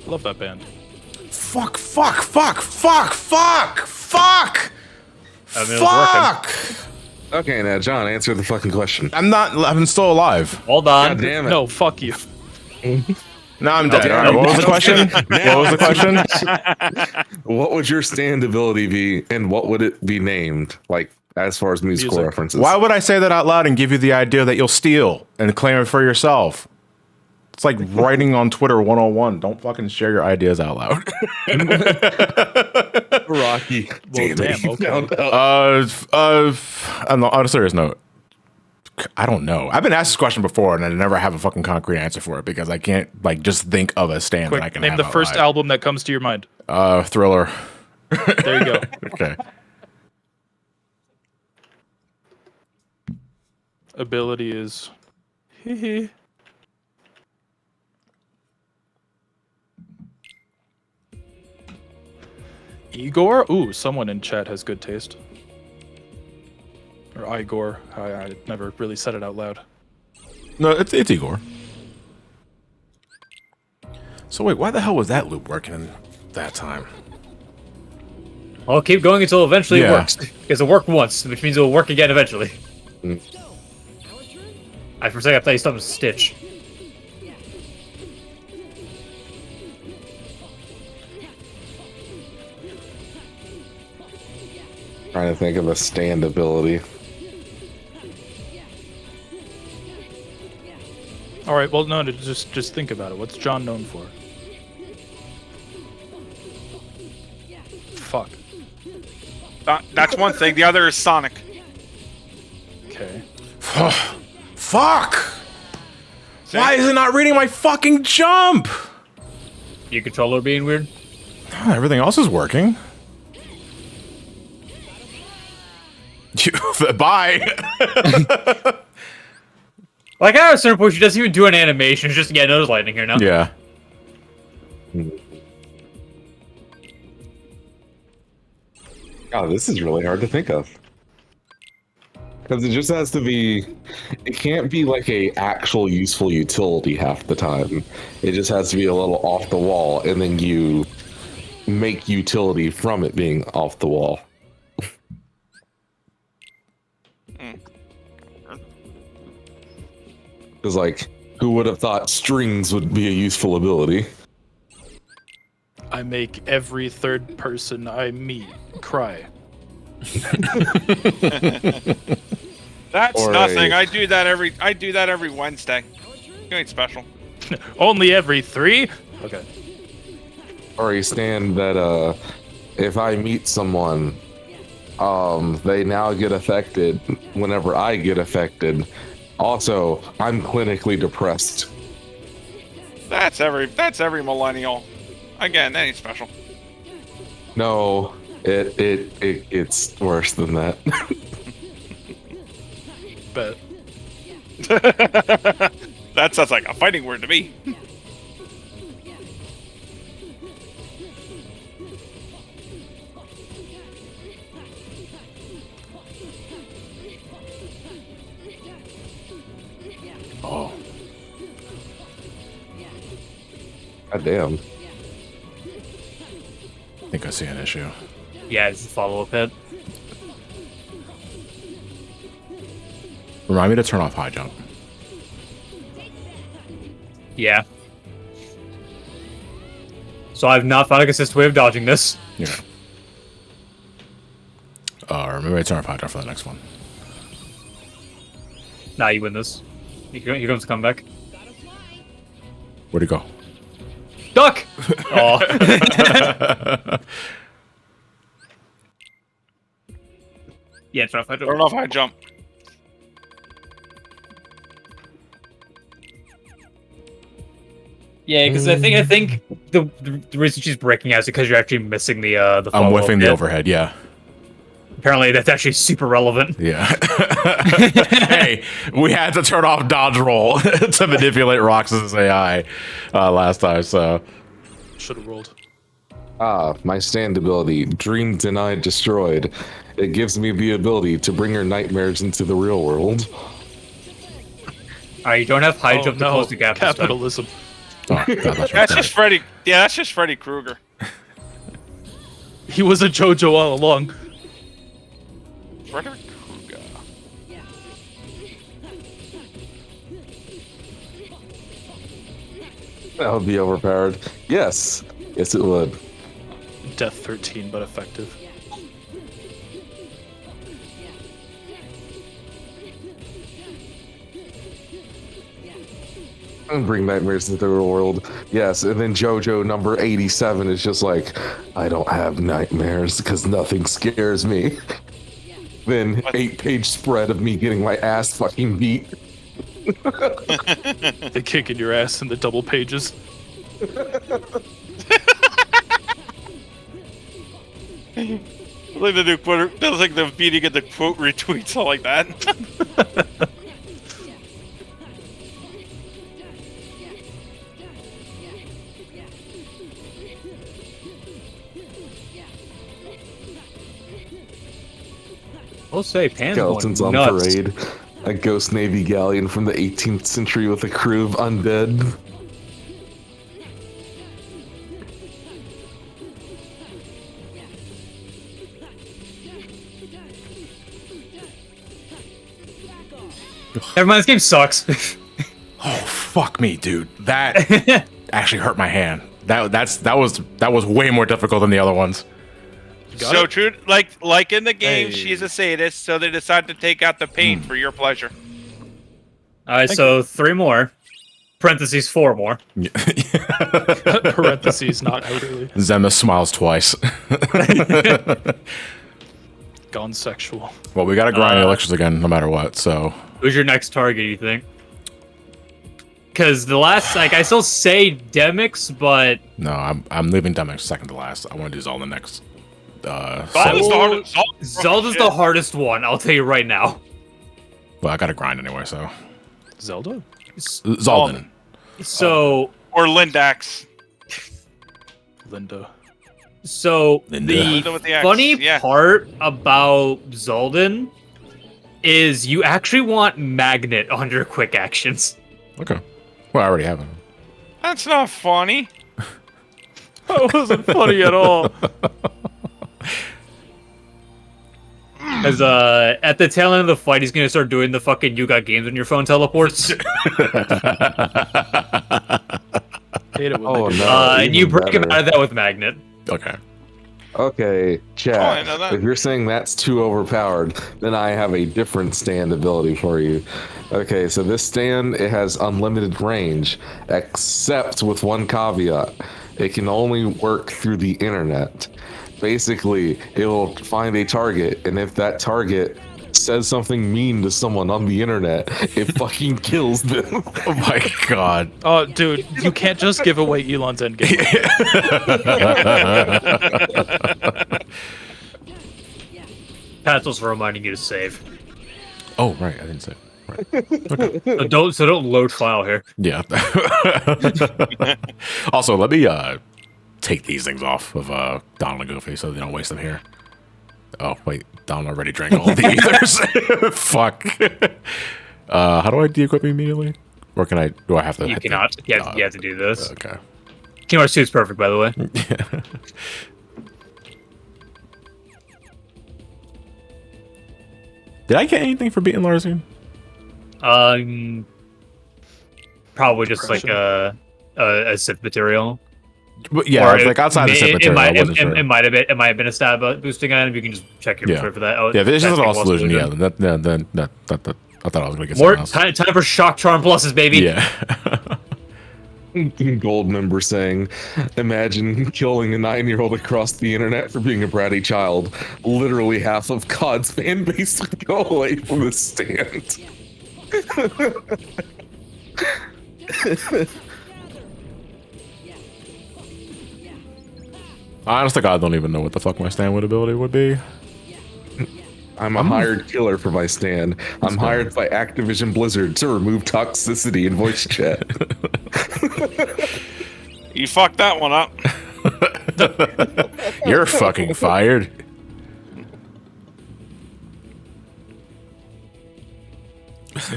Love that band. Fuck. I mean, it was Fuck. Okay, now John, answer the fucking question. I'm still alive. Hold on. God damn it. No, fuck you. No, I'm dead. All right, what was the question? What was the question? What would your stand ability be, and what would it be named? Like, as far as musical Music. references. Why would I say that out loud and give you the idea that you'll steal and claim it for yourself? It's like writing on Twitter 101. Don't fucking share your ideas out loud. Rocky? Well, damn, okay. On a serious note, I don't know. I've been asked this question before, and I never have a fucking concrete answer for it because I can't like just think of a stand that I Quick, can name have the out first loud. album that comes to your mind. Thriller. There you go. Okay. Ability is. Hee. Igor? Ooh, someone in chat has good taste. Or Igor. I never really said it out loud. No, it's Igor. So wait, why the hell was that loop working in that time? I'll keep going until eventually it Yeah. works. Because it worked once, which means it will work again eventually. Mm. For a second I thought you stopped with Stitch. Trying to think of a stand ability. All right, well, no, just think about it. What's John known for? Fuck. That's one thing. The other is Sonic. Okay. Fuck! Why is it not reading my fucking jump? Your controller being weird? Oh, everything else is working. Bye. Like at a certain point she doesn't even do an animation, it's just yeah, no, there's lightning here now. Yeah. God, this is really hard to think of. Because it just has to be, it can't be like a actual useful utility half the time. It just has to be a little off the wall, and then you make utility from it being off the wall. Because like, who would have thought strings would be a useful ability? I make every third person I meet cry. That's Or nothing. a- I do that every Wednesday. You ain't special. Only every 3? Okay. Or a stand that if I meet someone, they now get affected whenever I get affected. Also, I'm clinically depressed. That's every millennial. Again, that ain't special. No, it's worse than that. Bet. That sounds like a fighting word to me. God damn. I think I see an issue. Yeah, it's a follow-up hit. Remind me to turn off high jump. Yeah. So I've not found a consistent way of dodging this. Yeah. Remember to turn off high jump for the next one. Nah, you win this. Here comes the comeback. Where'd he go? Duck! Oh. Yeah, turn off high jump. Turn off high jump. Yeah, because I think the reason she's breaking out is because you're actually missing the I'm follow-up whiffing the hit. overhead, yeah. Apparently, that's actually super relevant. Yeah. Hey, we had to turn off dodge roll to manipulate Roxas' AI last time, so. Should have rolled. My stand ability, Dream Denied Destroyed. It gives me the ability to bring your nightmares into the real world. Alright, you don't have high jump to no, close the gap. this time. capitalism. Oh, God, that's That's just Freddy. Yeah, that's just Freddy Krueger. He was a JoJo all along. Freddy Krueger. That would be overpowered. Yes. Yes, it would. Death 13, but effective. And bring nightmares into the real world. Yes, and then JoJo number 87 is just like, I don't have nightmares because nothing scares me. Then 8-page spread of me getting my ass fucking beat. They kicking your ass in the double pages. Like the new quote. That was like the beating of the quote retweets, all like that. I'll say Pan's Skeletons going on nuts. parade. A ghost navy galleon from the 18th century with a crew of undead. Never mind, this game sucks. Oh, fuck me, dude. That actually hurt my hand. That was way more difficult than the other ones. So true. Like in the game, Hey. she's a sadist, so they decide to take out the pain for your pleasure. Alright, so 3 more. Parentheses 4 more. Parentheses, not elderly. Zemus smiles twice. Gone sexual. Well, we gotta grind the elections again, no matter what. So Who's your next target, you think? Because the last, like, I still say Demix, but no, I'm leaving Demix second to last. I want to do Zelda next. Zelda's So, the hardest. Zelda's the hardest one, I'll tell you right now. well, I gotta grind anyway. So Zelda? Zaldin. So, Or Lindax. Linda. so Linda. the Linda with the X, funny yeah. part about Zaldin is you actually want Magnet on your quick actions. Okay. Well, I already have it. That's not funny. That wasn't funny at all. Because at the tail end of the fight, he's gonna start doing the fucking "you got games on your phone" teleports. Hate it when Oh, they do no. that. And you even break him better. out of that with Magnet. Okay. Okay, Oh, I chat. know that. If you're saying that's too overpowered, then I have a different stand ability for you. Okay, so this stand, it has unlimited range, except with one caveat. It can only work through the internet. Basically, it will find a target, and if that target says something mean to someone on the internet, it fucking kills them. Oh my god. Oh, dude, you can't just give away Elon's endgame. Patzel's for reminding you to save. Oh right, I didn't say. Right. So don't load file here. Yeah. Also, let me take these things off of Donald and Goofy so they don't waste them here. Oh wait, Donald already drank all the ethers. Fuck. How do I de-equip immediately? Or can I? Do I have to? You hit cannot. The, You have to do this. Okay. Kingdom Hearts 2 is perfect, by the way. Did I get anything for beating Larzen? Probably just like a Sith material. But yeah, Or like outside the Sith material, I wasn't sure. It might have been a stab boosting item. You can just check your inventory for that. Oh, Yeah, this is that an all thing was solution. Yeah, illusion. that I thought I was gonna get More something else. time for shock charm pluses, baby. Yeah. Gold member saying, imagine killing a 9-year-old across the internet for being a bratty child. Literally half of COD's fan base would go away from the stand. Honest to God, I don't even know what the fuck my stand with ability would be. I'm a hired killer for my stand. I'm hired by Activision Blizzard to remove toxicity in voice chat. You fucked that one up. You're fucking fired.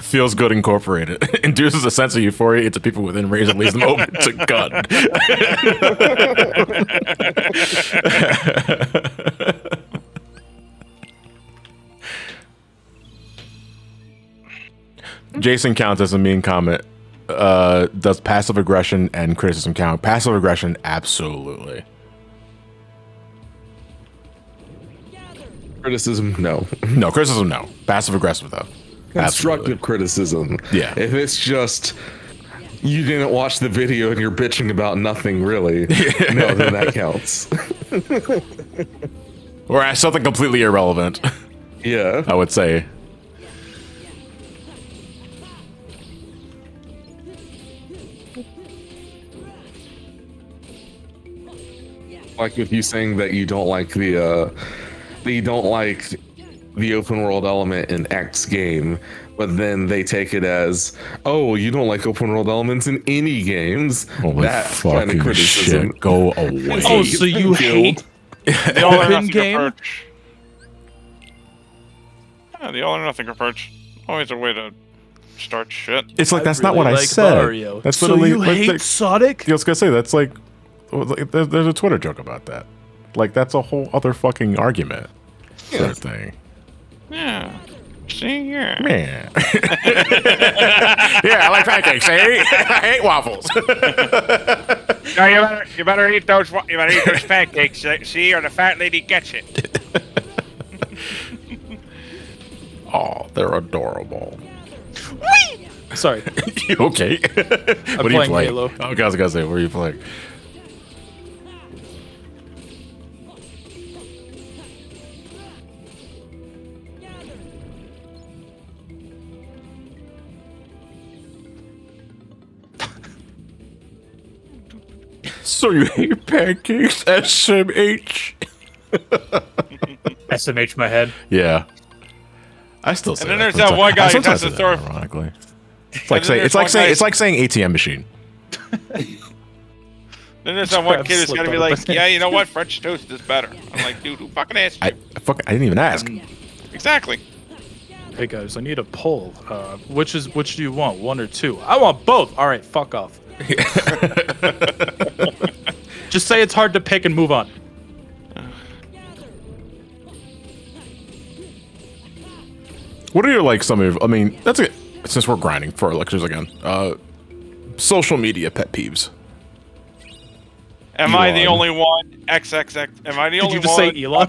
Feels Good Incorporated induces a sense of euphoria into people within range and leaves them open to gun. Jason counts as a mean comment. Does passive aggression and criticism count? Passive aggression, absolutely. Criticism, no. No, criticism, no. Passive aggressive, though. Constructive Absolutely. criticism. Yeah. If it's just you didn't watch the video and you're bitching about nothing really, no, then that counts. Or something completely irrelevant, Yeah. I would say. Like with you saying that you don't like the open world element in X game, but then they take it as, oh, you don't like open world elements in any games. Holy That's kind of fucking criticism. shit. Go away. Oh, so you hate The all or open nothing game? approach. Yeah, the all or nothing approach. Always a way to start shit. It's like, I that's not really what I like said. Mario. That's So literally you like, hate Sonic? I was gonna say, that's like there's a Twitter joke about that. Like, that's a whole other fucking argument. Sort of thing. Yeah. See, yeah. Man. Yeah, I like pancakes, eh? I hate waffles. No, you better eat those pancakes, see, or the fat lady gets it. Oh, they're adorable. Sorry. You okay? What are you playing playing? Halo. Oh, I was gonna say, what are you playing? So you hate pancakes, SMH? SMH my head. Yeah. I still say And then that there's that sometimes. one guy I who sometimes tries to say that, throw- ironically. It's And like then saying there's one guy- it's like saying ATM machine. Then there's that one Crab kid who's slipped gonna be on a like, banana. yeah, you know what? French toast is better. I'm like, dude, who fucking asked you? I didn't even ask. Exactly. Hey guys, I need a poll. Which do you want? 1 or 2? I want both. All right, fuck off. Just say it's hard to pick and move on. What are your like some of? I mean, that's it. Since we're grinding for our lectures again, social media pet peeves. Am I the Elon. only one? XXX. Am I the Did only you just one? say Elon?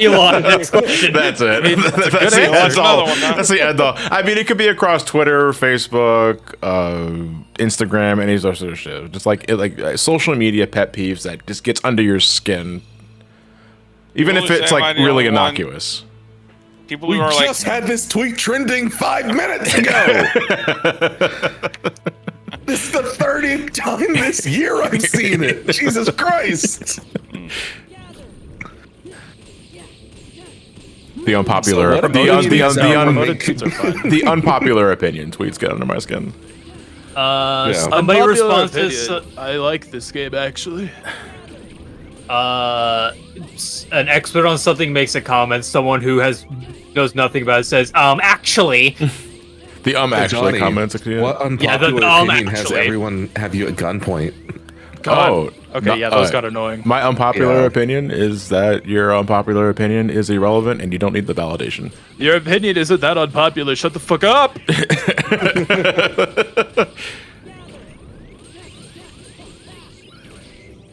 Elon, next question. That's it. mean, that's a good That's answer. There's all. another one, though. That's the end all. I mean, it could be across Twitter, Facebook, Instagram, any sort of shit. Just like social media pet peeves that just gets under your skin, even People if who it's say, like "Am I the really only one?" innocuous. People We who are just like, had this tweet trending 5 minutes ago. This is the 30th time this year I've seen it. Jesus Christ. The unpopular, So what the emoji Tweets are fine. the unpopular opinion tweets get under my skin. My Unpopular response is opinion, I like this game actually. an expert on something makes a comment. Someone who knows nothing about it says, actually. The actually Johnny, comments. Yeah. what Yeah, unpopular the opinion has actually. everyone have you at gunpoint? God. Oh, Okay, no, yeah, those got annoying. My unpopular Yeah. opinion is that your unpopular opinion is irrelevant and you don't need the validation. Your opinion isn't that unpopular. Shut the fuck up.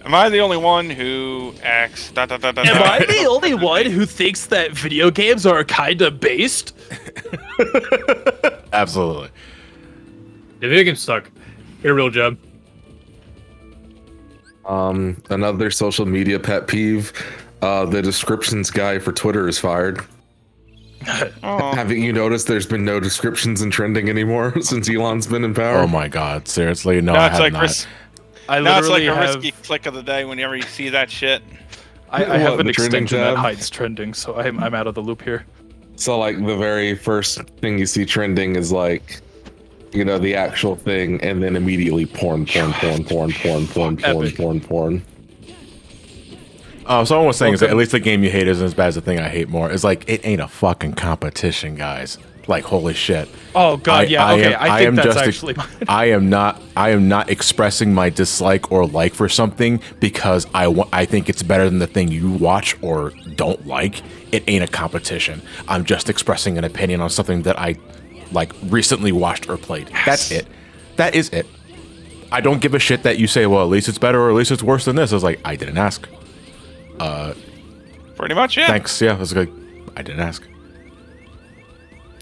Am I the only one who acts? Am I the only one who thinks that video games are kinda based? Absolutely. The video games suck. Get a real job. Another social media pet peeve. The descriptions guy for Twitter is fired. Oh. Haven't you noticed there's been no descriptions in trending anymore since Elon's been in power? Oh my God! Seriously, no, Now I it's have like not. I now it's like literally a have, risky click of the day whenever you see that shit. I have What, an the trending extension that tab? hides trending, so I'm out of the loop here. So like the very first thing you see trending is like, you know, the actual thing, and then immediately porn. Someone was saying is that at least the game you hate isn't as bad as the thing I hate more. It's like it ain't a fucking competition, guys. Like holy shit. Oh god, yeah, okay. I think that's actually I am not expressing my dislike or like for something because I think it's better than the thing you watch or don't like. It ain't a competition. I'm just expressing an opinion on something that I like recently watched or played. That's it. That is it. I don't give a shit that you say, well, at least it's better or at least it's worse than this. I was like, I didn't ask. Pretty much, yeah. Thanks. Yeah, I was like, I didn't ask.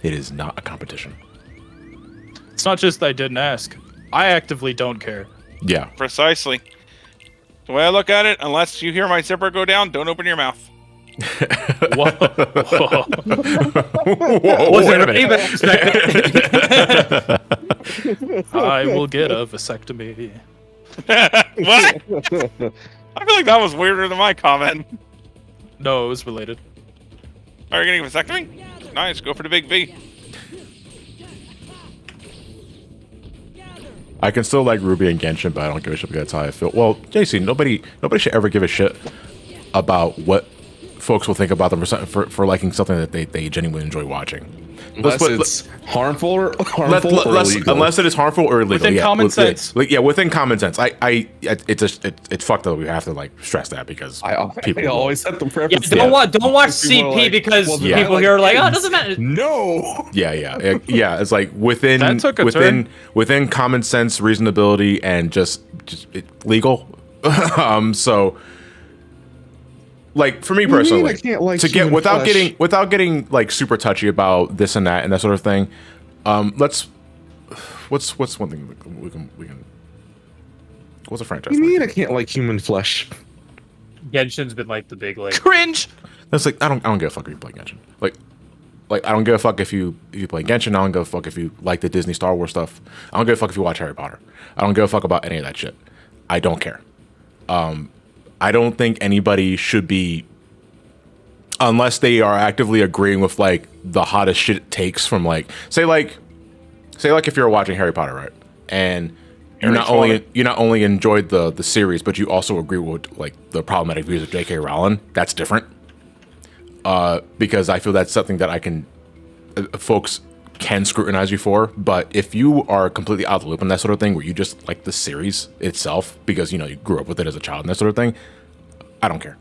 It is not a competition. It's not just I didn't ask. I actively don't care. Yeah. Precisely. The way I look at it, unless you hear my zipper go down, don't open your mouth. Whoa. Whoa. Whoa, Wasn't wait a even minute. expecting. I will get a vasectomy. What? I feel like that was weirder than my comment. No, it was related. Are you getting a vasectomy? Nice, go for the big V. I can still like Ruby and Genshin, but I don't give a shit because that's how I feel. Well, JC, nobody should ever give a shit about what folks will think about them for liking something that they genuinely enjoy watching. Unless it's harmful or illegal. Unless it is harmful or illegal. Within common sense. Yeah, within common sense. It's fucked up. We have to like stress that because I always set the Yeah, preference. don't watch People are CP like, because well, yeah. people here are like, oh, it doesn't matter. No. yeah. It's like within That took a within common sense, reasonability, and just legal. So. Like for me personally, I can't like to get human without flesh? getting like super touchy about this and that sort of thing. What's one thing we can what's a franchise? You like? mean I can't like human flesh? Genshin's been like the big like. Cringe! That's like I don't give a fuck if you play Genshin. Like I don't give a fuck if you play Genshin. I don't give a fuck if you like the Disney Star Wars stuff. I don't give a fuck if you watch Harry Potter. I don't give a fuck about any of that shit. I don't care. I don't think anybody should be, unless they are actively agreeing with like the hottest shit takes from like say like if you're watching Harry Potter, right? And you not only enjoyed the series, but you also agree with like the problematic views of J.K. Rowling. That's different. Because I feel that's something that I can folks can scrutinize you for. But if you are completely out of the loop and that sort of thing, where you just like the series itself because you grew up with it as a child and that sort of thing, I don't care.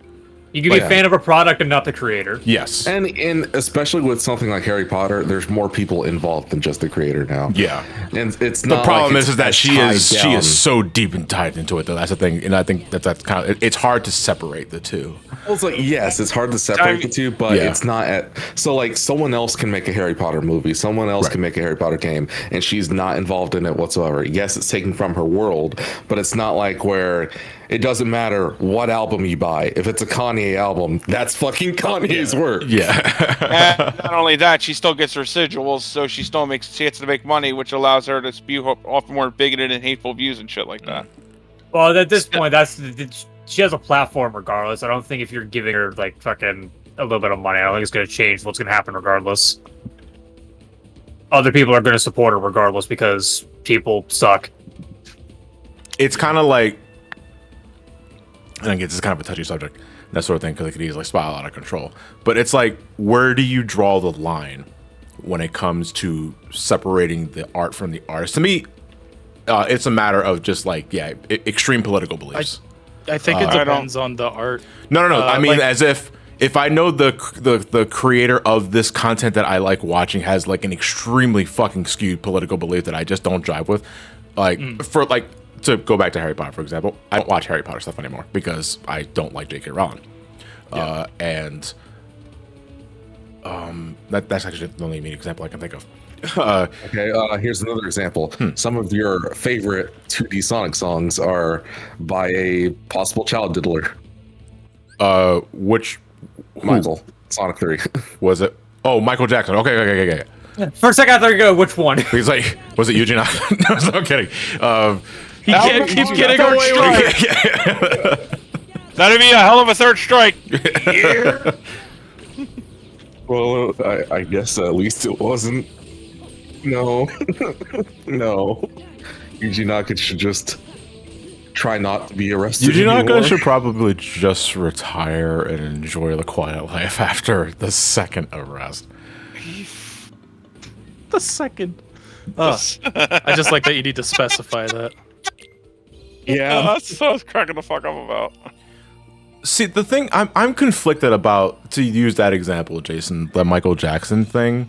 You can be a fan of a product and not the creator. Yes. And especially with something like Harry Potter, there's more people involved than just the creator now. Yeah. And it's The not problem like is that it's she is tied so deep and tied into it though. That's the thing, and I think that's kind of it's hard to separate the two. Well, it's like yes, it's hard to separate the two, but Yeah. it's not at so like someone else can make a Harry Potter movie, someone else Right. can make a Harry Potter game, and she's not involved in it whatsoever. Yes, it's taken from her world, but it's not like where it doesn't matter what album you buy. If it's a Kanye album, that's fucking Kanye's work. Yeah. And not only that, she still gets residuals, so she gets to make money, which allows her to spew off more bigoted and hateful views and shit like that. Well, at this point, she has a platform regardless. I don't think if you're giving her like fucking a little bit of money, I don't think it's going to change what's going to happen regardless. Other people are going to support her regardless because people suck. It's kind of like, and I guess it's kind of a touchy subject, that sort of thing, because it could easily spiral out of control. But it's like, where do you draw the line when it comes to separating the art from the artist. To me, it's a matter of just like extreme political beliefs. I think it depends on the art. No. I mean, like- as if I know the creator of this content that I like watching has like an extremely fucking skewed political belief that I just don't jive with, like for like to go back to Harry Potter, for example, I don't watch Harry Potter stuff anymore because I don't like J.K. Rowling, and that's actually the only main example I can think of. Okay, here's another example. Some of your favorite 2D Sonic songs are by a possible child diddler. Which Michael, Sonic 3. was it? Oh, Michael Jackson. Okay. For a second, I thought you were going, which one? He's like, was it Eugene? No, I'm kidding. He can't keep getting away with it. That'd be a hell of a third strike. Well, I guess at least it wasn't. No. No. Yuji Naka should just try not to be arrested Yuji Naka anymore. should probably just retire and enjoy the quiet life after the second arrest. The second. I just like that you need to specify that. Yeah. That's what I was cracking the fuck up about. See, the thing I'm conflicted about, to use that example, Jason, the Michael Jackson thing,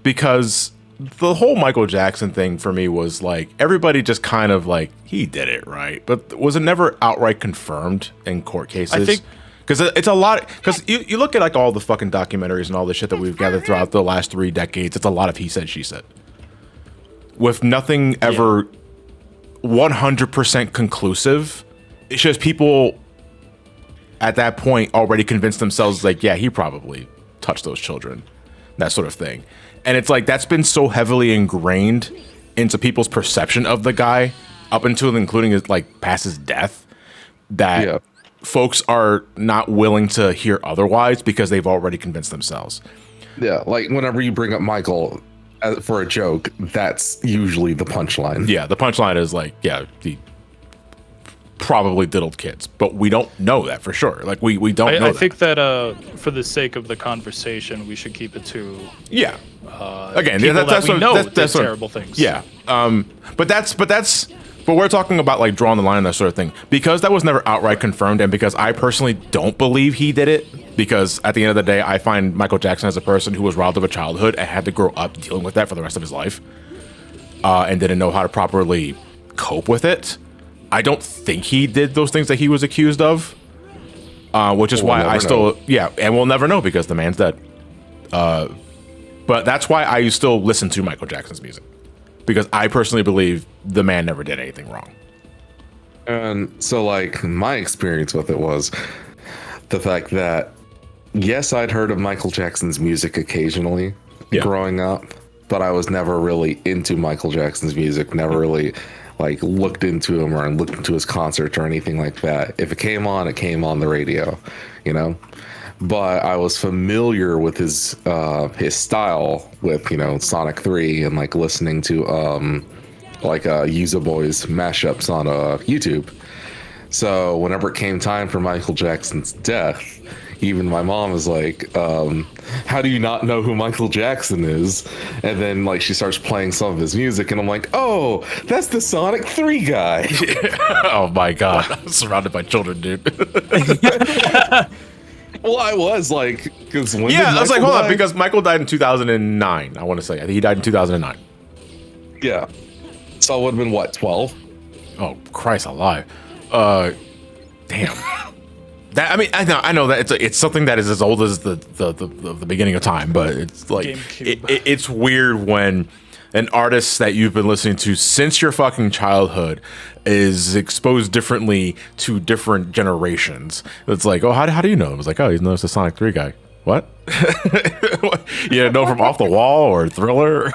because the whole Michael Jackson thing for me was like everybody just kind of like he did it right, but was it never outright confirmed in court cases? I think because it's a lot. Because you look at like all the fucking documentaries and all the shit that we've gathered throughout the last 3 decades. It's a lot of he said, she said, with nothing ever 100% conclusive. It's just people at that point already convinced themselves like, yeah, he probably touched those children, that sort of thing. And it's like that's been so heavily ingrained into people's perception of the guy up until and including his like past his death that folks are not willing to hear otherwise because they've already convinced themselves. Yeah, like whenever you bring up Michael for a joke, that's usually the punchline. Yeah, the punchline is like, yeah, he probably diddled kids, but we don't know that for sure. Like we don't know I that. think that for the sake of the conversation, we should keep it to again, people that's that we what, know that's did what, terrible things. Yeah, but we're talking about like drawing the line and that sort of thing because that was never outright confirmed, and because I personally don't believe he did it. Because at the end of the day, I find Michael Jackson as a person who was robbed of a childhood and had to grow up dealing with that for the rest of his life, and didn't know how to properly cope with it. I don't think he did those things that he was accused of, which is why I still, and we'll never know because the man's dead. But that's why I still listen to Michael Jackson's music, because I personally believe the man never did anything wrong. And so, like, my experience with it was the fact that, yes, I'd heard of Michael Jackson's music occasionally growing up, but I was never really into Michael Jackson's music, never really like looked into him or looked into his concerts or anything like that. If it came on the radio, you know. But I was familiar with his style with, you know, Sonic 3 and like listening to Yuza Boys mashups on YouTube. So whenever it came time for Michael Jackson's death, even my mom was like, how do you not know who Michael Jackson is? And then like she starts playing some of his music and I'm like, oh, that's the Sonic 3 guy. Oh my god, I'm surrounded by children, dude. Well, I was like, because when I was like, hold on, because Michael died in 2009. I want to say, I think he died in 2009. Yeah, so it would have been what, 12? Oh Christ alive! Damn. That, I mean, I know that it's something that is as old as the beginning of time, but it's like it's weird when an artist that you've been listening to since your fucking childhood is exposed differently to different generations. It's like, oh, how do you know? It was like, oh, he's known as the Sonic 3 guy. What? You know from Off the Wall or Thriller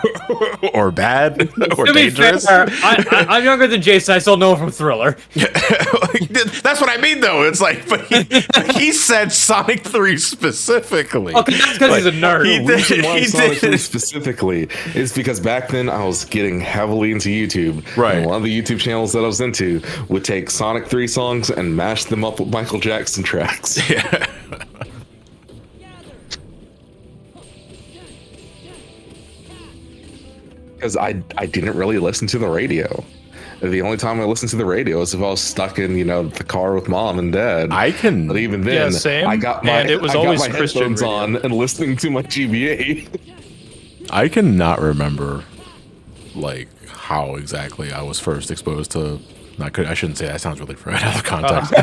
or Bad or To be Dangerous? fair, I'm younger than Jason. I still know him from Thriller. That's what I mean, though. It's like, but he said Sonic 3 specifically. Okay, that's because he's a nerd. The reason why Sonic 3 specifically is because back then I was getting heavily into YouTube. Right. And one of the YouTube channels that I was into would take Sonic 3 songs and mash them up with Michael Jackson tracks. Yeah. because I didn't really listen to the radio. The only time I listened to the radio is if I was stuck in, the car with mom and dad. But even then, same. I got my, And it was I got always my Christian headphones radio. on and listening to my GBA. I cannot remember, like, how exactly I was first exposed to. I shouldn't say that. Sounds really right out of context.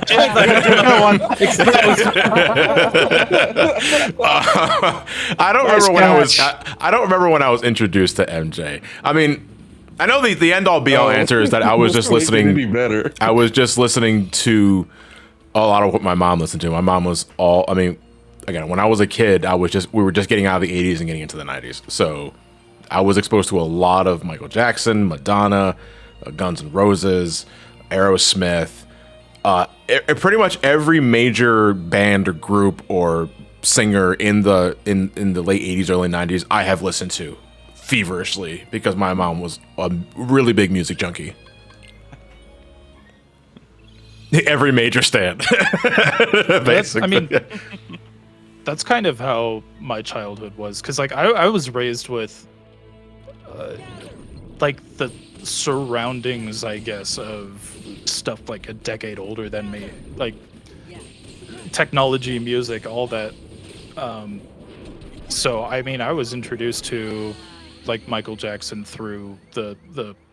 I don't remember when I was. I don't remember when I was introduced to MJ. I mean, I know the end all be all answer is that I was just listening. Any better. I was just listening to a lot of what my mom listened to. My mom was all. I mean, again, when I was a kid, we were just getting out of the '80s and getting into the '90s. So I was exposed to a lot of Michael Jackson, Madonna, Guns N' Roses, Aerosmith. Pretty much every major band or group or singer in the late '80s, early '90s, I have listened to feverishly because my mom was a really big music junkie. Every major stand. Basically. That's kind of how my childhood was, because like I was raised with like the surroundings, I guess, of stuff like a decade older than me, like technology, music, all that. So I mean, I was introduced to like Michael Jackson through the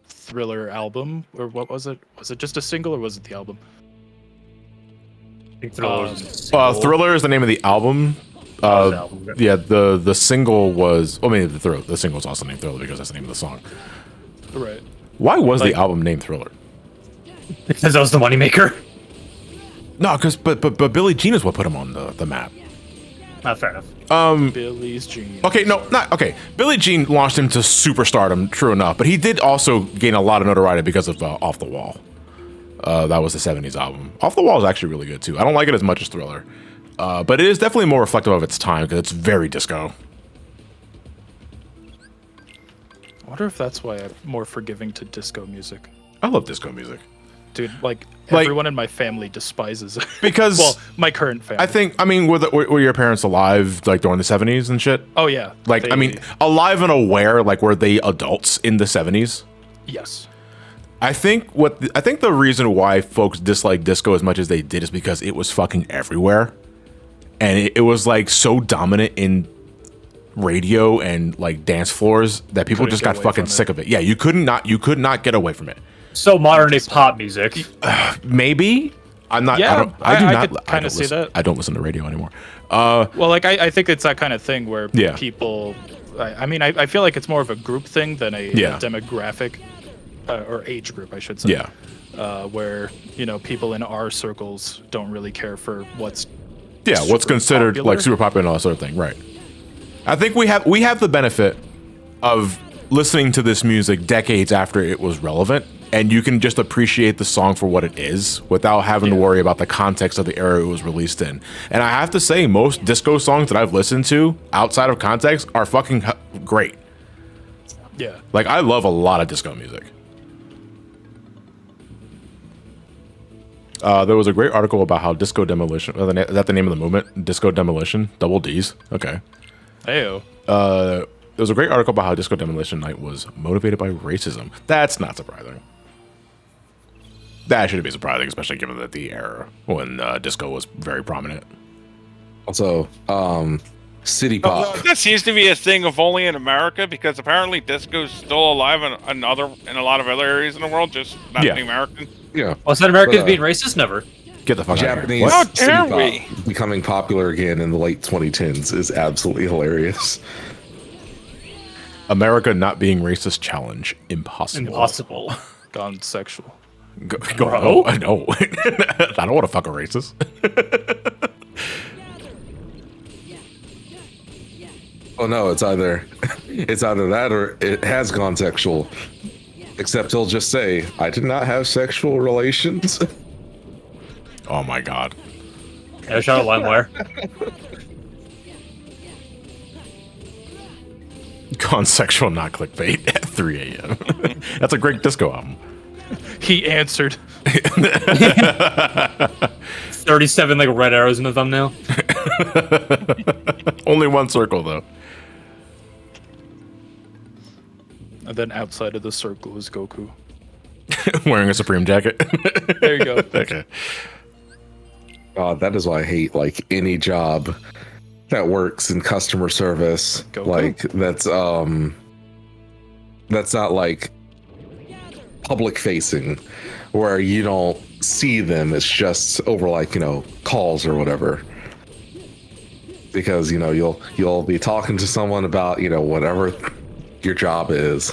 Thriller album, or what was it? Was it just a single, or was it the album? I think Thriller was a single. Thriller is the name of the album. Yeah, the single was. I mean, the single is also named Thriller because that's the name of the song. Right. Why was the album named Thriller? Because that was the moneymaker. No, but Billie Jean is what put him on the map. Not fair enough. Billie Jean. Okay, no, not okay. Billie Jean launched him to superstardom, true enough, but he did also gain a lot of notoriety because of Off the Wall. That was the '70s album. Off the Wall is actually really good too. I don't like it as much as Thriller, but it is definitely more reflective of its time because it's very disco. I wonder if that's why I'm more forgiving to disco music. I love disco music. Dude, like everyone in my family despises it. Because well, my current family. I mean, were your parents alive like during the '70s and shit? Oh yeah. Like, I mean, alive and aware. Like, were they adults in the '70s? Yes. I think the reason why folks dislike disco as much as they did is because it was fucking everywhere, and it was like so dominant in radio and like dance floors that people just got fucking sick of it. Yeah, you could not get away from it. So modern day pop music. Maybe. I'm not. Yeah, I could kind of see that. I don't listen to radio anymore. Well, like I think it's that kind of thing where Yeah. people. I mean, I feel like it's more of a group thing than a demographic or age group, I should say. Yeah. Where people in our circles don't really care for what's what's considered popular. like super popular and all that sort of thing, right? I think we have the benefit of listening to this music decades after it was relevant, and you can just appreciate the song for what it is without having to worry about the context of the era it was released in. And I have to say, most disco songs that I've listened to outside of context are fucking great. Yeah. Like, I love a lot of disco music. There was a great article about how disco demolition, is that the name of the movement? Disco demolition, double D's. Okay. Ayo. There was a great article about how Disco Demolition Night was motivated by racism. That's not surprising. That shouldn't be surprising, especially given that the era when disco was very prominent. Also, city pop. That seems to be a thing of only in America because apparently disco's still alive in a lot of other areas in the world, just not Yeah. the American. Yeah. Well, said Americans But, being racist? Never. Get the fuck Japanese out of here. How city dare pop we? becoming popular again in the late 2010s is absolutely hilarious. America not being racist challenge. Impossible. Impossible. Gone sexual. Go, Bro? I know. I don't want to fuck a racist. Oh no, it's either that or it has gone sexual. Except he'll just say, "I did not have sexual relations." Oh my god. Yeah, shout out LimeWire. Gone sexual, not clickbait at 3 a.m. That's a great disco album. He answered. 37 like red arrows in the thumbnail. Only one circle though. And then outside of the circle is Goku. Wearing a Supreme jacket. There you go. Okay. God, that is why I hate like any job that works in customer service. Goku? Like that's not like public facing, where you don't see them. It's just over like, calls or whatever. Because, you'll be talking to someone about, whatever your job is.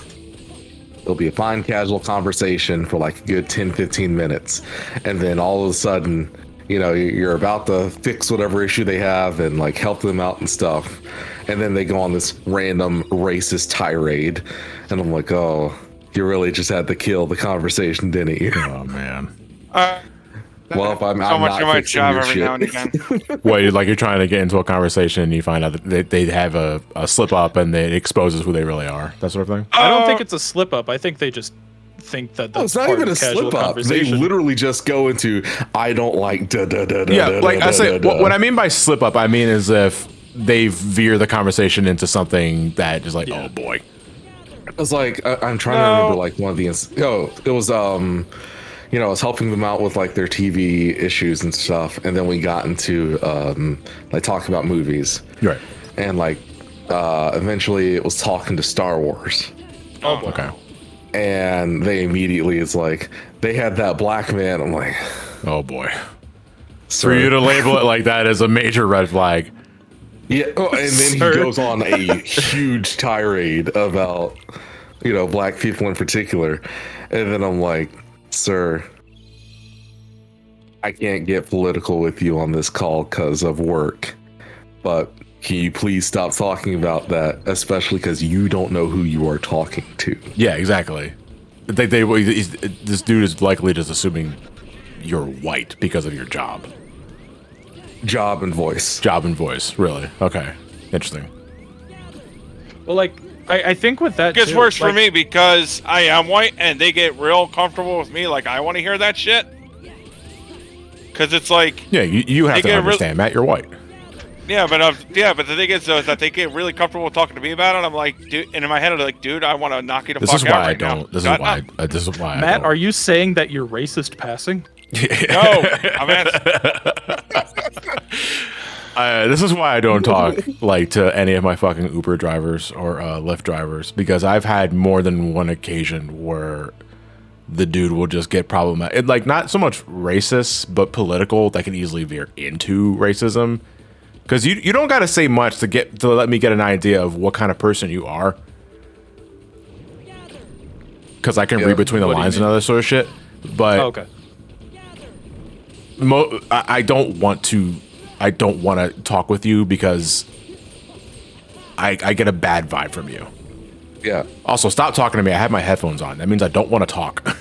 It'll be a fine casual conversation for like a good 10, 15 minutes. And then all of a sudden, you're about to fix whatever issue they have and like help them out and stuff. And then they go on this random racist tirade. And I'm like, oh, you really just had to kill the conversation, didn't you? Oh, man. Well, if I'm so I'm much not of my fixing job your every shit. now and again. Well, you're trying to get into a conversation and you find out that they have a slip up and it exposes who they really are. That sort of thing. I don't think it's a slip up. I think they just think that No, that's it's not part even a of casual slip up. They conversation. literally just go into, I don't like da da da da. Yeah, da, like da, I say, da, da. what I mean by slip up, I mean as if they veer the conversation into something that is like, oh boy. It was like I'm trying to remember like one of the it was I was helping them out with like their TV issues and stuff, and then we got into like talking about movies, Right. and like eventually it was talking to Star Wars, Oh, boy. Okay. and they immediately is like they had that black man. I'm like, Oh boy. For sir. you to label it like that is a major red flag. Yeah, and then he Sir. goes on a huge tirade about, black people in particular. And then I'm like, sir, I can't get political with you on this call because of work. But can you please stop talking about that, especially because you don't know who you are talking to? Yeah, exactly. This dude is likely just assuming you're white because of your job. Job and voice. Job and voice, really. Okay. Interesting. Well, like, I think with that, It gets too, worse for like, me because I am white and they get real comfortable with me. Like, I want to hear that shit. Because it's like, Yeah, you have They to get understand, Matt, you're white. but the thing is, though, is that they get really comfortable talking to me about it. I'm like, dude, and in my head, I'm like, dude, I want to knock you the This fuck is out why I right now. don't. This is why I Matt, don't. are you saying that you're racist passing? No, I'm asking. This is why I don't talk like to any of my fucking Uber drivers or Lyft drivers, because I've had more than one occasion where the dude will just get problematic, like not so much racist, but political. That can easily veer into racism, because you don't got to say much to let me get an idea of what kind of person you are, because I can read between the what do you lines and mean? other sort of shit. But Oh, okay. I don't want to talk with you because I get a bad vibe from you. Yeah. Also, stop talking to me. I have my headphones on. That means I don't want to talk.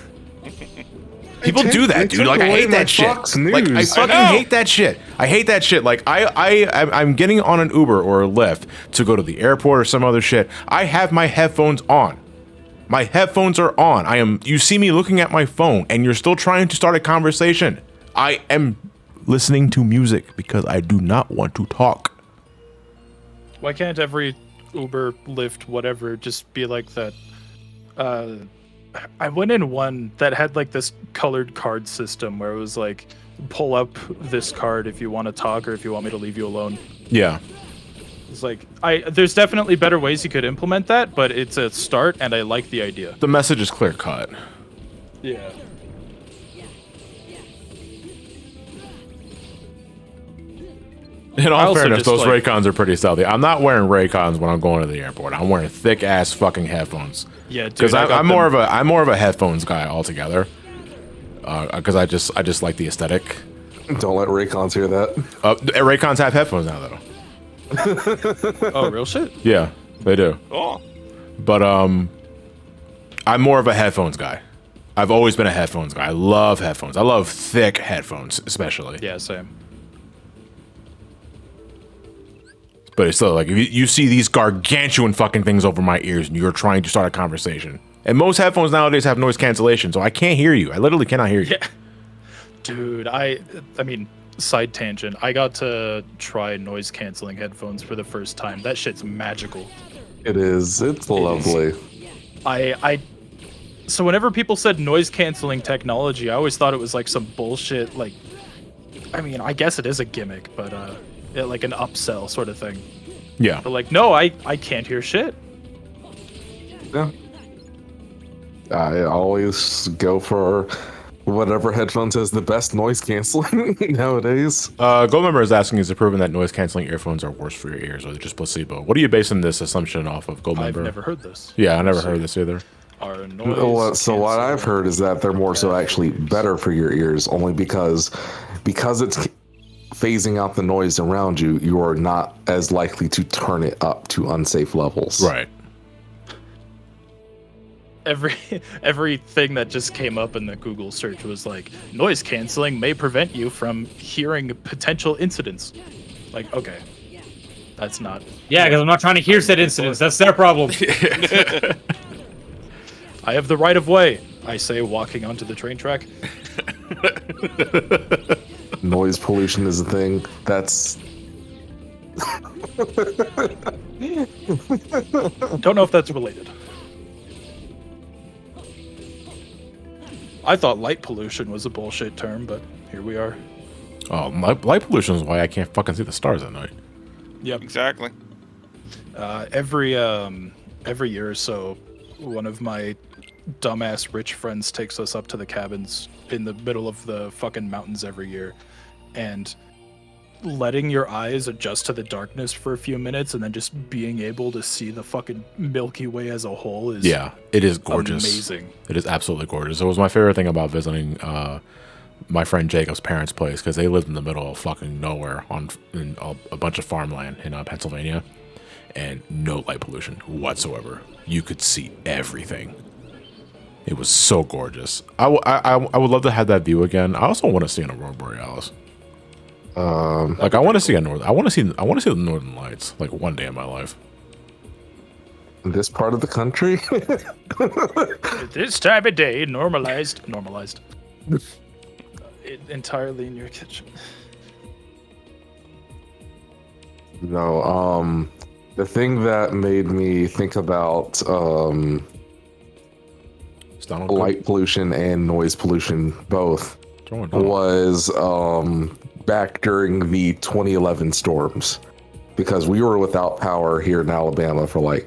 People do they that, dude. took Like I away hate my that shit. Fox Like I News. fucking hate that shit. I hate that shit. Like I'm getting on an Uber or a Lyft to go to the airport or some other shit. I have my headphones on. My headphones are on. You see me looking at my phone and you're still trying to start a conversation. I am listening to music because I do not want to talk. Why can't every Uber, Lyft, whatever, just be like that? I went in one that had like this colored card system where it was like, pull up this card if you want to talk or if you want me to leave you alone. Yeah. It's like, there's definitely better ways you could implement that, but it's a start and I like the idea. The message is clear cut. Yeah. In all also fairness, just, those like- Raycons are pretty stealthy. I'm not wearing Raycons when I'm going to the airport. I'm wearing thick ass fucking headphones. Yeah, dude. Because I got I'm more them- of a headphones guy altogether. Because I just like the aesthetic. Don't let Raycons hear that. Raycons have headphones now though. Oh, real shit? Yeah, they do. Oh, But I'm more of a headphones guy. I've always been a headphones guy. I love headphones. I love thick headphones, especially. Yeah, same. But it's still like if you see these gargantuan fucking things over my ears and you're trying to start a conversation. And most headphones nowadays have noise cancellation, so I can't hear you. I literally cannot hear you. Yeah. Dude, I mean, side tangent. I got to try noise canceling headphones for the first time. That shit's magical. It is. It's lovely. So whenever people said noise canceling technology, I always thought it was like some bullshit. Like, I mean, I guess it is a gimmick, but like an upsell sort of thing. Yeah. But like, no, I can't hear shit. Yeah. I always go for whatever headphones has the best noise canceling nowadays. Goldmember is asking, is it proven that noise canceling earphones are worse for your ears, or just placebo? What are you basing this assumption off of, Goldmember? I've never heard this. Yeah, I never heard this either. Are noise So what I've heard is that they're more so actually better for your ears, only because it's phasing out the noise around you. You are not as likely to turn it up to unsafe levels. Right. Everything that just came up in the Google search was like, noise canceling may prevent you from hearing potential incidents. Like, okay, that's not. Yeah, because I'm not trying to hear said incidents. That's their problem. I have the right of way, I say, walking onto the train track. Noise pollution is a thing. That's Don't know if that's related. I thought light pollution was a bullshit term, but here we are. Oh, light pollution is why I can't fucking see the stars at night. Yep. Exactly. Every year or so, one of my dumbass rich friends takes us up to the cabins in the middle of the fucking mountains every year, and letting your eyes adjust to the darkness for a few minutes and then just being able to see the fucking Milky Way as a whole is it is gorgeous. Amazing. It is absolutely gorgeous. It was my favorite thing about visiting my friend Jacob's parents' place, because they lived in the middle of fucking nowhere in a bunch of farmland in Pennsylvania, and no light pollution whatsoever. You could see everything. It was so gorgeous. I would love to have that view again. I also want to see an aurora borealis. Like I want to see I want to see the northern lights like one day in my life. this part of the country. This time of day, normalized. Entirely in your kitchen. No, the thing that made me think about light pollution and noise pollution both was back during the 2011 storms, because we were without power here in Alabama for like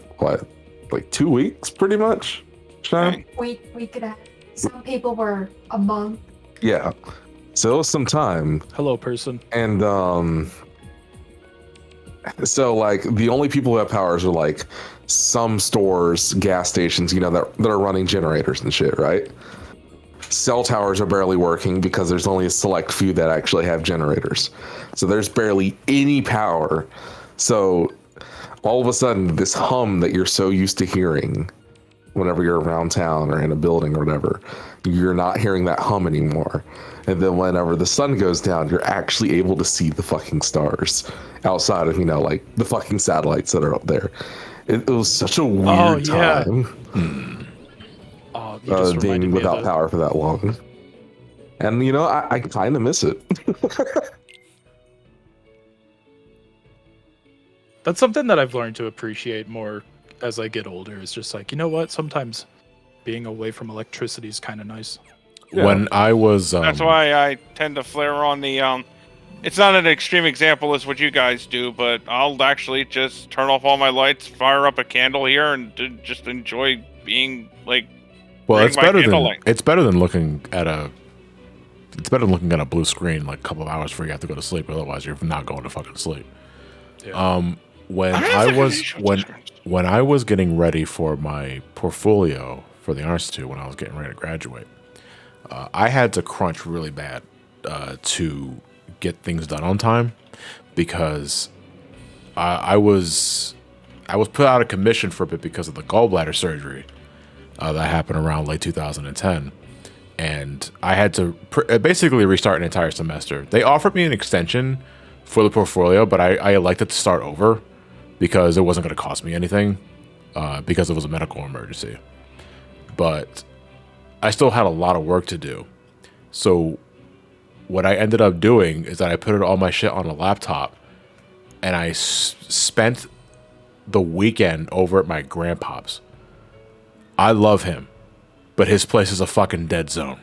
2 weeks pretty much. Sean? We could have, some people were a month. Yeah, so it was some time. Hello, person. And so like the only people who have powers are like some stores, gas stations, you know, that are running generators and shit, right? Cell towers are barely working because there's only a select few that actually have generators. So there's barely any power. So all of a sudden, this hum that you're so used to hearing whenever you're around town or in a building or whatever, you're not hearing that hum anymore. And then whenever the sun goes down, you're actually able to see the fucking stars outside of, you know, like the fucking satellites that are up there. It was such a weird time. Being without power for that long. And, you know, I kind of miss it. That's something that I've learned to appreciate more as I get older. Is just like, you know what? Sometimes being away from electricity is kind of nice. Yeah. When I was... That's why I tend to flare on the... It's not an extreme example as what you guys do, but I'll actually just turn off all my lights, fire up a candle here, and just enjoy being, like... Well, it's better than looking at a blue screen like a couple of hours before you have to go to sleep. Otherwise, you're not going to fucking sleep. Yeah. When I was getting ready for my portfolio for the Art Institute, when I was getting ready to graduate, I had to crunch really bad to get things done on time, because I was put out of commission for a bit because of the gallbladder surgery that happened around late 2010, and I had to basically restart an entire semester. They offered me an extension for the portfolio, but I elected to start over because it wasn't going to cost me anything, because it was a medical emergency. But I still had a lot of work to do. So what I ended up doing is that I put all my shit on a laptop, and I spent the weekend over at my grandpa's. I love him, but his place is a fucking dead zone.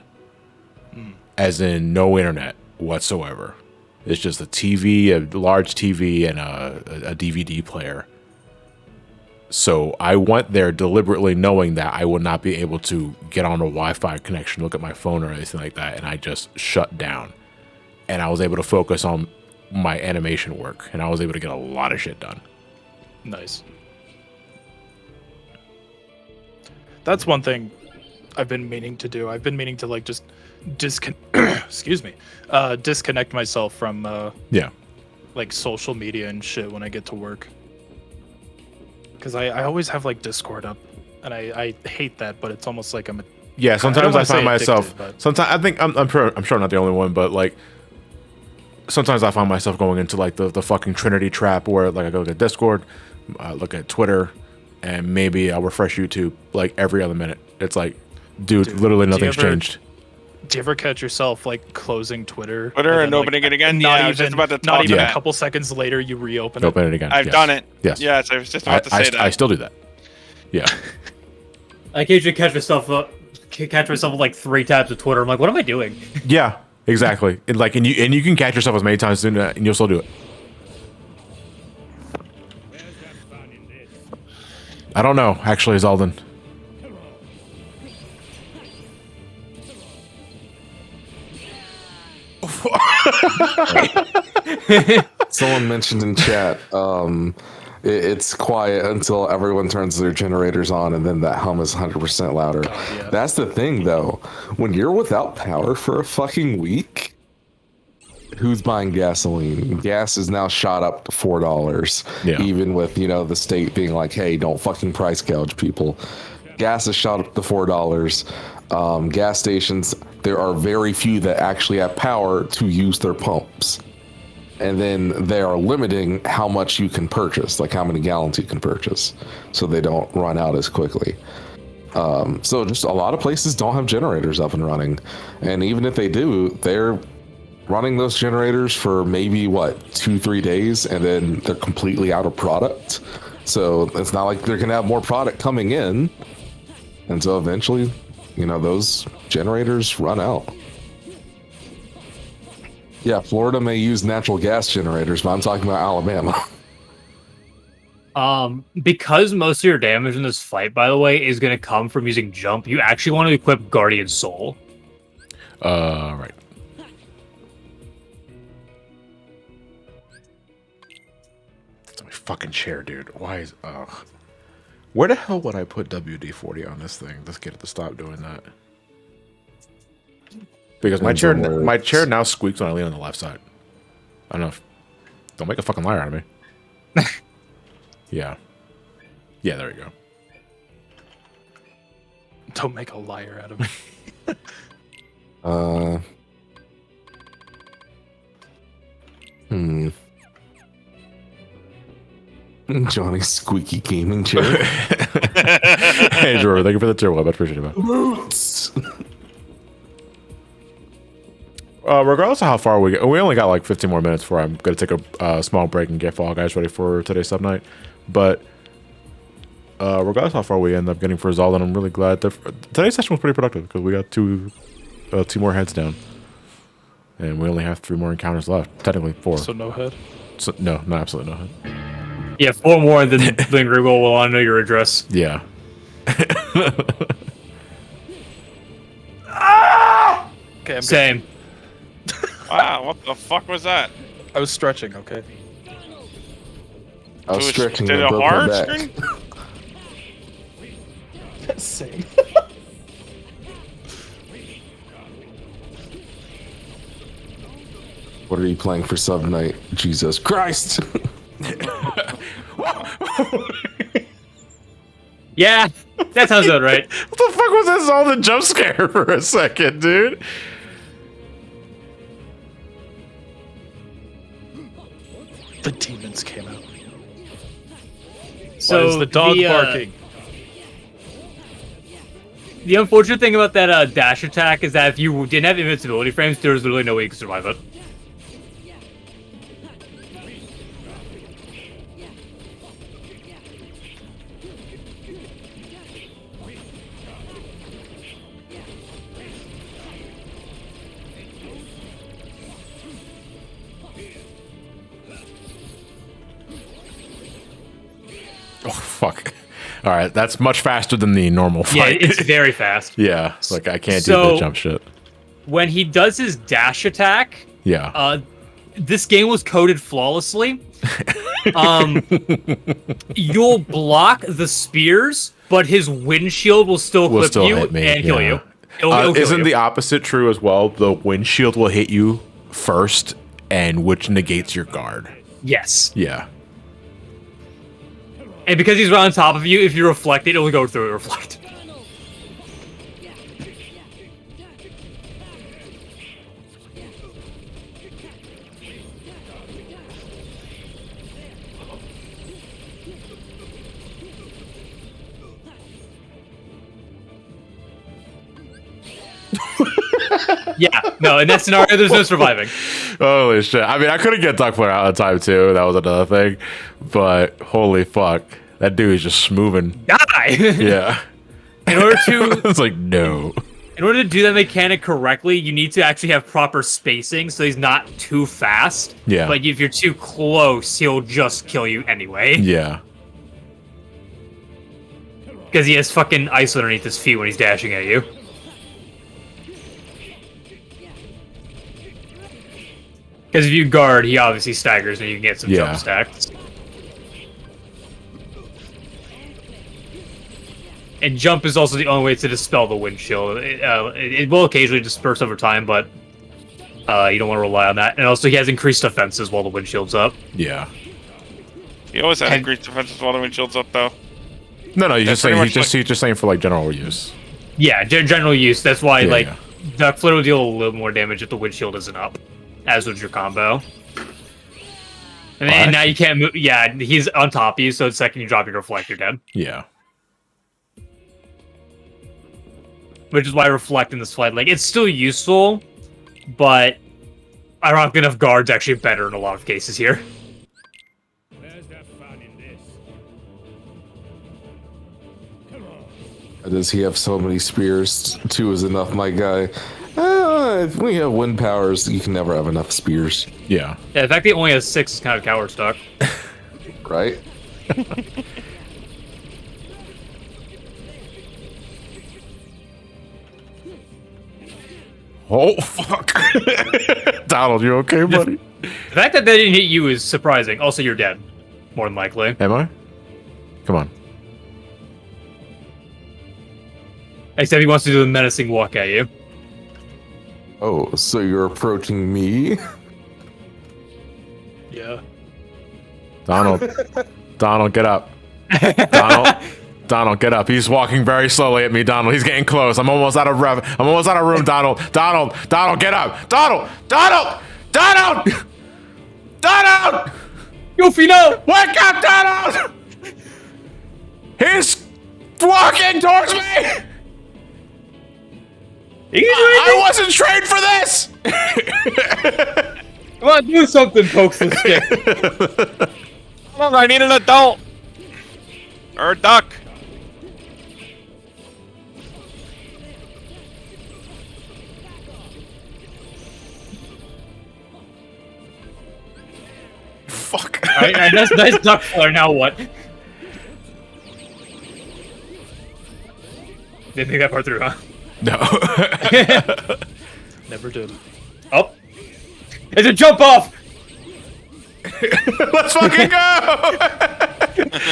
As in no internet whatsoever. It's just a TV, a large TV, and a DVD player. So I went there deliberately knowing that I would not be able to get on a Wi-Fi connection, look at my phone or anything like that, and I just shut down. And I was able to focus on my animation work, and I was able to get a lot of shit done. Nice. That's one thing I've been meaning to do. I've been meaning to like just disconnect myself from like social media and shit when I get to work. Because I always have like Discord up, and I hate that, but it's almost like I'm. Sometimes I find myself. But... Sometimes I think I'm sure I'm not the only one, but like sometimes I find myself going into like the fucking Trinity trap where like I go to Discord, look at Twitter, and maybe I'll refresh YouTube like every other minute. It's like, dude literally nothing's changed. Do you ever catch yourself like closing Twitter and opening it again? Not I was just about to not talk even that. a couple seconds later, you reopen Open it again. I've done it. Yes. Yes, I was just about to say that. I still do that. Yeah. I occasionally catch myself with like 3 tabs of Twitter. I'm like, what am I doing? Yeah, exactly. And you can catch yourself as many times doing that, and you'll still do it. I don't know, actually, Zalden. Someone mentioned in chat, it's quiet until everyone turns their generators on, and then that hum is 100% louder. Yeah. That's the thing, though. When you're without power for a fucking week, who's buying gasoline? Gas is now shot up to $4. Even with, the state being like, hey, don't fucking price gouge people. Gas is shot up to $4. Gas stations, there are very few that actually have power to use their pumps. And then they are limiting how much you can purchase, like how many gallons you can purchase, so they don't run out as quickly. So just a lot of places don't have generators up and running. And even if they do, they're running those generators for maybe, 2-3 days, and then they're completely out of product. So it's not like they're going to have more product coming in. And so eventually, those generators run out. Yeah, Florida may use natural gas generators, but I'm talking about Alabama. Because most of your damage in this fight, by the way, is going to come from using jump, you actually want to equip Guardian Soul. Right. That's my fucking chair, dude. Why is... Where the hell would I put WD-40 on this thing? Let's get it to stop doing that. Because my chair now squeaks when I lean on the left side. I don't know. Don't make a fucking liar out of me. Yeah. Yeah, there you go. Don't make a liar out of me. Johnny's squeaky gaming chair. Hey, Drew, thank you for the tier 1. I appreciate it, man. Roots. Regardless of how far we get, we only got like 15 more minutes before I'm going to take a small break and get Fall Guys ready for today's sub night. But regardless of how far we end up getting for Zalden, I'm really glad that today's session was pretty productive because we got two more heads down, and we only have 3 more encounters left. Technically 4. So no head. So, no, absolutely no head. Yeah, 4 more, and then Grigol will want to know your address. Yeah. Okay, I'm Same. Wow, what the fuck was that? I was stretching, okay? I was stretching Did and a broke my hard back. screen? Same. What are you playing for sub night? Jesus Christ! Yeah, that sounds about right. What the fuck was that Zalden jump scare for a second, dude? The demons came out. So Why is the dog barking? The unfortunate thing about that dash attack is that if you didn't have invincibility frames, there's literally no way you could survive it. Oh, fuck. All right, that's much faster than the normal Yeah, fight. it's very fast. Yeah, like I can't do So- the jump shit. When he does his dash attack, Yeah. this game was coded flawlessly. You'll block the spears, but his windshield will still Will clip still you hit me, and kill yeah. you. It'll kill Isn't you. the opposite true as well? The windshield will hit you first, and which negates your guard. Yes. Yeah. And because he's right on top of you, if you reflect it, it'll go through and reflect. Yeah, no, in that scenario, there's no surviving. Holy shit. I mean, I couldn't get duck flare out in time too. That was another thing. But holy fuck. That dude is just moving. Die! Yeah. In order to It's like, no. In order to do that mechanic correctly, you need to actually have proper spacing so he's not too fast. Yeah. But if you're too close, he'll just kill you anyway. Yeah. Because he has fucking ice underneath his feet when he's dashing at you. Because if you guard, he obviously staggers and you can get some Yeah. jump stacks. And jump is also the only way to dispel the windshield. It will occasionally disperse over time, but you don't want to rely on that. And also, he has increased defenses while the windshield's up. Yeah. He always had And- great defenses while the windshield's up, though. No, he's That's just saying pretty he's just saying for like general use. Yeah, general use. That's why, Yeah, like, yeah. Duck Flare will deal a little more damage if the windshield isn't up, as would your combo. And now you can't move. Yeah, he's on top of you, so the second you drop your reflect, you're dead. Yeah. Which is why reflect in this fight, like, it's still useful, but I don't have enough guards actually better in a lot of cases here. Where's that fun in this? Does he have so many spears? 2 is enough, my guy. If we have wind powers, you can never have enough spears, Yeah. Yeah, the fact that he only has 6 is kind of coward stuck. right? Oh fuck. Donald, you okay, buddy? The fact that they didn't hit you is surprising. Also, you're dead, more than likely. Am I? Come on. Except he wants to do the menacing walk at you. Oh, so you're approaching me? Yeah. Donald. Donald, get up. Donald, get up. He's walking very slowly at me, Donald. He's getting close. I'm almost out of rev. I'm almost out of room, Donald. Donald, get up. Donald! Goofy, no! Wake up, Donald! He's walking towards me! I wasn't trained for this! Come on, do something, pokes the stick. Come on, I need an adult! Or a duck. Fuck. Alright, that's nice duck flare, now what? Didn't think that part through, huh? No. Never did. Oh. It's a jump off! Let's fucking go!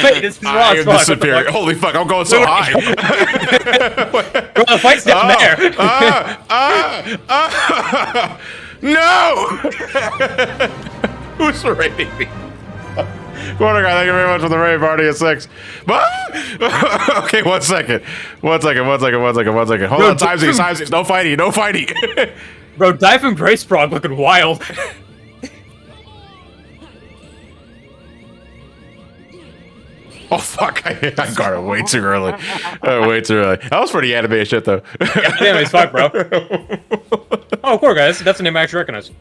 Wait, this is wrong. I it's am wrong. the superior. Holy fuck, I'm going so high. Bro, the fight's down there. No! Who's rating me? Corner guy, thank you very much for the raid party at 6. Okay, 1 second. 1 second. Hold on, timesies. No fighting. Bro, dive from Grace Prog looking wild. Oh fuck, I got it way too early. That was pretty animated shit though. Yeah, anyways, fuck, bro. Oh, cool, guys. That's the name I actually recognize.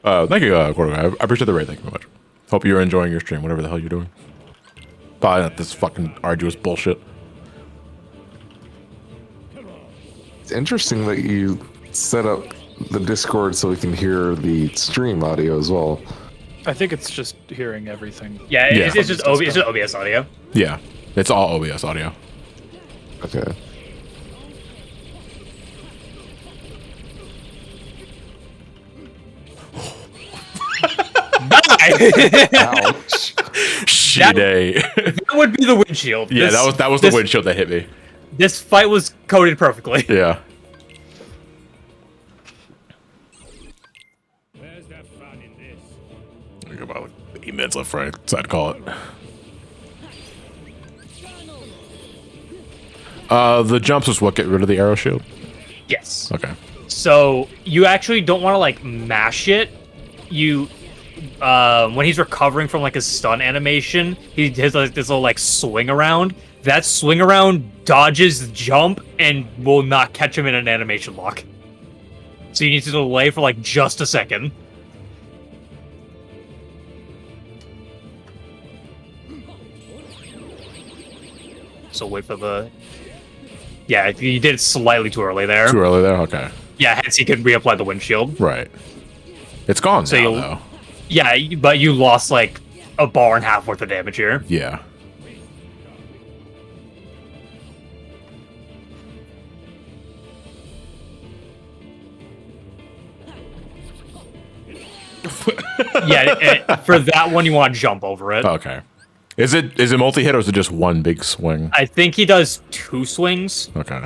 Thank you, Corner guy. I appreciate the raid. Thank you very much. Hope you're enjoying your stream, whatever the hell you're doing. Probably not this fucking arduous bullshit. It's interesting that you set up the Discord so we can hear the stream audio as well. I think it's just hearing everything. Yeah, Yeah. it's just OBS audio. Yeah, it's all OBS audio. Okay. Ouch. Shitty. That would be the windshield. Yeah, that was the windshield that hit me. This fight was coded perfectly. Yeah. Where's the fun in this? We got about like 8 minutes left, right? So I'd call it. The jumps is what get rid of the arrow shield. Yes. Okay. So you actually don't want to like mash it. You, when he's recovering from like a stun animation, he has like this little like swing around. That swing around dodges the jump and will not catch him in an animation lock. So you need to delay for like just a second. So wait for the. Yeah, you did it slightly too early there. Too early there? Okay. Yeah, hence he could reapply the windshield. Right. It's gone So now, you'll- though. Yeah, but you lost like a bar and a half worth of damage here. Yeah. Yeah, for that one you want to jump over it. Okay. Is it multi-hit or is it just one big swing? I think he does 2 swings. Okay.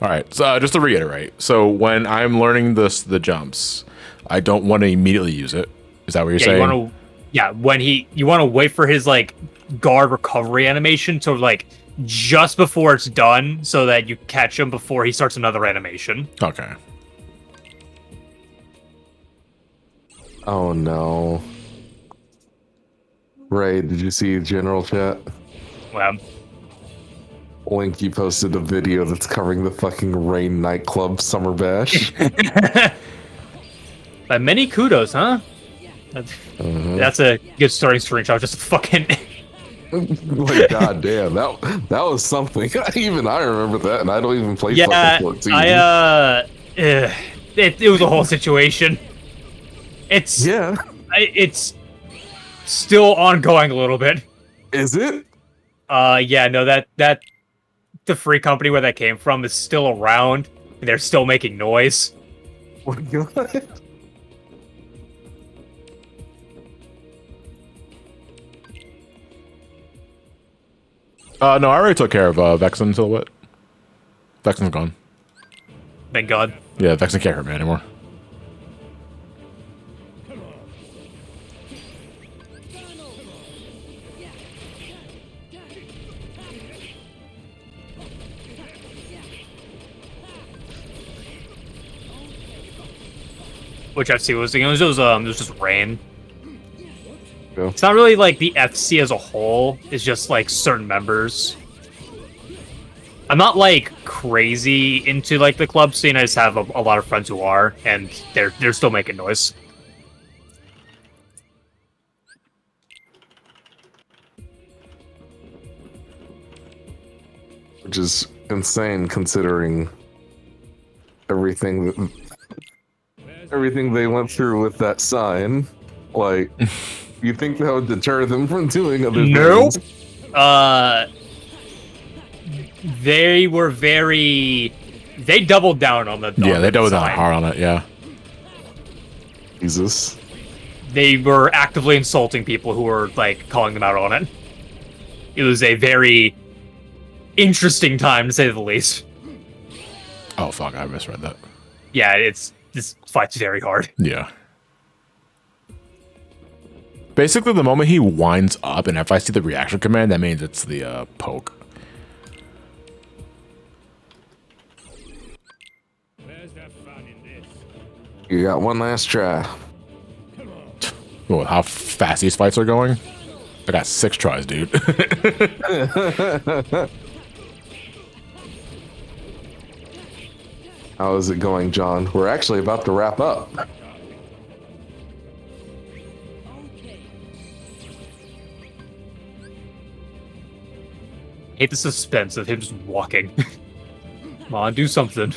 All right. So just to reiterate, so when I'm learning the jumps, I don't want to immediately use it. Is that what you're saying? You want to wait for his like guard recovery animation to like just before it's done, so that you catch him before he starts another animation. Okay. Oh no. Ray, did you see general chat? Well, Link, you posted a video that's covering the fucking Rain nightclub summer bash. but many kudos, huh? That's a good starting screenshot. Just fucking. Like, goddamn, that was something. Even I remember that, and I don't even play Yeah, fucking 14. it was a whole situation. It's it's still ongoing a little bit. Is it? Yeah, no, that the free company where that came from is still around. And they're still making noise. Oh my god. No, I already took care of Vexen Silhouette. Vexen's gone. Thank God. Yeah, Vexen can't hurt me anymore. Which FC was it was just rain. Yeah. It's not really like the FC as a whole. It's just like certain members. I'm not like crazy into like the club scene. I just have a lot of friends who are, and they're still making noise. Which is insane considering everything they went through with that sign. Like, you think that would deter them from doing other things? They were very. They doubled down on the. Yeah, they doubled down sign. hard on it. Yeah. Jesus. They were actively insulting people who were like calling them out on it. It was a very interesting time to say the least. Oh fuck! I misread that. Yeah, this fight's very hard. Yeah. Basically, the moment he winds up, and if I see the reaction command, that means it's the poke. Where's the fun in this? You got one last try. Oh, how fast these fights are going? I got 6 tries, dude. How is it going, John? We're actually about to wrap up. I hate the suspense of him just walking. Come on, do something.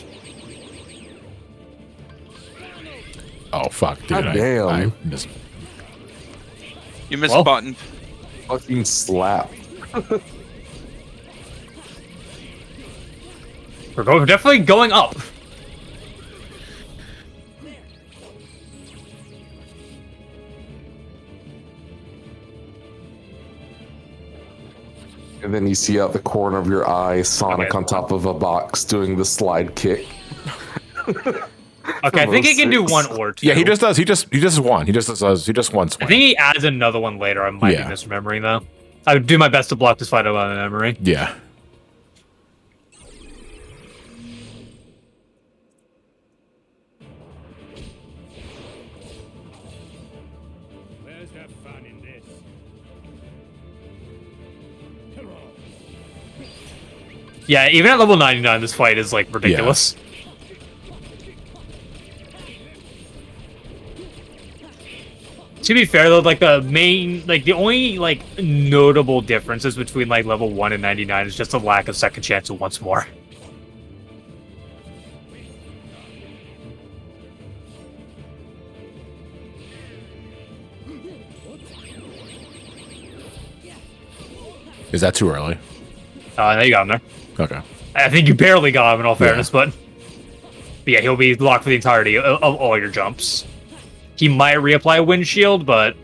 Oh fuck, dude! God damn. I missed. You missed Well. a button. Fucking slap. We're definitely going up. And then you see out the corner of your eye Sonic Okay. on top of a box doing the slide kick. Okay, I think he can do 6. one or two. Yeah, he just does. He just one. He just one I swing. think he adds another one later. I might Yeah. be misremembering though. I would do my best to block this fight out of my memory. Yeah. Let's have fun in this. Come on. Yeah, even at level 99, this fight is like ridiculous. To be fair though, like the only like notable differences between like level 1 and 99 is just a lack of second chance once more. Is that too early? There you got him there. Okay. I think you barely got him in all fairness, but yeah, he'll be locked for the entirety of all your jumps. He might reapply a windshield, but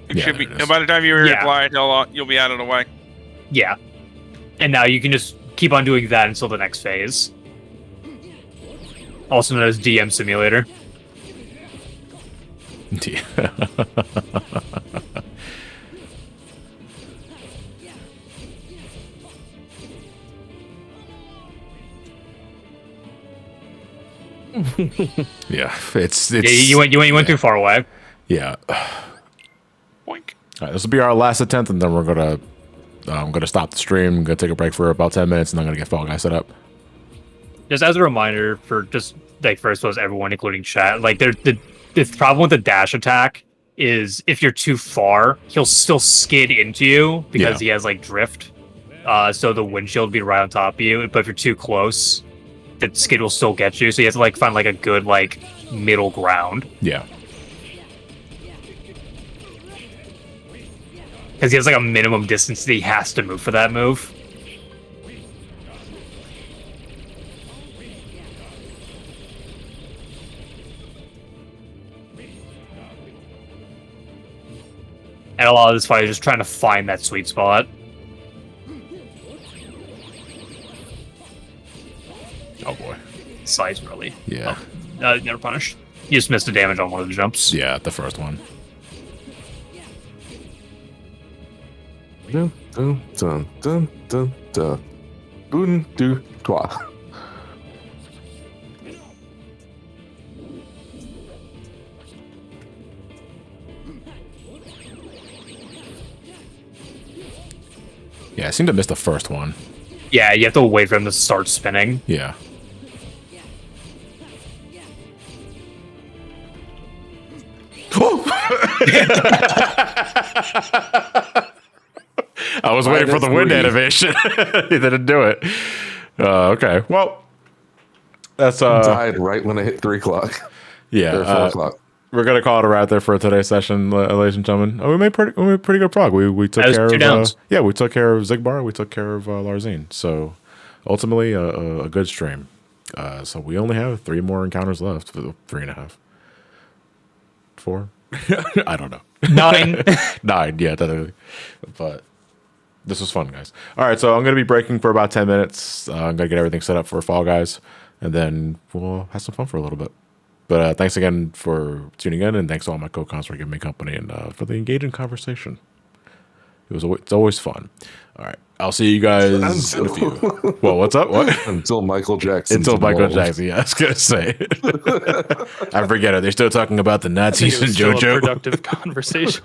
It Yeah, should be. there it is. And by the time you Yeah. reapply, you'll be out of the way. yeah. And now you can just keep on doing that until the next phase. Also known as DM Simulator. Yeah, it's Yeah, you went too far away. yeah. Boink. All right, this will be our last attempt, and then we're gonna I'm gonna stop the stream. I'm gonna take a break for about 10 minutes, and I'm gonna get Fall Guy set up. Just as a reminder for just like for I suppose everyone, including chat, like the problem with the dash attack is if you're too far, he'll still skid into you because he has like drift. So the windshield will be right on top of you. But if you're too close, the skid will still get you. So you have to like find like a good like middle ground. Yeah. Because he has like a minimum distance that he has to move for that move. And a lot of this fight is just trying to find that sweet spot. Oh boy. Size really. Yeah. Never punished. You just missed the damage on one of the jumps. Yeah, the first one. Dun dun dun dun dun dun. Un, deux, trois. Yeah, I seem to miss the first one. Yeah, you have to wait for him to start spinning. Yeah. I was waiting for the wind -3. animation. He didn't do it. Okay. Well, that's Died right when I hit 3 o'clock. yeah. Or 4 o'clock. We're gonna call it a wrap there for today's session, ladies and gentlemen. We made pretty good prog. We took That was care 2 of downs. yeah, we took care of Zigbar. We took care of Larzine. So ultimately, a good stream. So we only have 3 more encounters left. 3.5, 4. I don't know. 9. 9, yeah, technically. But this was fun, guys. All right, so I'm going to be breaking for about 10 minutes. I'm going to get everything set up for Fall Guys, and then we'll have some fun for a little bit. But thanks again for tuning in, and thanks to all my co-cons for giving me company and for the engaging conversation. It's always fun. All right, I'll see you guys in a few. Well, what's up? What? Until Michael Jackson. Until Michael Jackson, yeah, I was going to say. I forget it. They're still talking about the I think Nazis it and was still a JoJo. productive conversation.